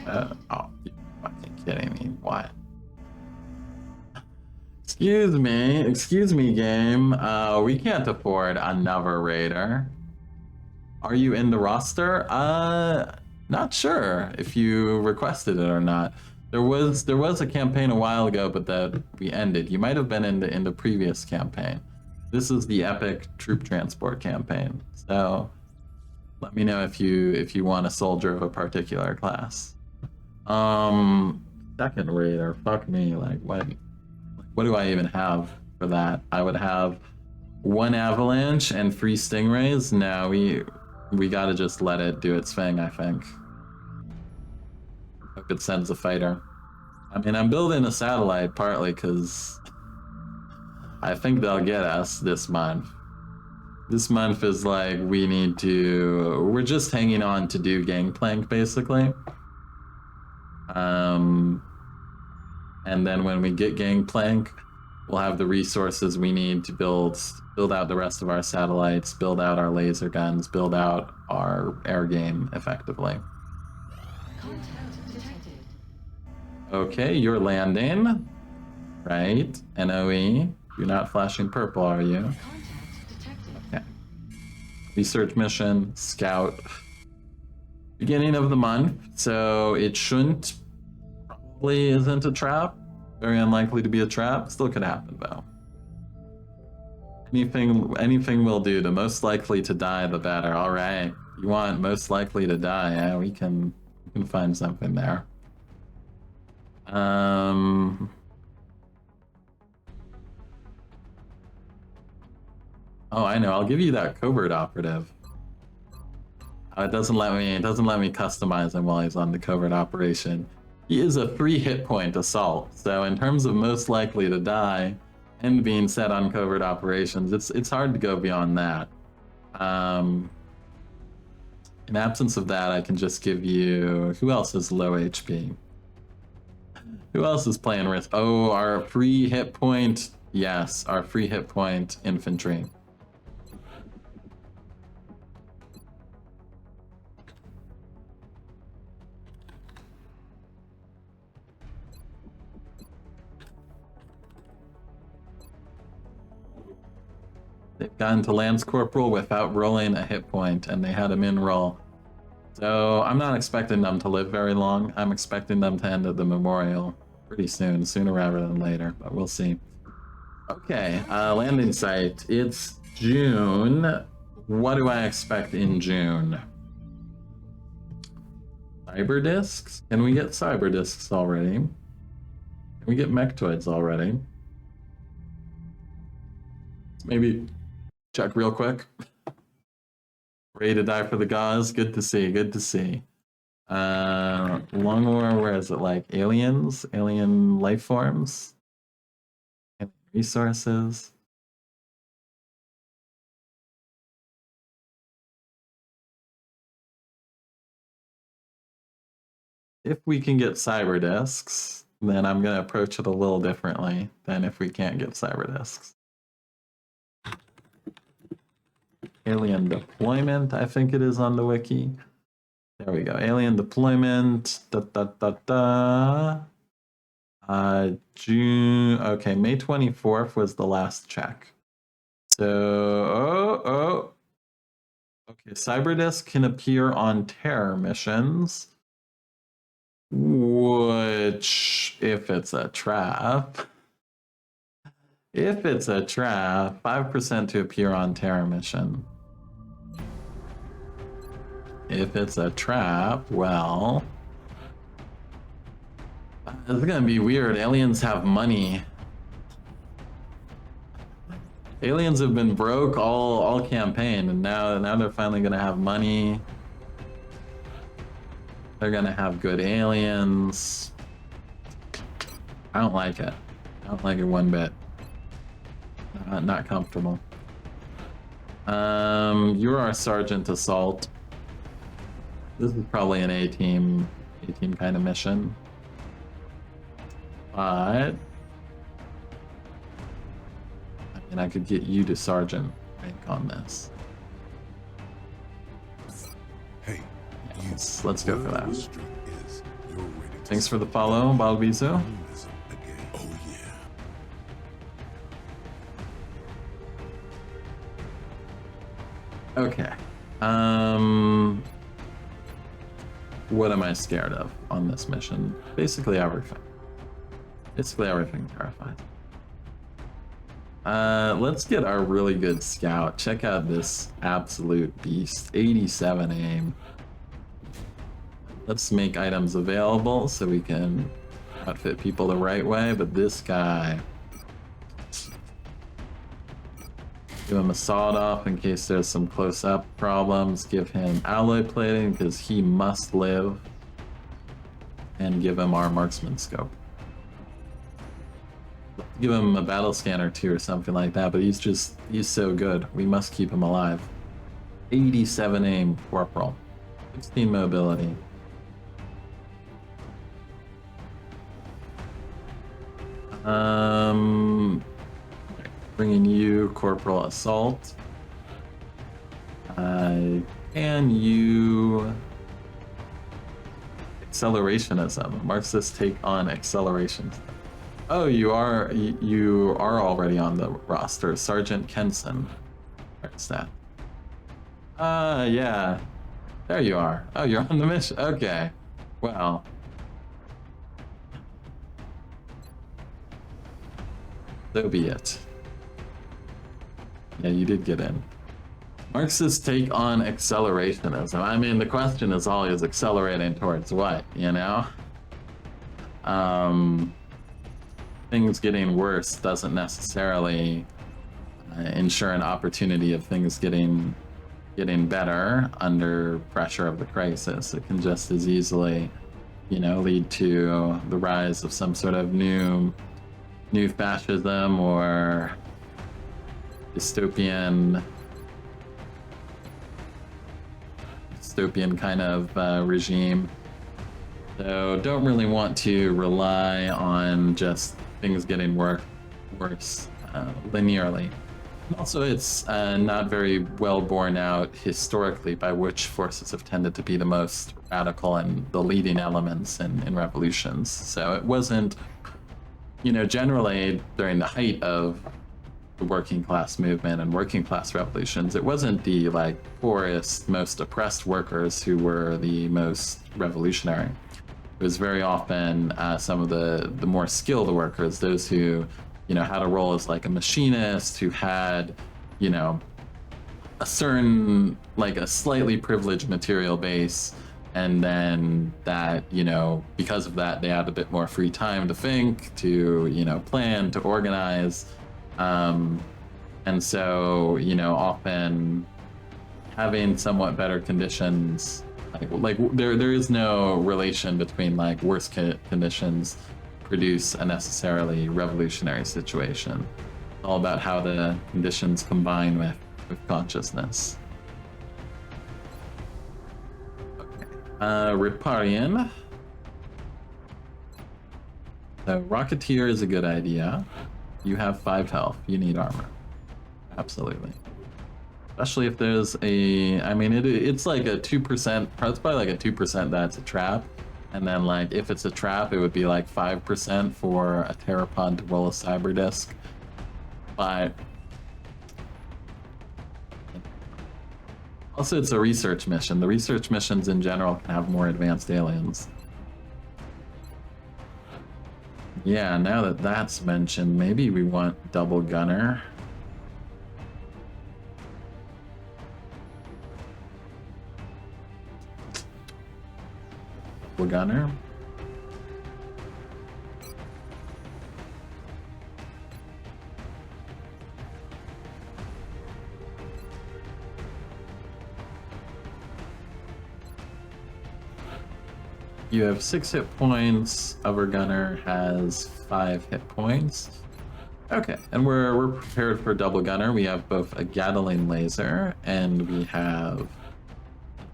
oh, you're fucking kidding me. What? Excuse me, game. We can't afford another raider. Are you in the roster? Not sure if you requested it or not. There was a campaign a while ago, but that we ended. You might have been in the previous campaign. This is the epic troop transport campaign. So let me know if you want a soldier of a particular class. Second raider. Fuck me. Like what do I even have for that? I would have 1 avalanche and 3 stingrays. No, we gotta just let it do its thing, I think. Hope it sends a fighter. I mean, I'm building a satellite partly because I think they'll get us this month. This month is like we're just hanging on to do Gangplank basically. And then when we get Gangplank, we'll have the resources we need to build out the rest of our satellites, build out our laser guns, build out our air game effectively. Contact detected. Okay, you're landing. Right, NOE. You're not flashing purple, are you? Contact detected. Okay. Research mission, scout. Beginning of the month, so it shouldn't, probably isn't a trap. Very unlikely to be a trap. Still could happen though. Anything will do. The most likely to die, the better. All right. You want most likely to die? Yeah, we can find something there. Oh, I know. I'll give you that covert operative. It doesn't let me customize him while he's on the covert operation. He is a 3 hit point assault, so in terms of most likely to die and being set on covert operations, it's hard to go beyond that. In absence of that, I can just give you... Who else is low HP? Who else is playing risk? Oh, our free hit point. Yes, our free hit point infantry. They've gotten to Lance Corporal without rolling a hit point, and they had a min roll. So I'm not expecting them to live very long. I'm expecting them to end at the memorial pretty soon, sooner rather than later, but we'll see. Okay, landing site. It's June. What do I expect in June? Cyber discs? Can we get cyber discs already? Can we get mechtoids already? Maybe check real quick. Ready to die for the gauze? Good to see, good to see. Longwar, where is it? Like aliens? Alien life forms? Alien resources? If we can get cyber discs, then I'm going to approach it a little differently than if we can't get cyber discs. Alien deployment, I think it is on the wiki. There we go. Alien deployment. June. Okay, May 24th was the last check. So, okay, Cyberdisk can appear on terror missions, which, if it's a trap, 5% to appear on terror mission. If it's a trap, well, it's gonna be weird. Aliens have money. Aliens have been broke all campaign, and now they're finally gonna have money. They're gonna have good aliens. I don't like it. I don't like it one bit. Not comfortable. You're our Sergeant Assault. This is probably an A-team kind of mission. But I mean, I could get you to Sergeant rank on this. Hey, yeah, let's go for that. is, Thanks for the follow, Balbizo. Oh yeah. Okay. What am I scared of on this mission? Basically everything. Basically everything terrifies. Let's get our really good scout. Check out this absolute beast. 87 aim. Let's make items available so we can outfit people the right way, but this guy, give him a sawed off in case there's some close-up problems. Give him alloy plating because he must live. And give him our marksman scope. Give him a battle scanner too or something like that, but he's so good. We must keep him alive. 87 aim, corporal. 16 mobility. Bringing you corporal assault. Can you accelerationism? Marxists take on acceleration. Oh, you are already on the roster, Sergeant Kenson. Where's that? Yeah. There you are. Oh, you're on the mission. Okay. Well. So be it. Yeah, you did get in. Marxists take on accelerationism. I mean, the question is always accelerating towards what, you know? Things getting worse doesn't necessarily ensure an opportunity of things getting better under pressure of the crisis. It can just as easily, you know, lead to the rise of some sort of new fascism or dystopian kind of regime. So don't really want to rely on just things getting worse linearly. Also, it's not very well borne out historically by which forces have tended to be the most radical and the leading elements in revolutions. So it wasn't, you know, generally during the height of the working class movement and working class revolutions, it wasn't the like poorest, most oppressed workers who were the most revolutionary. It was very often some of the more skilled workers, those who, you know, had a role as like a machinist, who had, you know, a certain, like a slightly privileged material base And then that, you know, because of that, they had a bit more free time to think, to, you know, plan, to organize. And so, you know, often having somewhat better conditions, like there is no relation between like worse conditions produce a necessarily revolutionary situation. It's all about how the conditions combine with consciousness. Riparian. So Rocketeer is a good idea. You have 5 health. You need armor. Absolutely. Especially if there's a... I mean, it's like a 2%... It's probably like a 2% that's a trap. And then, like, if it's a trap, it would be like 5% for a Terrapod to roll a Cyber Disc. But... also, it's a research mission. The research missions in general can have more advanced aliens. Yeah, now that that's mentioned, maybe we want double gunner. Double gunner. You have 6 hit points. Other gunner has 5 hit points. Okay, and we're prepared for double gunner. We have both a Gatling laser and we have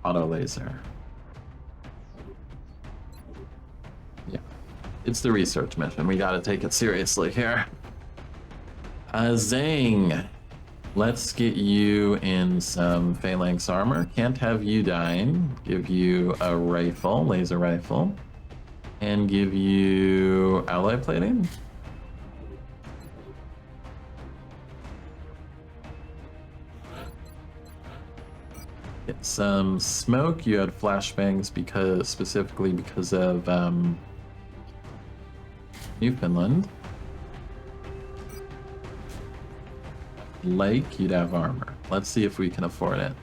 auto laser. Yeah, it's the research mission. We gotta take it seriously here. Zhang, let's get you in some phalanx armor. Can't have you dying. Give you a rifle, laser rifle, and give you alloy plating. Get some smoke. You had flashbangs specifically because of Newfoundland. Lake, you'd have armor. Let's see if we can afford it.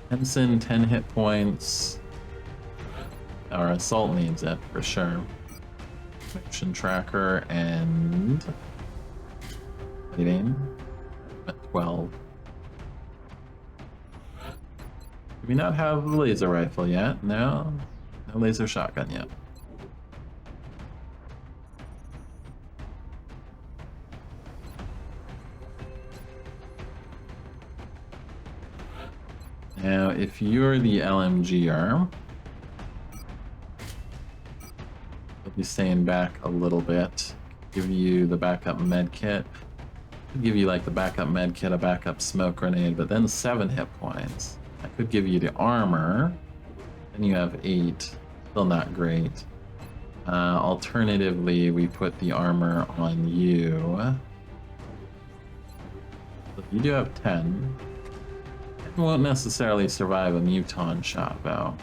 Henson, 10 hit points. Our assault needs it for sure. Motion tracker and plating at 12. Do we not have the laser rifle yet? No, no laser shotgun yet. Now, if you're the LMGer, I'll be staying back a little bit. Give you the backup med kit. Could give you like the backup med kit, a backup smoke grenade, but then 7 hit points. I could give you the armor. Then you have 8. Still not great. Alternatively, we put the armor on you. So you do have 10. You won't necessarily survive a muton shot, though.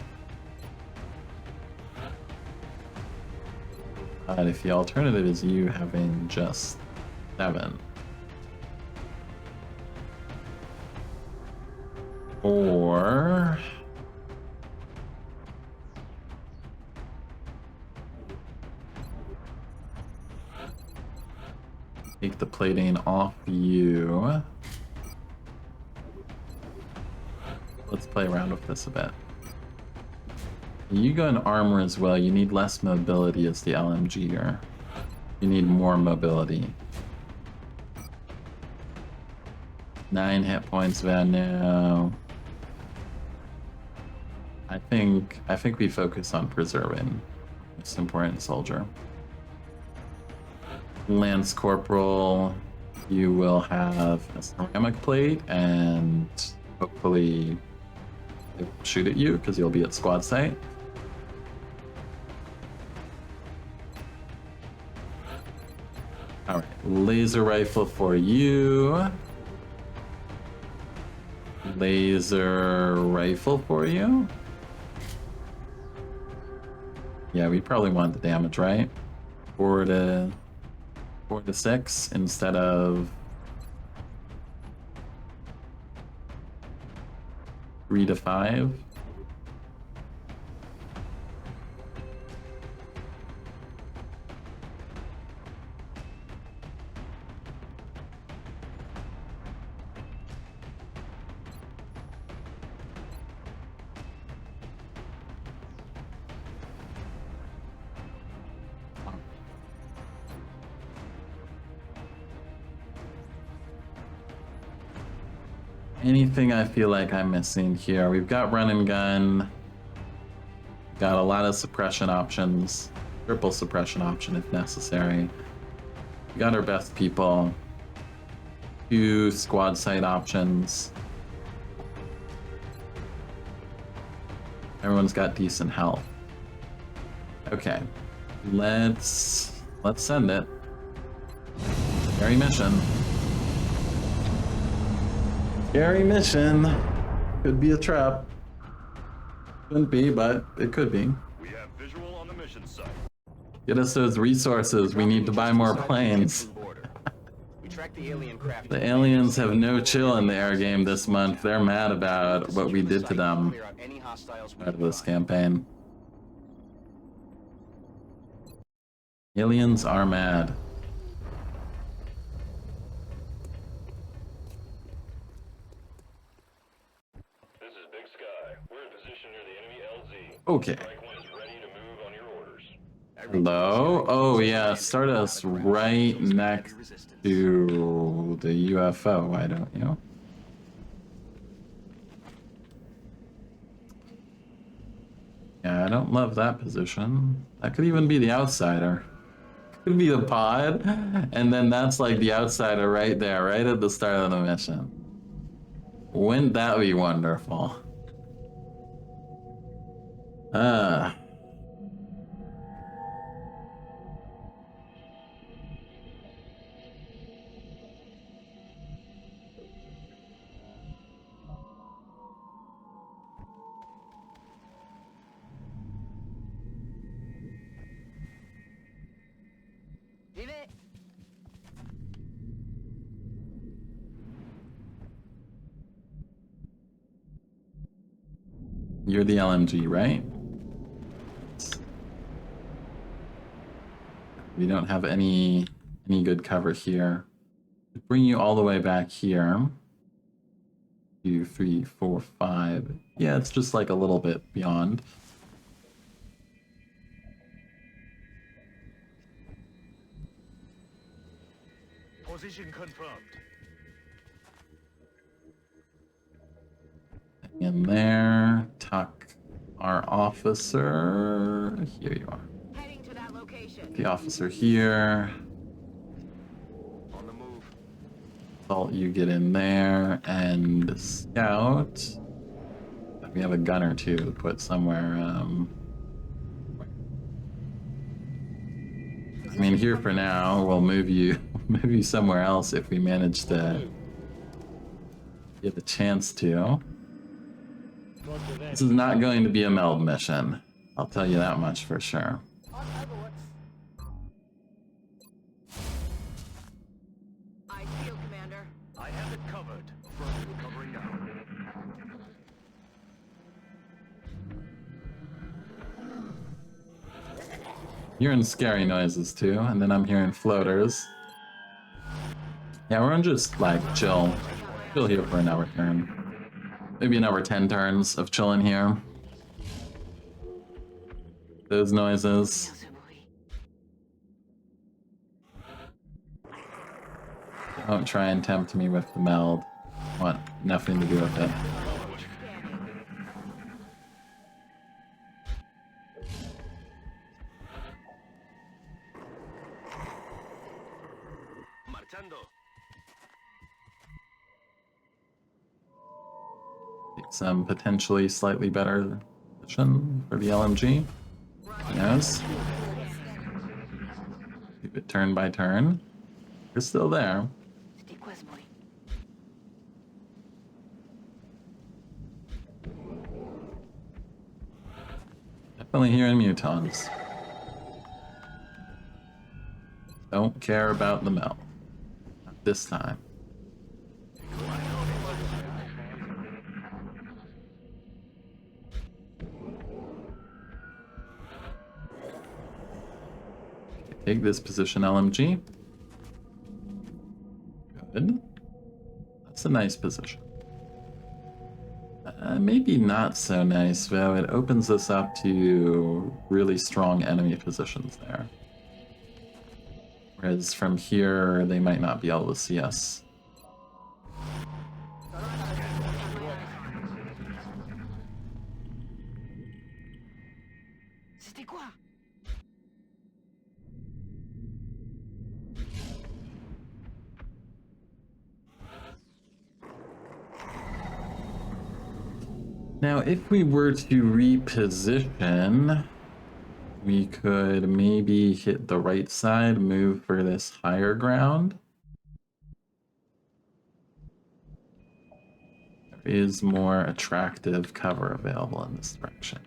But if the alternative is you having just 7. Or... take the plating off you. Let's play around with this a bit. You go in armor as well. You need less mobility as the LMGer. You need more mobility. 9 hit points van now. I think we focus on preserving this important soldier. Lance Corporal, you will have a ceramic plate and hopefully they won't shoot at you because you'll be at squad site. Alright, laser rifle for you. Laser rifle for you. Yeah, we probably want the damage, right? 4 to 6 instead of 3 to 5. anything I feel like I'm missing here? We've got run and gun. Got a lot of suppression options. Triple suppression option if necessary. We got our best people. 2 squad site options. Everyone's got decent health. Okay. Let's send it. Scary mission. Scary mission. Could be a trap. Couldn't be, but it could be. We have visual on the mission site. Get us those resources. We need to buy more planes. We tracked the alien craft. The aliens have no chill in the air game this month. They're mad about what we did to them out of this campaign. Aliens are mad. This is Big Sky. We're in position near the enemy LZ. Okay. Strike one is ready to move on your orders. Hello? Oh yeah, start us right next to the UFO, why don't you? Yeah, I don't love that position. That could even be the outsider. Could be the pod, and then that's like the outsider right there, right at the start of the mission. Wouldn't that be wonderful? You're the LMG, right? We don't have any good cover here. Bring you all the way back here. 2, 3, 4, 5. Yeah, it's just like a little bit beyond. Position confirmed. In there, tuck our officer. Here you are. Heading to that location. The officer here. On the move. Salt, you get in there, and scout. We have a gunner too to put somewhere. I mean, here for now. We'll move you somewhere else if we manage to get the chance to. This is not going to be a meld mission. I'll tell you that much for sure. I feel, Commander. I have it covered. Affirmative, covering now. Hearing scary noises too, and then I'm hearing floaters. Yeah, we're gonna just like chill here for an hour turn. Maybe another 10 turns of chilling here. Those noises. Don't try and tempt me with the meld. I want nothing to do with it. Marchando. Some potentially slightly better position for the LMG. Who knows? Keep it turn by turn. You're still there. Definitely hearing mutons. Don't care about the melt. Not this time. Take this position, LMG. Good. That's a nice position. Maybe not so nice, though. It opens us up to really strong enemy positions there. Whereas from here, they might not be able to see us. C'était quoi? Now, if we were to reposition, we could maybe hit the right side, move for this higher ground. There is more attractive cover available in this direction.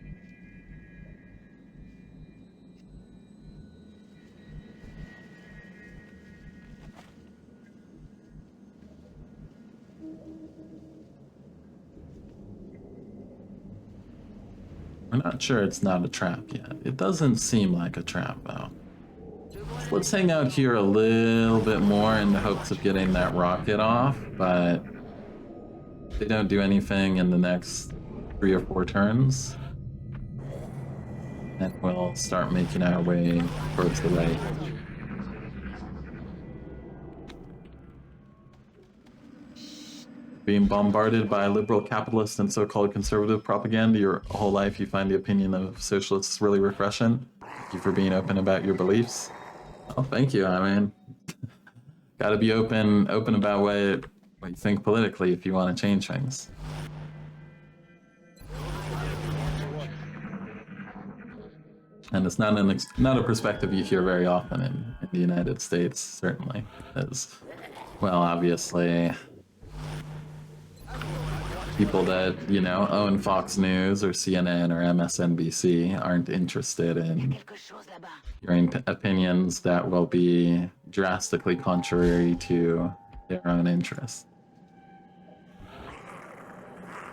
We're not sure it's not a trap yet. It doesn't seem like a trap, though. Let's hang out here a little bit more in the hopes of getting that rocket off, but if they don't do anything in the next 3 or 4 turns, then we'll start making our way towards the right. Being bombarded by liberal capitalist and so-called conservative propaganda your whole life, you find the opinion of socialists really refreshing. Thank you for being open about your beliefs. Oh, thank you. I mean, gotta be open about what you think politically if you want to change things. And it's not a perspective you hear very often in the United States, certainly, because, well, obviously, people that, you know, own Fox News or CNN or MSNBC aren't interested in hearing opinions that will be drastically contrary to their own interests.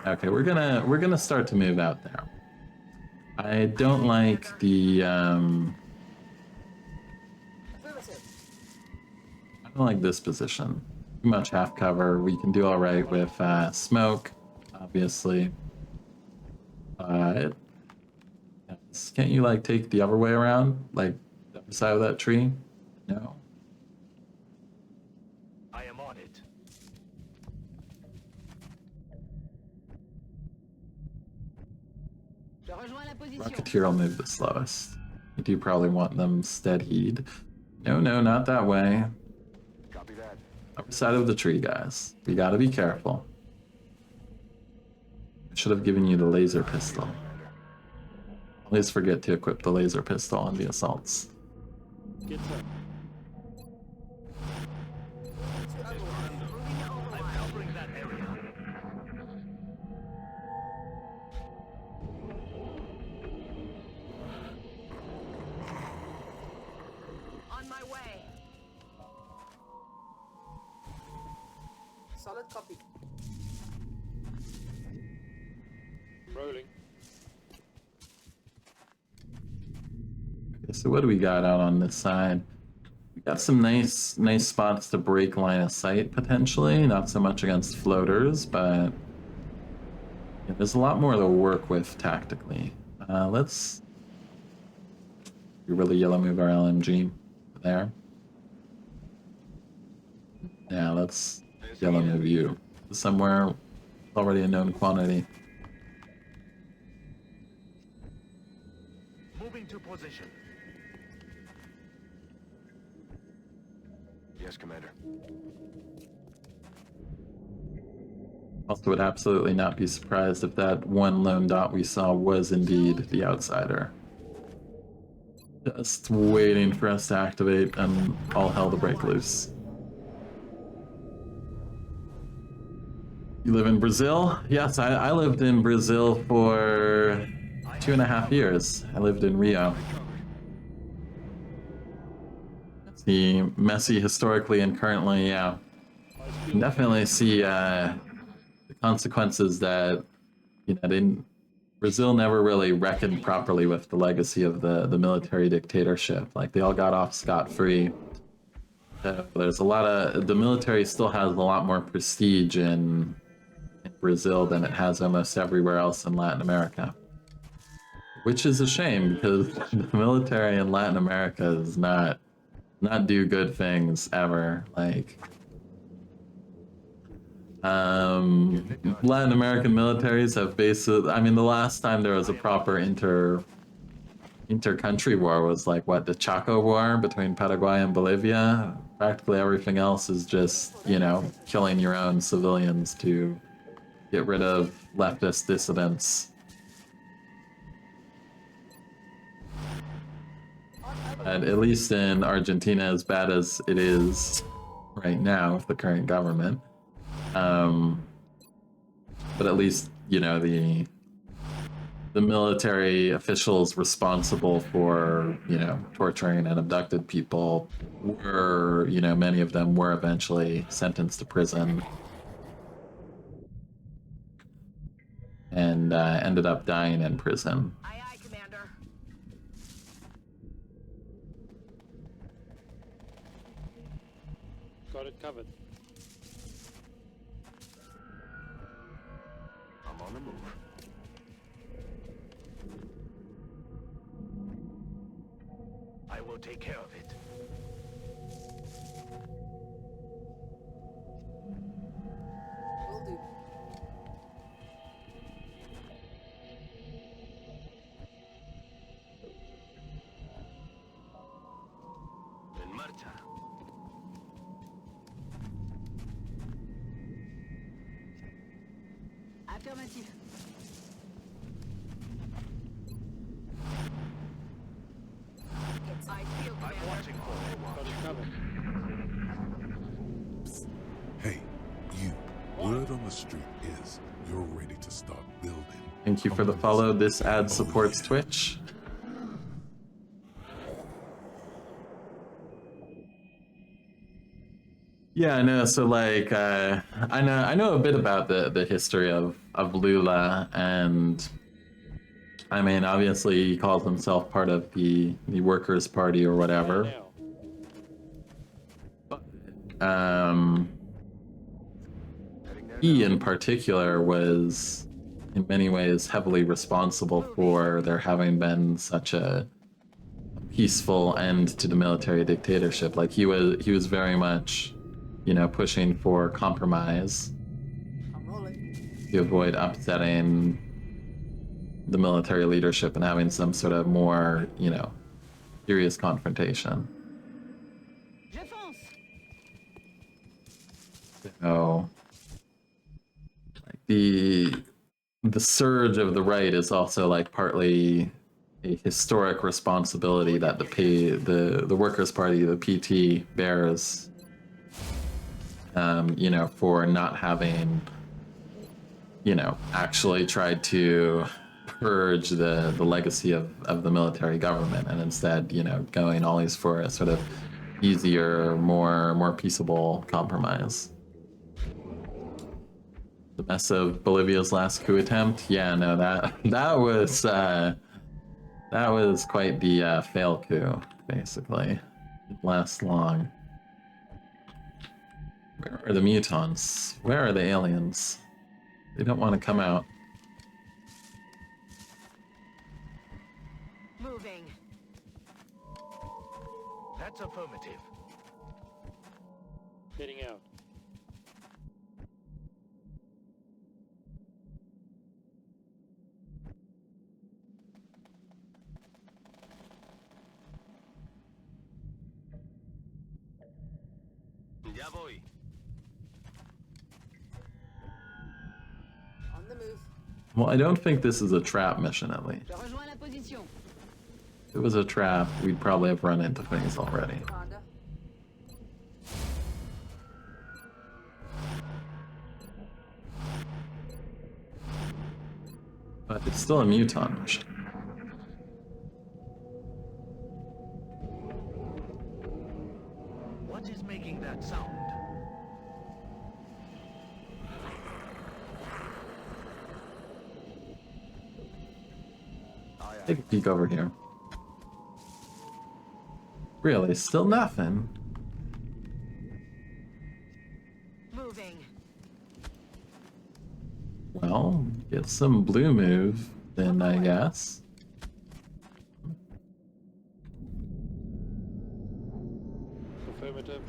Okay, we're gonna start to move out there. I don't like the I don't like this position. Too much half cover. We can do all right with smoke, obviously. But can't you like take the other way around, like the other side of that tree? No. I am on it. Je rejoins la position. Rocketeer will move the slowest. You do probably want them steadied. No, not that way. Copy that. Other side of the tree, guys. We gotta be careful. I should have given you the laser pistol. Always forget to equip the laser pistol on the assaults. On my way. Solid copy. Rolling. Okay, so what do we got out on this side? We got some nice spots to break line of sight potentially. Not so much against floaters, but yeah, there's a lot more to work with tactically. Let's really yellow move our LMG there. Yeah, let's yellow move you somewhere already a known quantity. Moving to position. Yes, Commander. Also would absolutely not be surprised if that one lone dot we saw was indeed the outsider. Just waiting for us to activate and all hell to break loose. You live in Brazil? Yes, I lived in Brazil for 2.5 years. I lived in Rio. See messy historically and currently, yeah. You can definitely see the consequences that, you know, Brazil never really reckoned properly with the legacy of the military dictatorship. Like, they all got off scot-free. So there's a lot of, the military still has a lot more prestige in Brazil than it has almost everywhere else in Latin America. Which is a shame, because the military in Latin America does not do good things ever. Like, Latin American militaries have basically, I mean, the last time there was a proper inter-country war was like what, the Chaco War between Paraguay and Bolivia. Practically everything else is just, you know, killing your own civilians to get rid of leftist dissidents. And at least in Argentina, as bad as it is right now with the current government, but at least, you know, the military officials responsible for, you know, torturing and abducted people were, you know, many of them were eventually sentenced to prison and ended up dying in prison. Aye, aye, Commander. Got it covered. I'm on the move. I will take care of it. Will do. En marcha. Affirmative. I feel, I'm Commander. watching for you. Got it covered. Hey, you. Word on the street is you're ready to start building. Thank you for the follow. This ad supports Twitch. Yeah, I know. So, like, I know a bit about the history of Lula, and I mean, obviously, he calls himself part of the Workers' Party or whatever. Now. He, in particular, was in many ways heavily responsible for there having been such a peaceful end to the military dictatorship. Like, he was very much, you know, pushing for compromise to avoid upsetting the military leadership and having some sort of more, you know, serious confrontation. Je fonce. So, like, the surge of the right is also like partly a historic responsibility that the Workers' Party, the PT, bears. You know, for not having, you know, actually tried to purge the legacy of the military government, and instead, you know, going always for a sort of easier, more peaceable compromise. The mess of Bolivia's last coup attempt, yeah, no, that was quite the fail coup, basically. Didn't last long. Where are the mutants? Where are the aliens? They don't want to come out. Moving. That's affirmative. Getting out. Ya voy. On the move. Well, I don't think this is a trap mission, at least. Je rejoins la position. If it was a trap, we'd probably have run into things already. Commander. But it's still a mutant mission. What is making that sound? Take a peek over here. Really, still nothing. Moving. Well, get some blue move, then, I guess. Affirmative.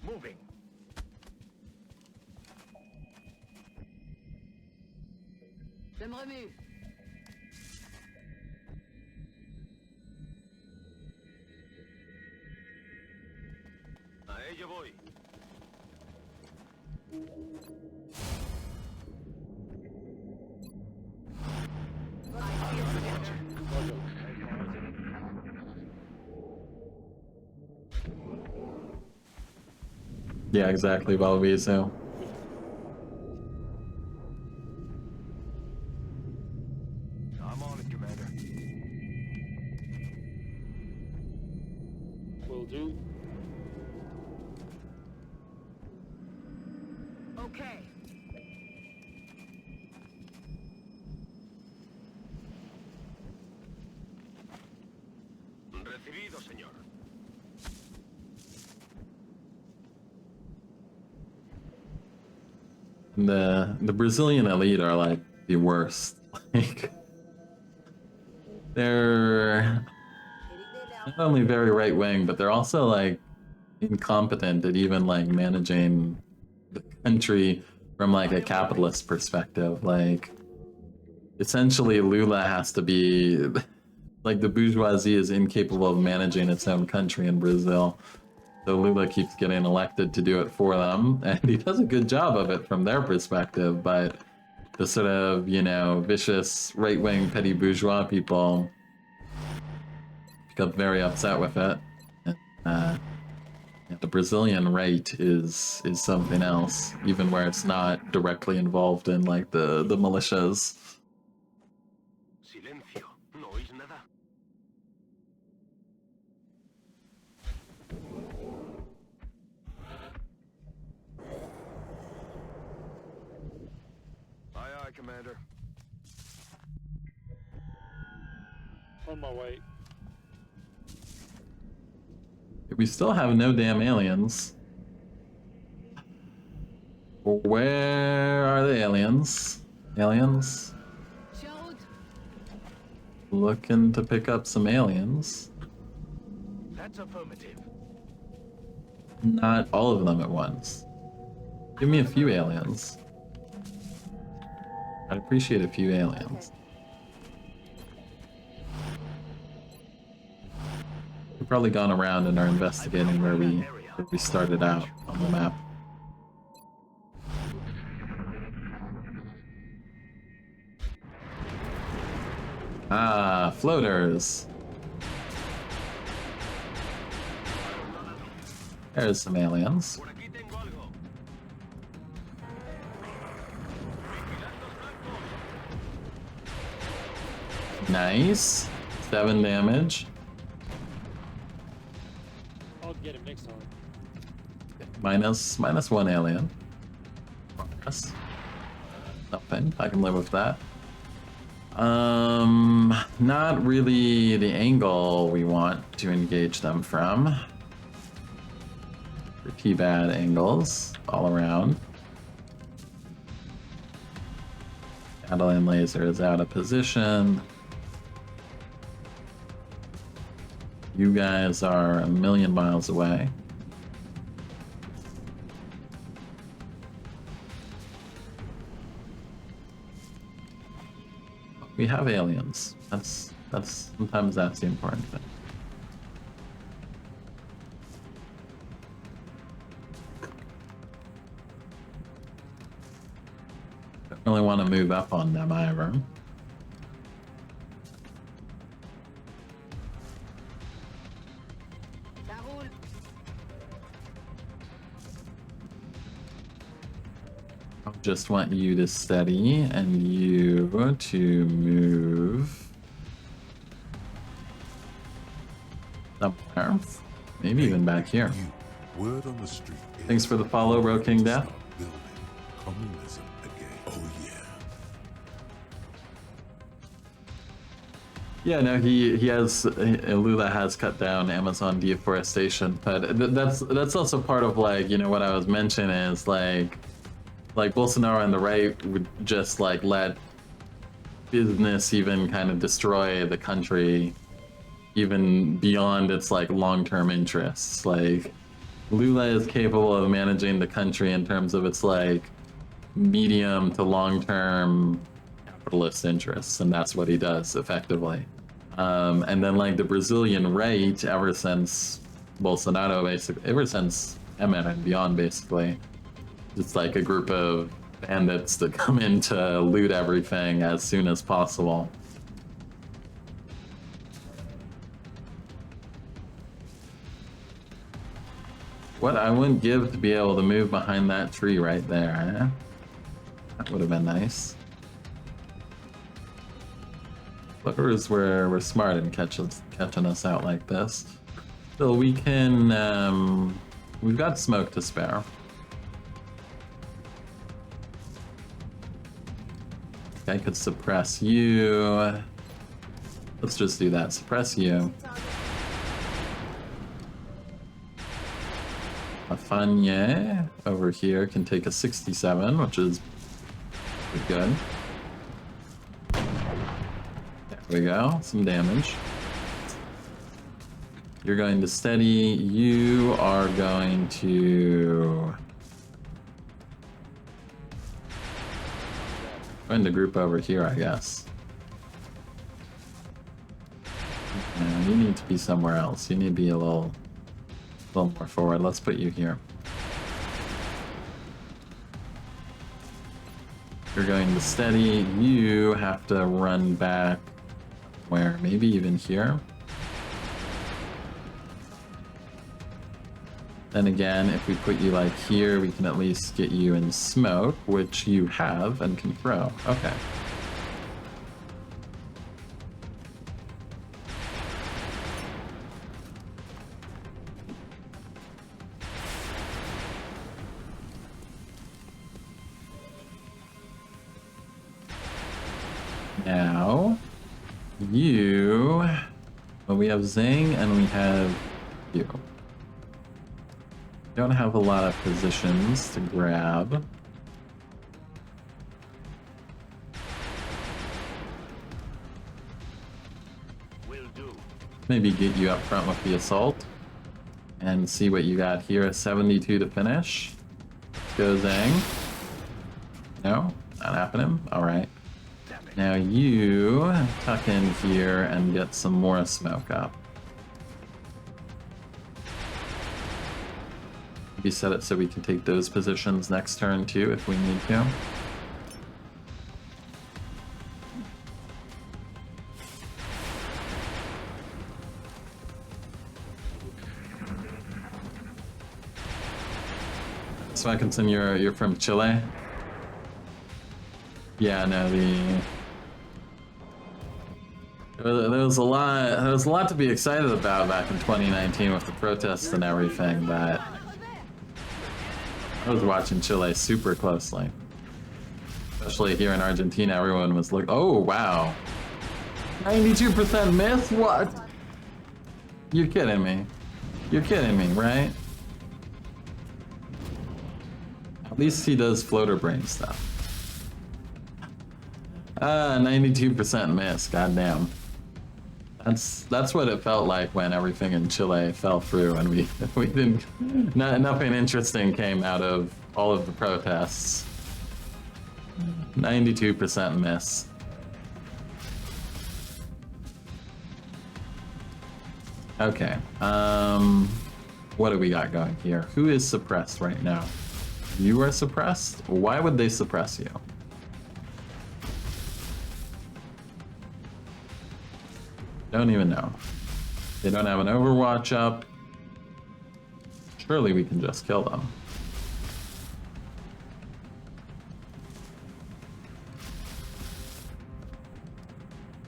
Moving. Je me remue. A ello voy. Yeah, exactly, Valviso. I'm on it, Commander. Will do. Okay. Recibido, señor. The Brazilian elite are like the worst. Like they're not only very right wing, but they're also like incompetent at even like managing the country from like a capitalist perspective. Like essentially Lula has to be like the bourgeoisie is incapable of managing its own country in Brazil. So Lula keeps getting elected to do it for them, and he does a good job of it from their perspective, but the sort of, you know, vicious right-wing petty bourgeois people become very upset with it. And, the Brazilian right is something else, even where it's not directly involved in like the militias. Silencio. ¿No oís nada? Aye, aye, Commander. On my way. We still have no damn aliens. Where are the aliens? Aliens? Shoot. Looking to pick up some aliens. That's affirmative. Not all of them at once. Give me a few aliens. I'd appreciate a few aliens. We've probably gone around and are investigating where we started out on the map. Ah, floaters. There's some aliens. Por aquí tengo algo. Nice. 7 damage. I'll get a mix on. Minus 1 alien. Yes. Nothing. I can live with that. Not really the angle we want to engage them from. Pretty bad angles all around. Catalan laser is out of position. You guys are a million miles away. We have aliens. That's sometimes that's the important thing. Don't really want to move up on them either. Ça roule. I just want you to steady and you to move somewhere. Maybe even back here. You, word on the street is Thanks for the follow, Ro King Death. start building communism again. Oh yeah. Yeah, no, Lula has cut down Amazon deforestation, but that's also part of like, you know, what I was mentioning is like Bolsonaro and the right would just like let business even kind of destroy the country even beyond its like long-term interests. Like Lula is capable of managing the country in terms of its like medium to long-term capitalist interests, and that's what he does effectively. And then like the Brazilian right, ever since Bolsonaro, basically, ever since Temer and beyond, basically, it's like a group of bandits that come in to loot everything as soon as possible. What I wouldn't give to be able to move behind that tree right there, eh? That would have been nice. Flippers were smart in catching us out like this. So we can, we've got smoke to spare. I could suppress you. Let's just do that, suppress you. Afanye over here can take a 67, which is pretty good. There we go, some damage. You're going to steady, you are going to... Going to group over here, I guess. No, you need to be somewhere else. You need to be a little more forward. Let's put you here. You're going to steady. You have to run back. Where? Maybe even here? Then again, if we put you like here, we can at least get you in smoke, which you have and can throw. Okay. Now, you... Well, we have Zing and we have you. Don't have a lot of positions to grab. Will do. Maybe get you up front with the assault and see what you got here. A 72 to finish. Go Zang. No, not happening. All right. Now you tuck in here and get some more smoke up. Maybe set it so we can take those positions next turn too if we need to. So I can send you're from Chile? Yeah, no, there was a lot to be excited about back in 2019 with the protests and everything, but I was watching Chile super closely. Especially here in Argentina, everyone was like, oh wow, 92% miss? What? You're kidding me. You're kidding me, right? At least he does floater brain stuff. 92% miss, goddamn. That's what it felt like when everything in Chile fell through and we didn't, nothing interesting came out of all of the protests. 92% miss. Okay, what do we got going here? Who is suppressed right now? You are suppressed? Why would they suppress you? Don't even know. They don't have an Overwatch up. Surely we can just kill them.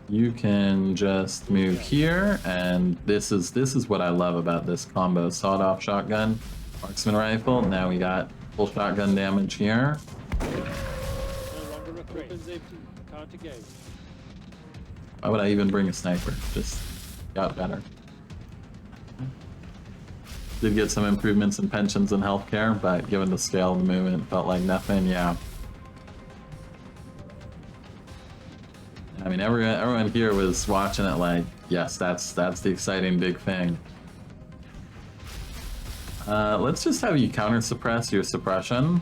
You can just move here, and this is what I love about this combo: sawed-off shotgun, marksman rifle. Now we got full shotgun damage here. No longer recruiting safety. Count again. Why would I even bring a sniper? Just got better. Did get some improvements in pensions and healthcare, but given the scale of the movement, felt like nothing. Yeah. I mean, everyone here was watching it like, yes, that's the exciting big thing. Let's just have you counter suppress your suppression.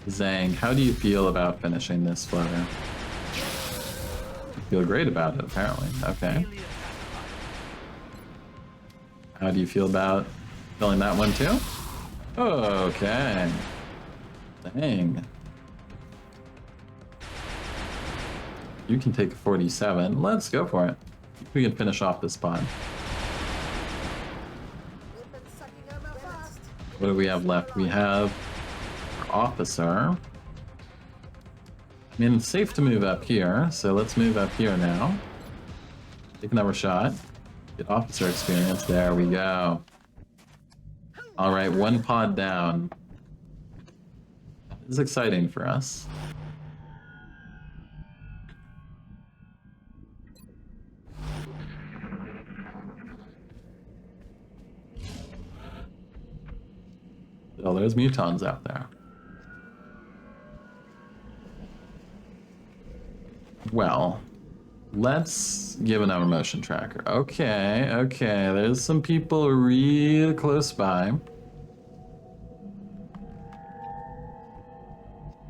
Zhang, how do you feel about finishing this floater? You feel great about it, apparently. Okay. How do you feel about filling that one too? Okay. Dang. You can take a 47. Let's go for it. We can finish off this pod. What do we have left? We have our officer. I mean, it's safe to move up here, so let's move up here now. Take another shot. Get officer experience. There we go. Alright, one pod down. This is exciting for us. Oh, there's mutons out there. Well, let's give another motion tracker. Okay, okay, there's some people real close by.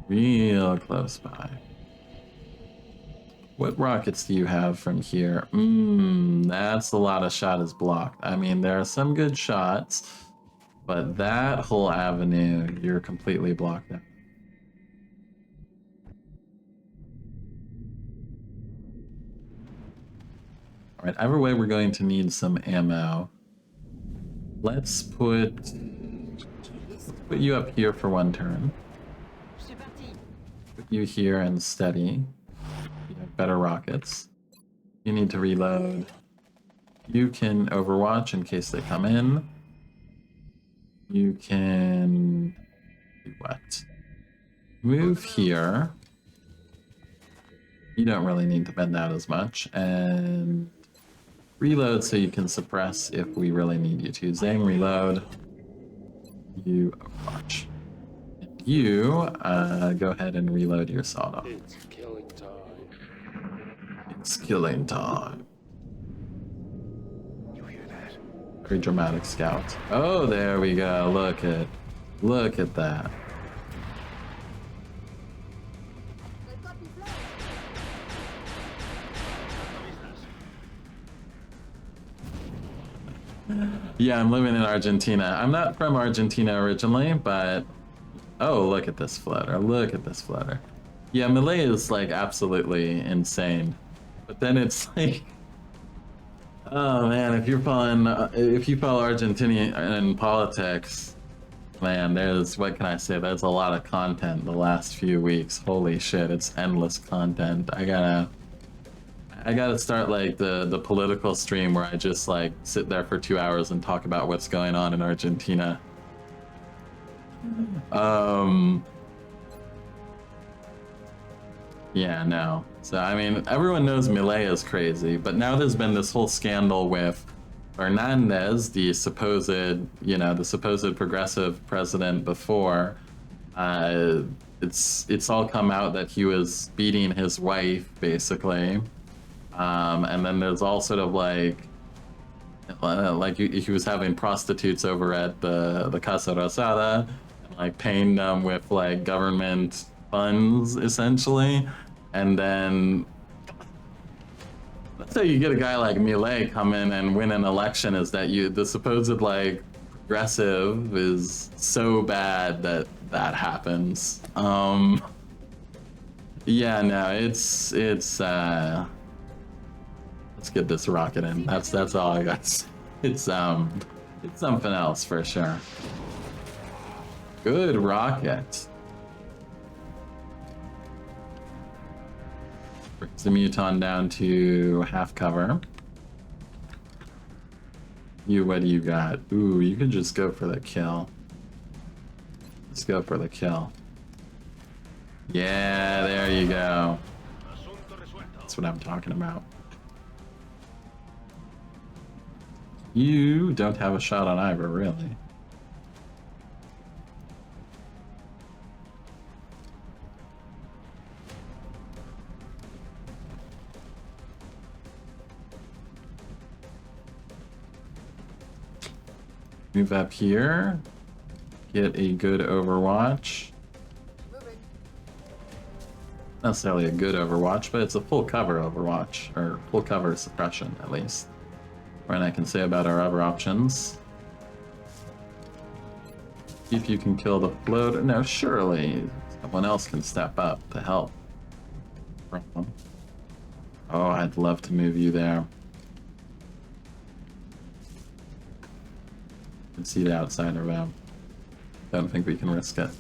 Real close by. What rockets do you have from here? That's a lot of shot is blocked. I mean, there are some good shots, but that whole avenue, you're completely blocked out. Alright, either way, we're going to need some ammo. Let's put you up here for one turn. Put you here and steady. You have better rockets. You need to reload. You can overwatch in case they come in. You can do what? Move here. You don't really need to bend out as much, and reload so you can suppress if we really need you to. Zang, reload. You overwatch. And you go ahead and reload your sawed-off. It's killing time. It's killing time. You hear that? Very dramatic scout. Oh, there we go. Look at that. Yeah, I'm living in Argentina. I'm not from Argentina originally, but oh, look at this floater. Look at this floater. Yeah, Malay is like absolutely insane. But then it's like, oh man, if you follow Argentinian politics, man, there's, what can I say? There's a lot of content the last few weeks. Holy shit, it's endless content. I gotta start like the political stream where I just like sit there for 2 hours and talk about what's going on in Argentina. Yeah, no. So I mean, everyone knows Milei is crazy, but now there's been this whole scandal with Hernandez, the supposed progressive president before. It's all come out that he was beating his wife, basically. And then there's all sort of like he was having prostitutes over at the Casa Rosada, and like paying them with like government funds, essentially. And then let's say you get a guy like Milei come in and win an election, is that the supposed like progressive is so bad that happens. Yeah, no, it's let's get this rocket in. That's all I got. It's something else for sure. Good rocket. Brings the muton down to half cover. What do you got? Ooh, you can just go for the kill. Let's go for the kill. Yeah, there you go. That's what I'm talking about. You don't have a shot on Ivor, really. Move up here. Get a good overwatch. necessarily a good Overwatch, but it's a full cover Overwatch, or full cover suppression at least. What I can say about our other options. If you can kill the floater, no, surely someone else can step up to help. Oh, I'd love to move you there. I can see the outsider though. Don't think we can risk it.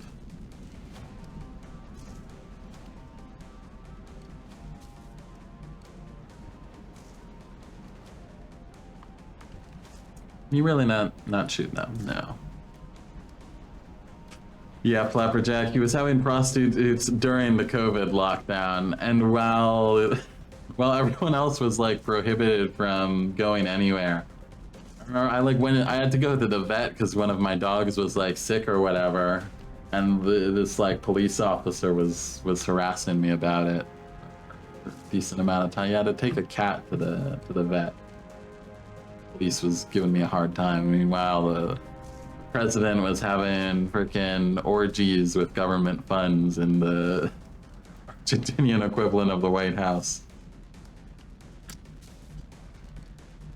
You really not shooting them? No. Yeah, Flapperjack, he was having prostitutes during the COVID lockdown, and while everyone else was like prohibited from going anywhere, I like when I had to go to the vet because one of my dogs was like sick or whatever, and this like police officer was harassing me about it for a decent amount of time. You had to take a cat to the vet. Police was giving me a hard time. Meanwhile, the president was having freaking orgies with government funds in the Argentinian equivalent of the White House.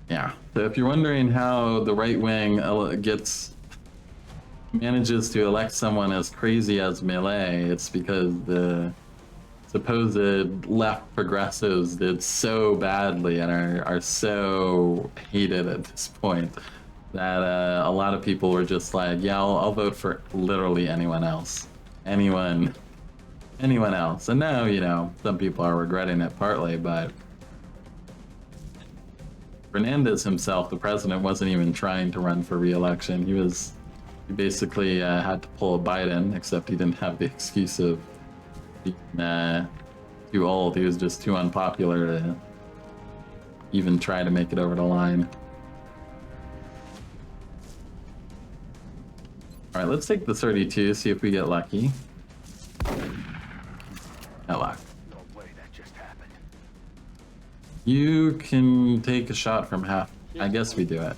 Yeah. So if you're wondering how the right wing manages to elect someone as crazy as Milei, it's because the supposed left progressives did so badly and are so hated at this point that a lot of people were just like, yeah, I'll vote for literally anyone else. Anyone else. And now, you know, some people are regretting it partly, but Fernandez himself, the president, wasn't even trying to run for re-election. He basically had to pull a Biden, except he didn't have the excuse of being too old. He was just too unpopular to even try to make it over the line. All right, let's take the 32, see if we get lucky. No luck. No way that just happened. You can take a shot from half. I guess we do it.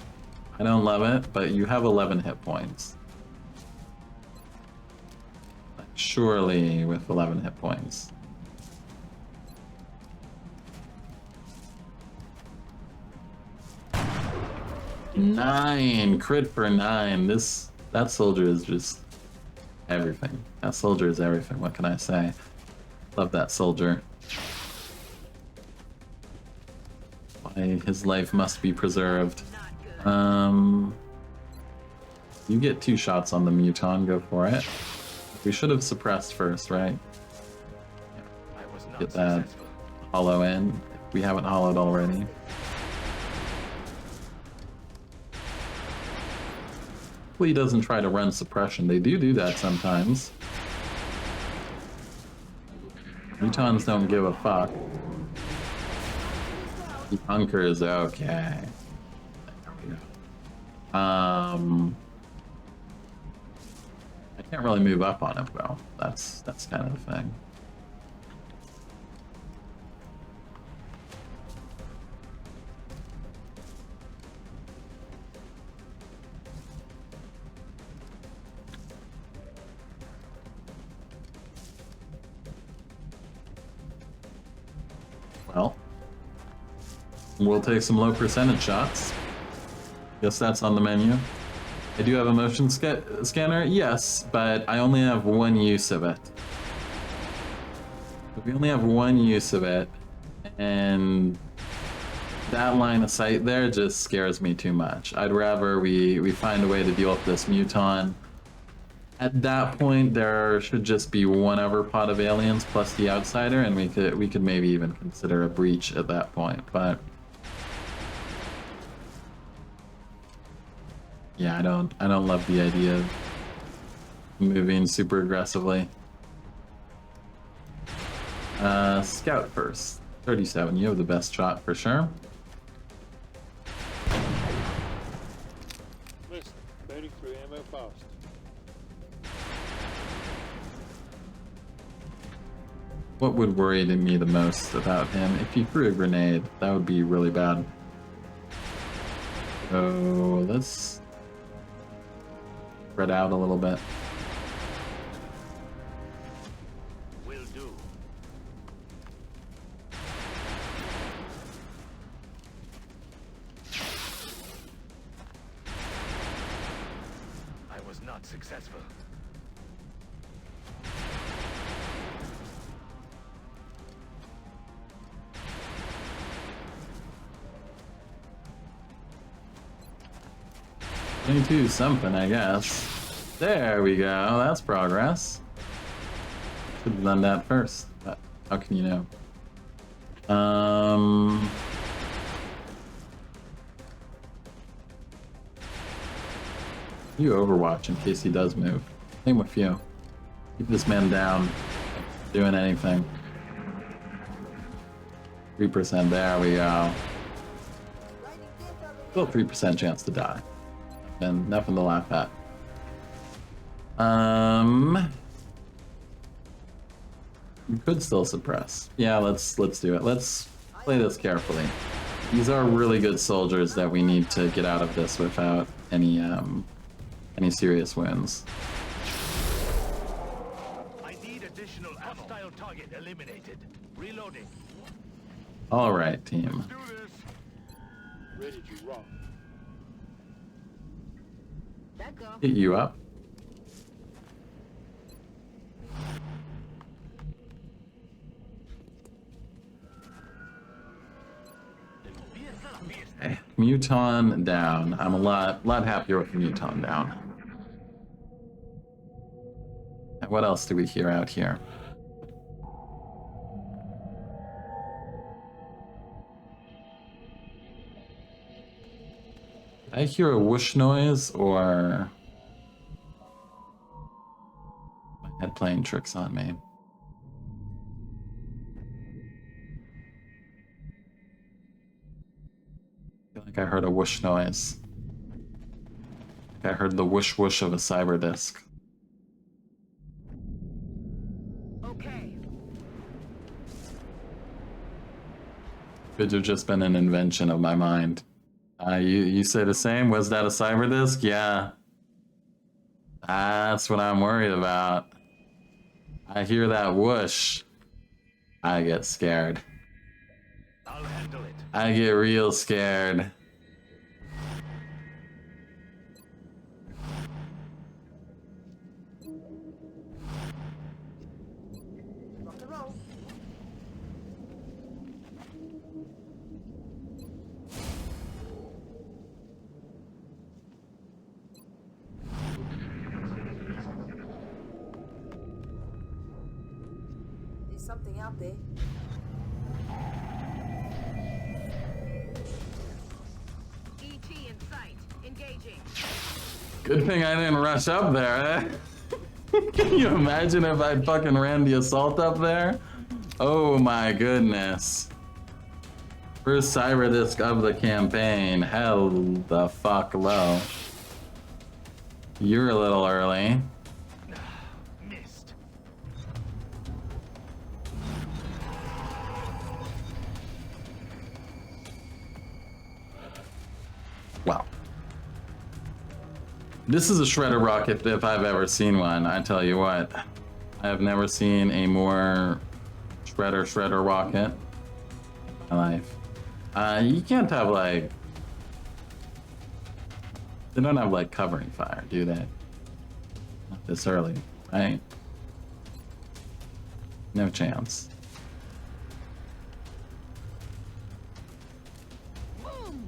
I don't love it, but you have 11 hit points. Surely with 11 hit points. Nine! Crit for 9. That soldier is just everything. That soldier is everything. What can I say? Love that soldier. Why his life must be preserved. You get 2 shots on the Muton. Go for it. We should have suppressed first, right? Get that hollow in. If we haven't hollowed already. Hopefully he doesn't try to run suppression. They do that sometimes. Mutons don't give a fuck. He hunkers, okay. There we go. I can't really move up on him though. That's kind of the thing. Well, we'll take some low percentage shots. Guess that's on the menu. I do have a motion scanner, yes, but I only have one use of it. We only have one use of it, and that line of sight there just scares me too much. I'd rather we find a way to deal with this Muton. At that point, there should just be one other pod of aliens plus the outsider, and we could maybe even consider a breach at that point, but yeah, I don't love the idea of moving super aggressively. Scout first. 37, you have the best shot for sure. List, burning through ammo fast. What would worry me the most about him? If he threw a grenade, that would be really bad. So let's spread out a little bit. Will do. not successful. $22 something, I guess. There we go. That's progress. Should have done that first. But how can you know? You overwatch in case he does move. Same with you. Keep this man down. Doing anything. 3%. There we go. Still 3% chance to die. And nothing to laugh at. You could still suppress. Yeah, let's do it. Let's play this carefully. These are really good soldiers that we need to get out of this without any serious wins. I need additional hostile target eliminated. Reloading. All right, team. Do this. Ready to rock. Get you up. Okay, Muton down. I'm a lot happier with Muton down. And what else do we hear out here? I hear a whoosh noise, or my head playing tricks on me. I feel like I heard a whoosh noise. I heard the whoosh whoosh of a cyber disc. Okay. Could have just been an invention of my mind. You say the same? Was that a cyber disc? Yeah. That's what I'm worried about. I hear that whoosh. I get scared. I'll handle it. I get real scared. There's something out there. ET in sight. Engaging. Good thing I didn't rush up there, eh? Can you imagine if I'd fucking ran the assault up there? Oh my goodness. First cyber disc of the campaign. Hell the fuck low. You're a little early. Missed. Wow. This is a shredder rocket if I've ever seen one, I tell you what. I have never seen a more shredder rocket in my life. You can't have like... They don't have like covering fire, do they? Not this early, right? No chance. Boom.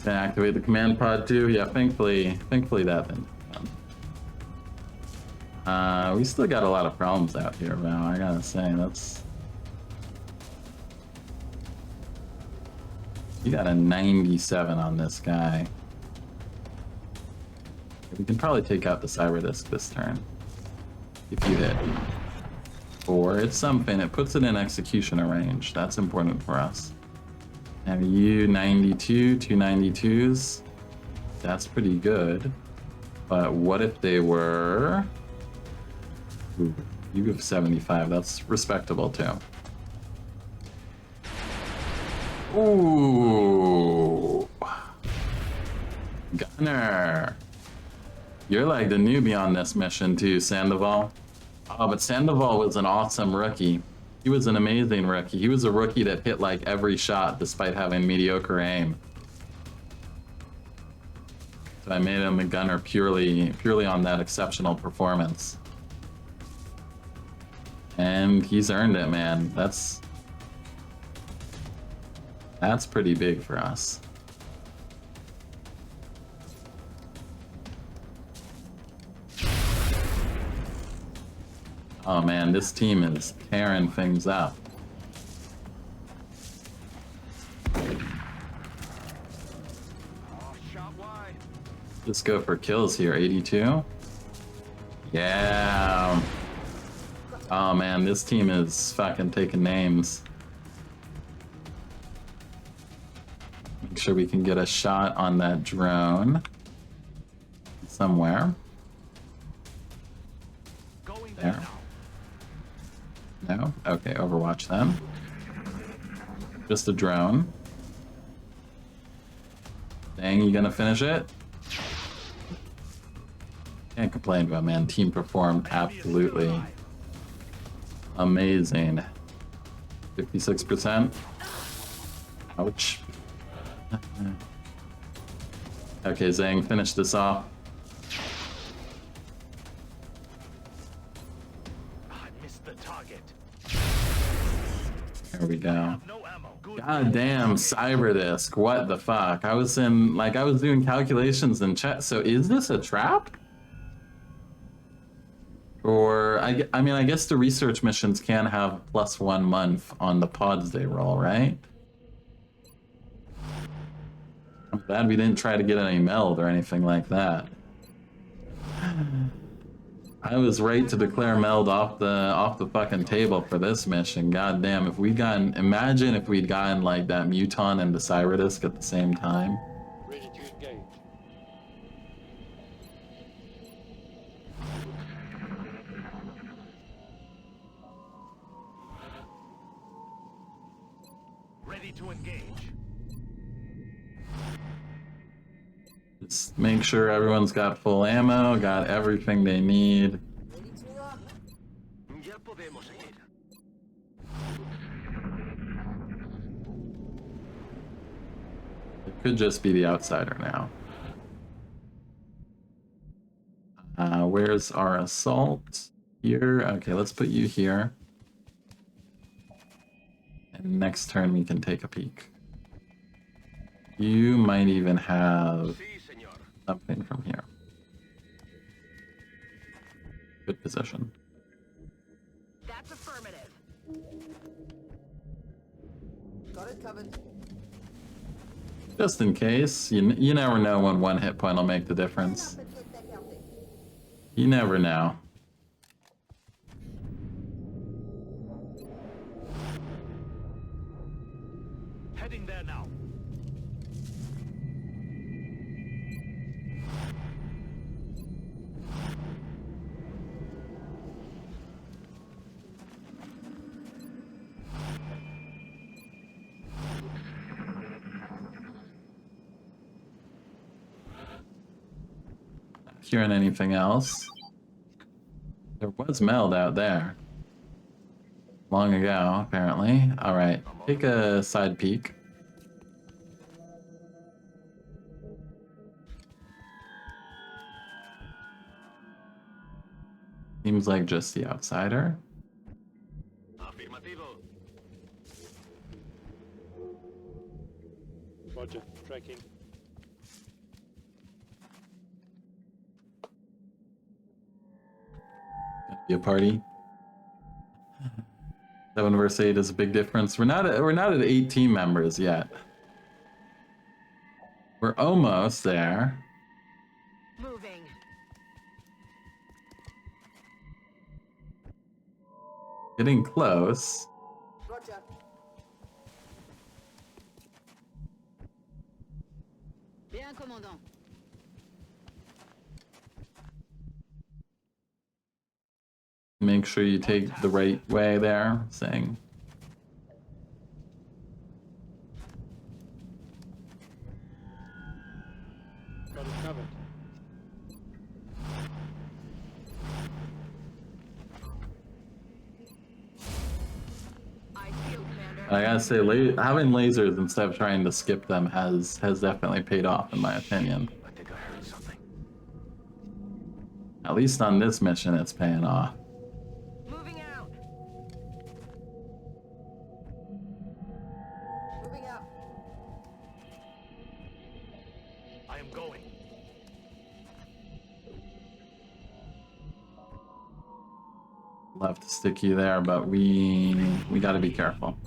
Can I activate the command pod too? Yeah, thankfully that didn't happen. We still got a lot of problems out here, Val. I gotta say, that's... You got a 97 on this guy. We can probably take out the cyber disc this turn. If you hit. Or it's something, it puts it in executioner range. That's important for us. Have you 92, 292s? That's pretty good. But what if they were... Ooh, you have 75, that's respectable too. Ooh. Gunner. You're like the newbie on this mission too, Sandoval. Oh, but Sandoval was an awesome rookie. He was an amazing rookie. He was a rookie that hit like every shot despite having mediocre aim. So I made him a gunner purely on that exceptional performance. And he's earned it, man. That's pretty big for us. Oh man, this team is tearing things up. Just go for kills here, 82. Yeah. Oh man, this team is fucking taking names. Make sure we can get a shot on that drone somewhere. There. No? Okay, Overwatch then. Just a drone. Dang, you gonna finish it? Can't complain about, man. Team performed absolutely amazing. 56%. Ouch. Okay, Zhang, finish this off. There we go. God damn, Cyberdisk. What the fuck? I was doing calculations in chat. So is this a trap? Or, I mean, I guess the research missions can have +1 month on the pods they roll, right? I'm glad we didn't try to get any meld or anything like that. I was right to declare meld off the fucking table for this mission. God damn, if we'd gotten, imagine if we'd gotten like that Muton and the Cyberdisk at the same time. Ready to engage. Ready to engage. Just make sure everyone's got full ammo, got everything they need. Ya podemos seguir. It could just be the outsider now. Where's our assault? Here. Okay, let's put you here. And next turn we can take a peek. You might even have something from here. Good position. That's affirmative. Got it covered. Just in case, you never know when one hit point will make the difference. You never know. Heading there now. Hearing anything else? There was meld out there. Long ago, apparently. Alright, take a side peek. Seems like just the outsider. Afirmativo. Roger. Tracking. Gonna be a party. 7 versus 8 is a big difference. We're not at 8 team members yet. We're almost there. Moving. Getting close. Roger. Bien, commandant. Make sure you take the right way there, saying. Got it covered. I gotta say, having lasers instead of trying to skip them has definitely paid off, in my opinion. I think I heard something. At least on this mission, it's paying off. Moving out. Moving out. I am going. Love to stick you there, but we gotta be careful.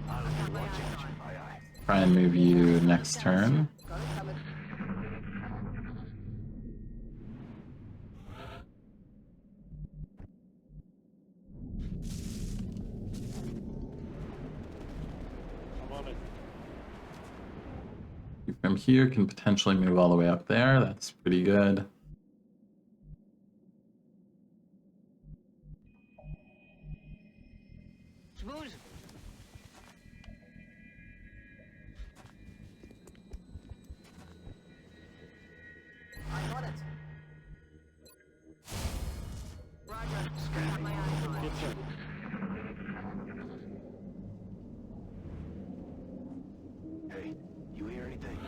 I'll be watching you. Aye, aye. Try and move you next turn. Got it covered. I'm on it. You from here can potentially move all the way up there. That's pretty good. Smooth. I'm on it. Roger. Have my eyes on it. Get set. Hey, you hear anything?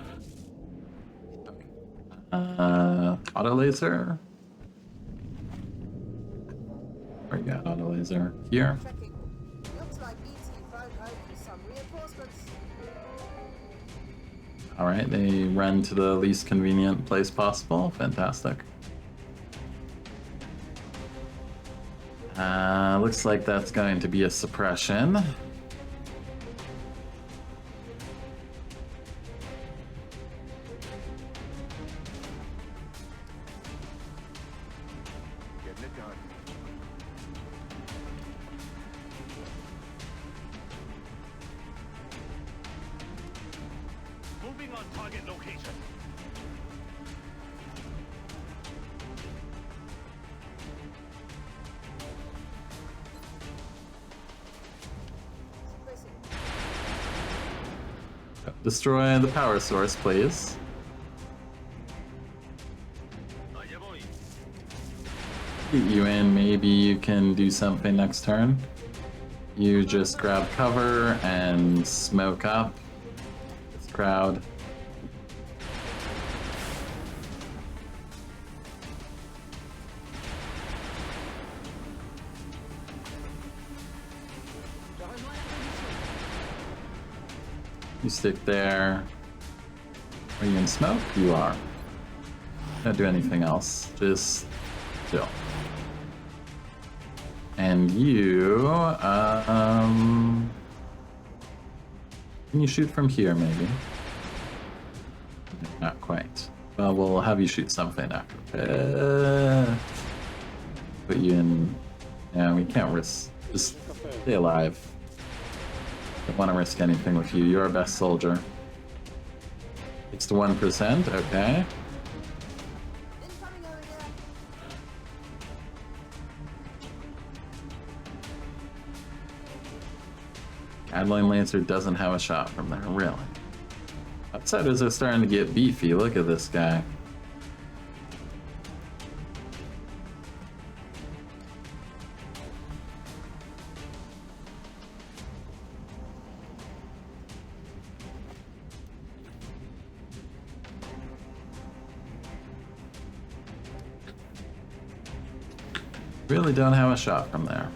Auto laser. Where you got auto laser? Here. Checking. Looks like BT found hopefully some reinforcements. All right, they run to the least convenient place possible. Fantastic. Looks like that's going to be a suppression. Getting it done. Moving on target location. Suppressing. Destroy the power source, please. Allá voy. Get you in. Maybe you can do something next turn. You just grab cover and smoke up this crowd. You stick there. Are you in smoke? You are. Don't do anything else. Just chill. And you, can you shoot from here, maybe? Not quite. Well, we'll have you shoot something after. Put you in. Yeah, we can't risk. Just stay alive. Don't want to risk anything with you. You're our best soldier. 6 to 1%. Okay. Incoming over here. Adeline Lancer doesn't have a shot from there, really. Outsiders are starting to get beefy. Look at this guy. Really don't have a shot from there.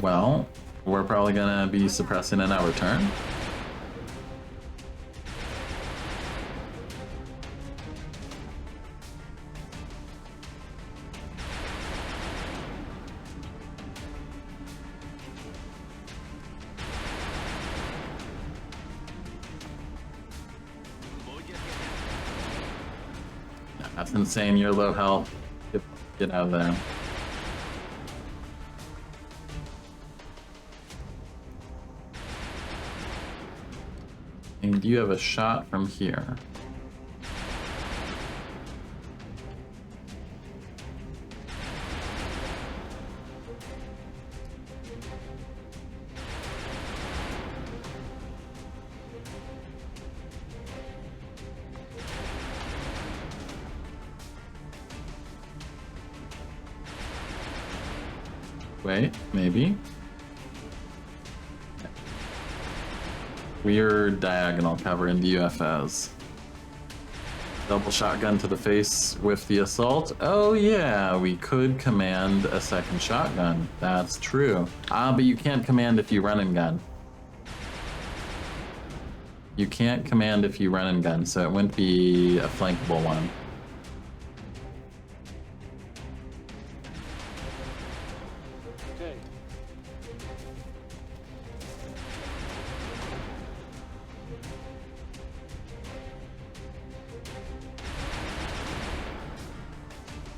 Well, we're probably gonna be suppressing in our turn. That's insane, you're low health. Get out of there. And you have a shot from here. Wait, maybe. Weird diagonal cover into UFOs. Double shotgun to the face with the assault. Oh yeah, we could command a second shotgun. That's true. But you can't command if you run and gun. You can't command if you run and gun, so it wouldn't be a flankable one. Okay.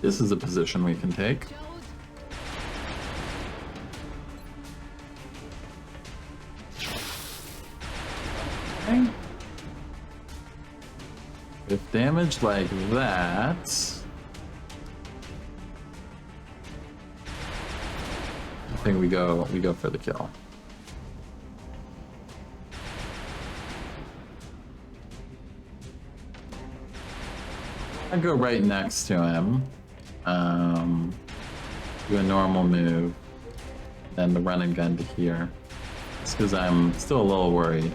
This is a position we can take. Okay. With damage like that, I think we go for the kill. I go right next to him. Do a normal move, then the run and gun to here. It's because I'm still a little worried.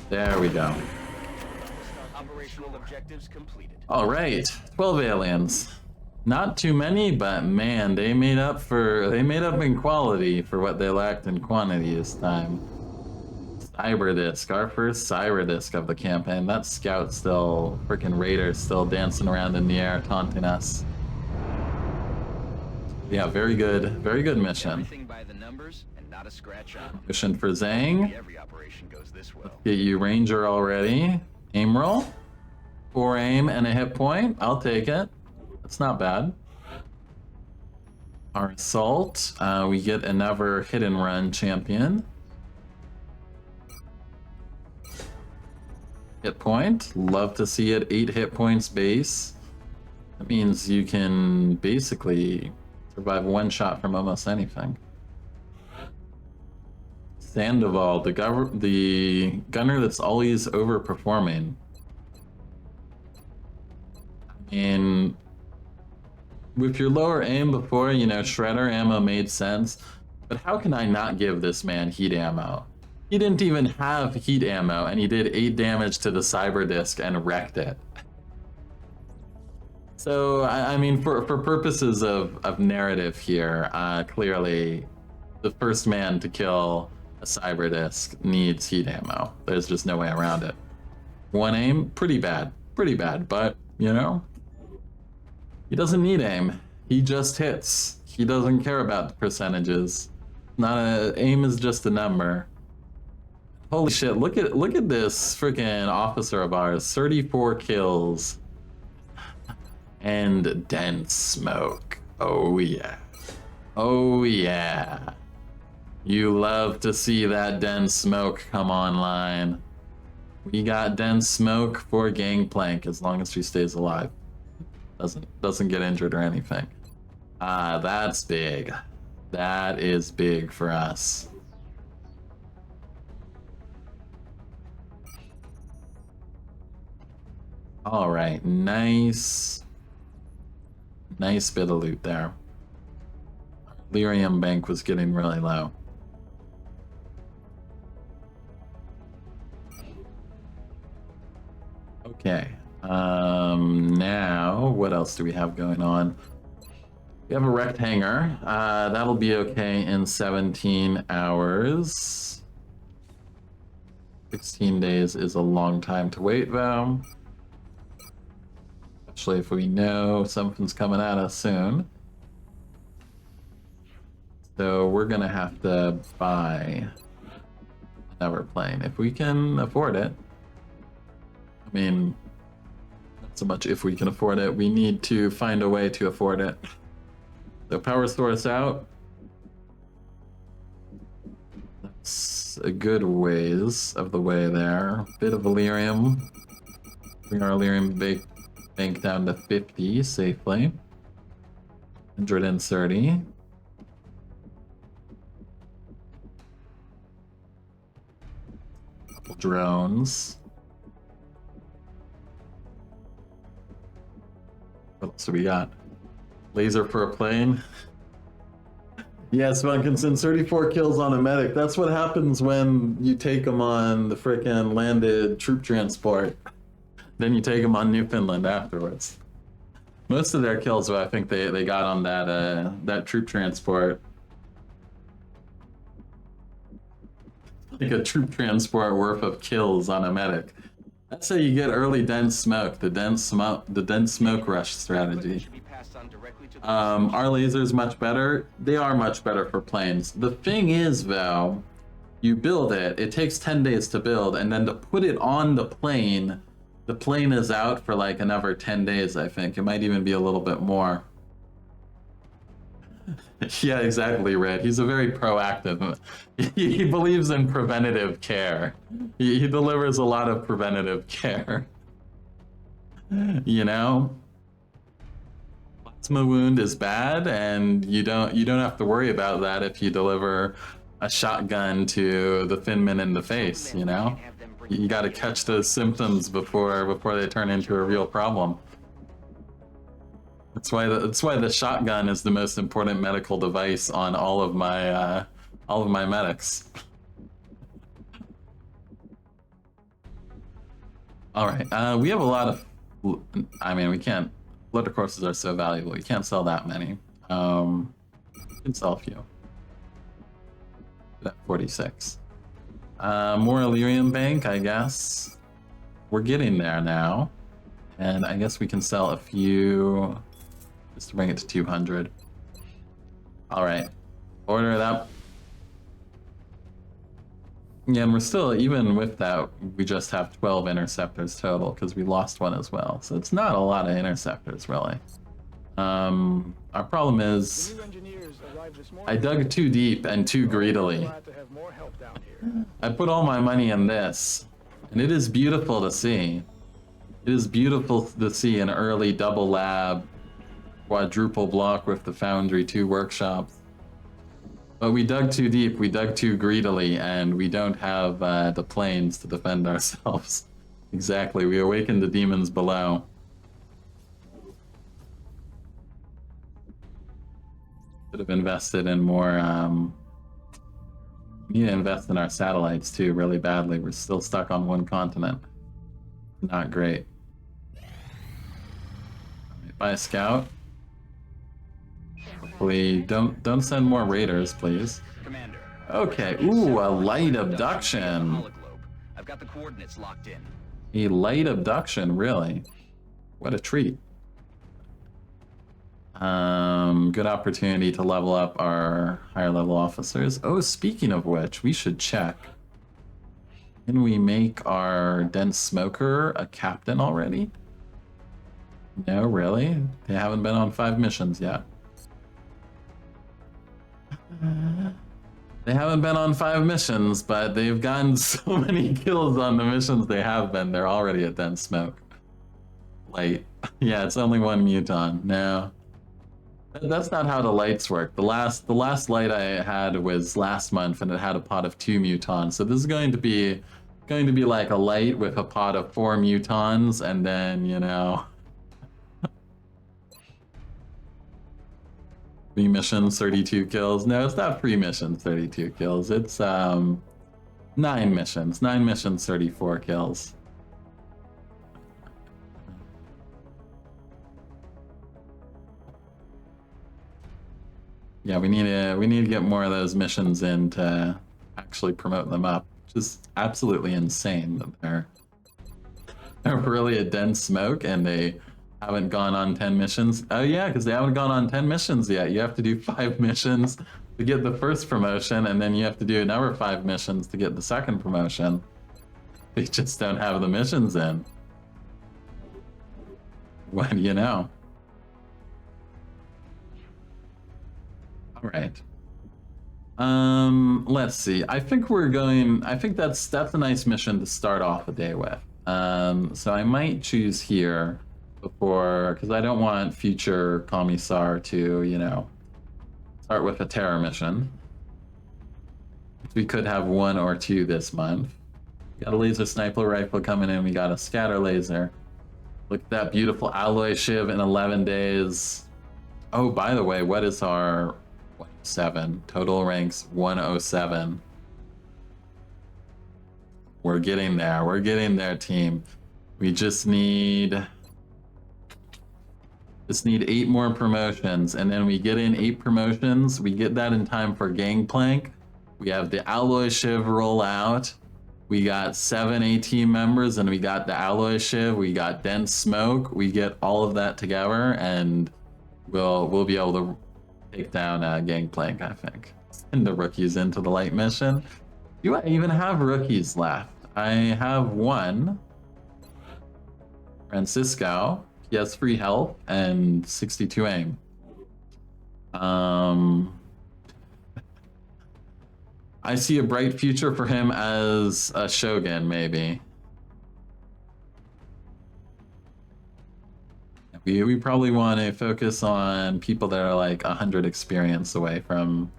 There we go. Operational objectives completed. All right, 12 aliens. Not too many, but man, they made up in quality for what they lacked in quantity this time. Cyber disc, our first cyber disc of the campaign. That scout still, freaking raider, still dancing around in the air, taunting us. Yeah, very good mission. Everything by the numbers and not a scratch on. Mission for Zhang. Every operation goes this well. Get you Ranger already. Aim roll. 4 aim and a hit point. I'll take it. That's not bad. Our assault. We get another hit and run champion. Hit point. Love to see it. 8 hit points base. That means you can basically survive one shot from almost anything. Sandoval, the gunner that's always overperforming. I mean, with your lower aim before, you know, shredder ammo made sense, but how can I not give this man heat ammo? He didn't even have heat ammo, and he did 8 damage to the cyber disc and wrecked it. So, I mean, for purposes of narrative here, clearly the first man to kill a cyber disc needs heat ammo. There's just no way around it. 1 aim, pretty bad, but, you know, he doesn't need aim. He just hits. He doesn't care about the percentages. Aim is just a number. Holy shit, look at this freaking officer of ours. 34 kills. And dense smoke. Oh yeah. Oh yeah. You love to see that dense smoke come online. We got dense smoke for Gangplank as long as she stays alive. Doesn't get injured or anything. That's big. That is big for us. All right, nice bit of loot there. Lyrium bank was getting really low. Okay, now what else do we have going on? We have a wrecked hangar. That'll be okay in 17 hours. 16 days is a long time to wait though. Especially if we know something's coming at us soon. So we're gonna have to buy another plane if we can afford it. I mean, not so much if we can afford it, we need to find a way to afford it. So power source out. That's a good ways of the way there. Bit of Illyrium. Bring our Illyrium bank down to 50 safely. 130. Couple drones. What else do we got? Laser for a plane. Yes, Bunkinson, 34 kills on a medic. That's what happens when you take them on the frickin' landed troop transport. Then you take them on Newfoundland afterwards. Most of their kills, though, I think they got on that troop transport. Like a troop transport worth of kills on a medic. That's how you get early dense smoke. The dense smoke rush strategy. Our lasers much better. They are much better for planes. The thing is, though, you build it. It takes 10 days to build, and then to put it on the plane is out for like another 10 days, I think. It might even be a little bit more. Yeah, exactly, Red. He's a very proactive. He believes in preventative care. He delivers a lot of preventative care. You know? Plasma wound is bad, and you don't have to worry about that if you deliver a shotgun to the Finman in the face, you know? You gotta catch those symptoms before they turn into a real problem. That's why the shotgun is the most important medical device on all of my medics. All right, we have a lot of. I mean, we can't. Blood corpses are so valuable. You can't sell that many. You can sell a few. At 46. More Illyrium Bank, I guess. We're getting there now, and I guess we can sell a few. Just to bring it to 200. Alright. Order it up. Yeah, and we're still, even with that, we just have 12 interceptors total, because we lost one as well. So it's not a lot of interceptors, really. Our problem is, I dug too deep and too greedily. I put all my money in this, and it is beautiful to see. It is beautiful to see an early double lab quadruple block with the Foundry 2 workshops. But we dug too deep, we dug too greedily, and we don't have the planes to defend ourselves. Exactly, we awakened the demons below. Should have invested in more, we need to invest in our satellites too, really badly. We're still stuck on one continent. Not great. Alright, buy a scout. Hopefully, don't send more raiders, please. Commander. Okay. Ooh, a light abduction. I've got the coordinates locked in. A light abduction, really? What a treat. Good opportunity to level up our higher level officers. Oh, speaking of which, we should check. Can we make our dense smoker a captain already? No, really? They haven't been on 5 missions yet. They haven't been on 5 missions, but they've gotten so many kills on the missions they have been. They're already at dense smoke. Light. Yeah, it's only 1 muton. No. That's not how the lights work. The last light I had was last month, and it had a pod of 2 mutons. So this is going to be like a light with a pod of 4 mutons, and then, you know, 3 missions, 32 kills. No, it's not 3 missions, 32 kills. It's 9 missions. 9 missions, 34 kills. Yeah, we need to get more of those missions in to actually promote them up. Just absolutely insane that they're really a dense smoke and they haven't gone on 10 missions. Oh yeah, because they haven't gone on 10 missions yet. You have to do 5 missions to get the first promotion, and then you have to do another 5 missions to get the second promotion. They just don't have the missions in. What do you know? All right. Let's see. I think that's a nice mission to start off a day with. So I might choose here before, because I don't want future Commissar to, you know, start with a terror mission. We could have 1 or 2 this month. We got a laser sniper rifle coming in. We got a scatter laser. Look at that beautiful alloy shiv in 11 days. Oh, by the way, what is our 7. Total ranks 107. We're getting there. We're getting there, team. We just need 8 more promotions, and then we get in 8 promotions. We get that in time for Gangplank. We have the Alloy Shiv roll out. We got 7 AT members, and we got the Alloy Shiv. We got Dense Smoke. We get all of that together, and we'll be able to take down Gangplank, I think. And the rookies into the light mission. Do I even have rookies left? I have one. Francisco. He has free health and 62 aim. I see a bright future for him as a Shogun, maybe. We probably want to focus on people that are like 100 experience away from...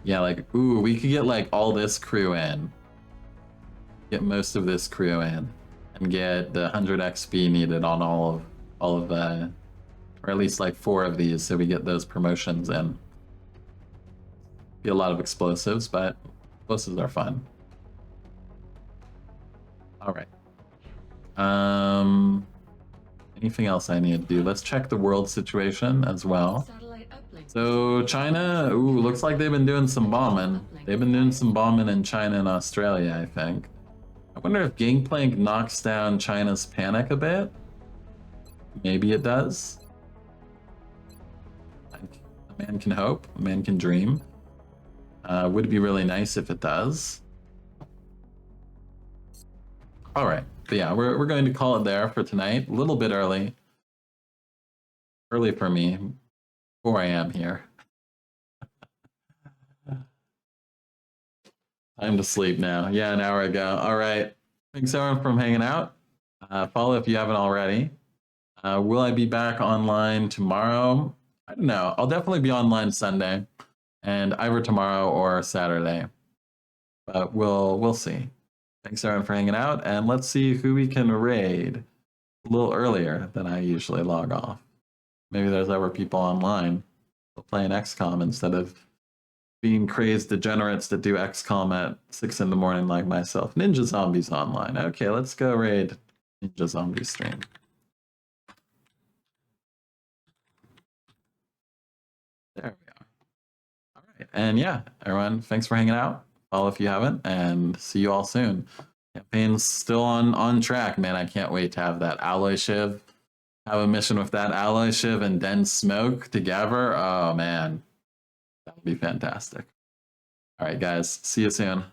Yeah, like, ooh, we could get like all this crew in. Get most of this crew in. And get the 100 XP needed on all of or at least like 4 of these, so we get those promotions in. Be a lot of explosives, but explosives are fun. All right. Anything else I need to do? Let's check the world situation as well. So China, ooh, looks like they've been doing some bombing. They've been doing some bombing in China and Australia, I think. I wonder if Gangplank knocks down China's panic a bit. Maybe it does. A man can hope, a man can dream. Would be really nice if it does. All right, but yeah, we're going to call it there for tonight. A little bit early. Early for me. 4 a.m. here. Time to sleep now. Yeah, an hour ago. All right. Thanks everyone for hanging out. Follow if you haven't already. Will I be back online tomorrow? I don't know. I'll definitely be online Sunday, and either tomorrow or Saturday. But we'll see. Thanks everyone for hanging out, and let's see who we can raid a little earlier than I usually log off. Maybe there's other people online playing XCOM instead of being crazed degenerates that do XCOM at 6 in the morning like myself. Ninja Zombies online. Okay, let's go raid Ninja Zombie stream. There we are. All right, and yeah, everyone, thanks for hanging out. Follow if you haven't, and see you all soon. Campaign's still on track, man. I can't wait to have that Alloy Shiv. Have a mission with that Alloy Shiv and Dense Smoke together. Oh man, that would be fantastic. All right, guys, see you soon.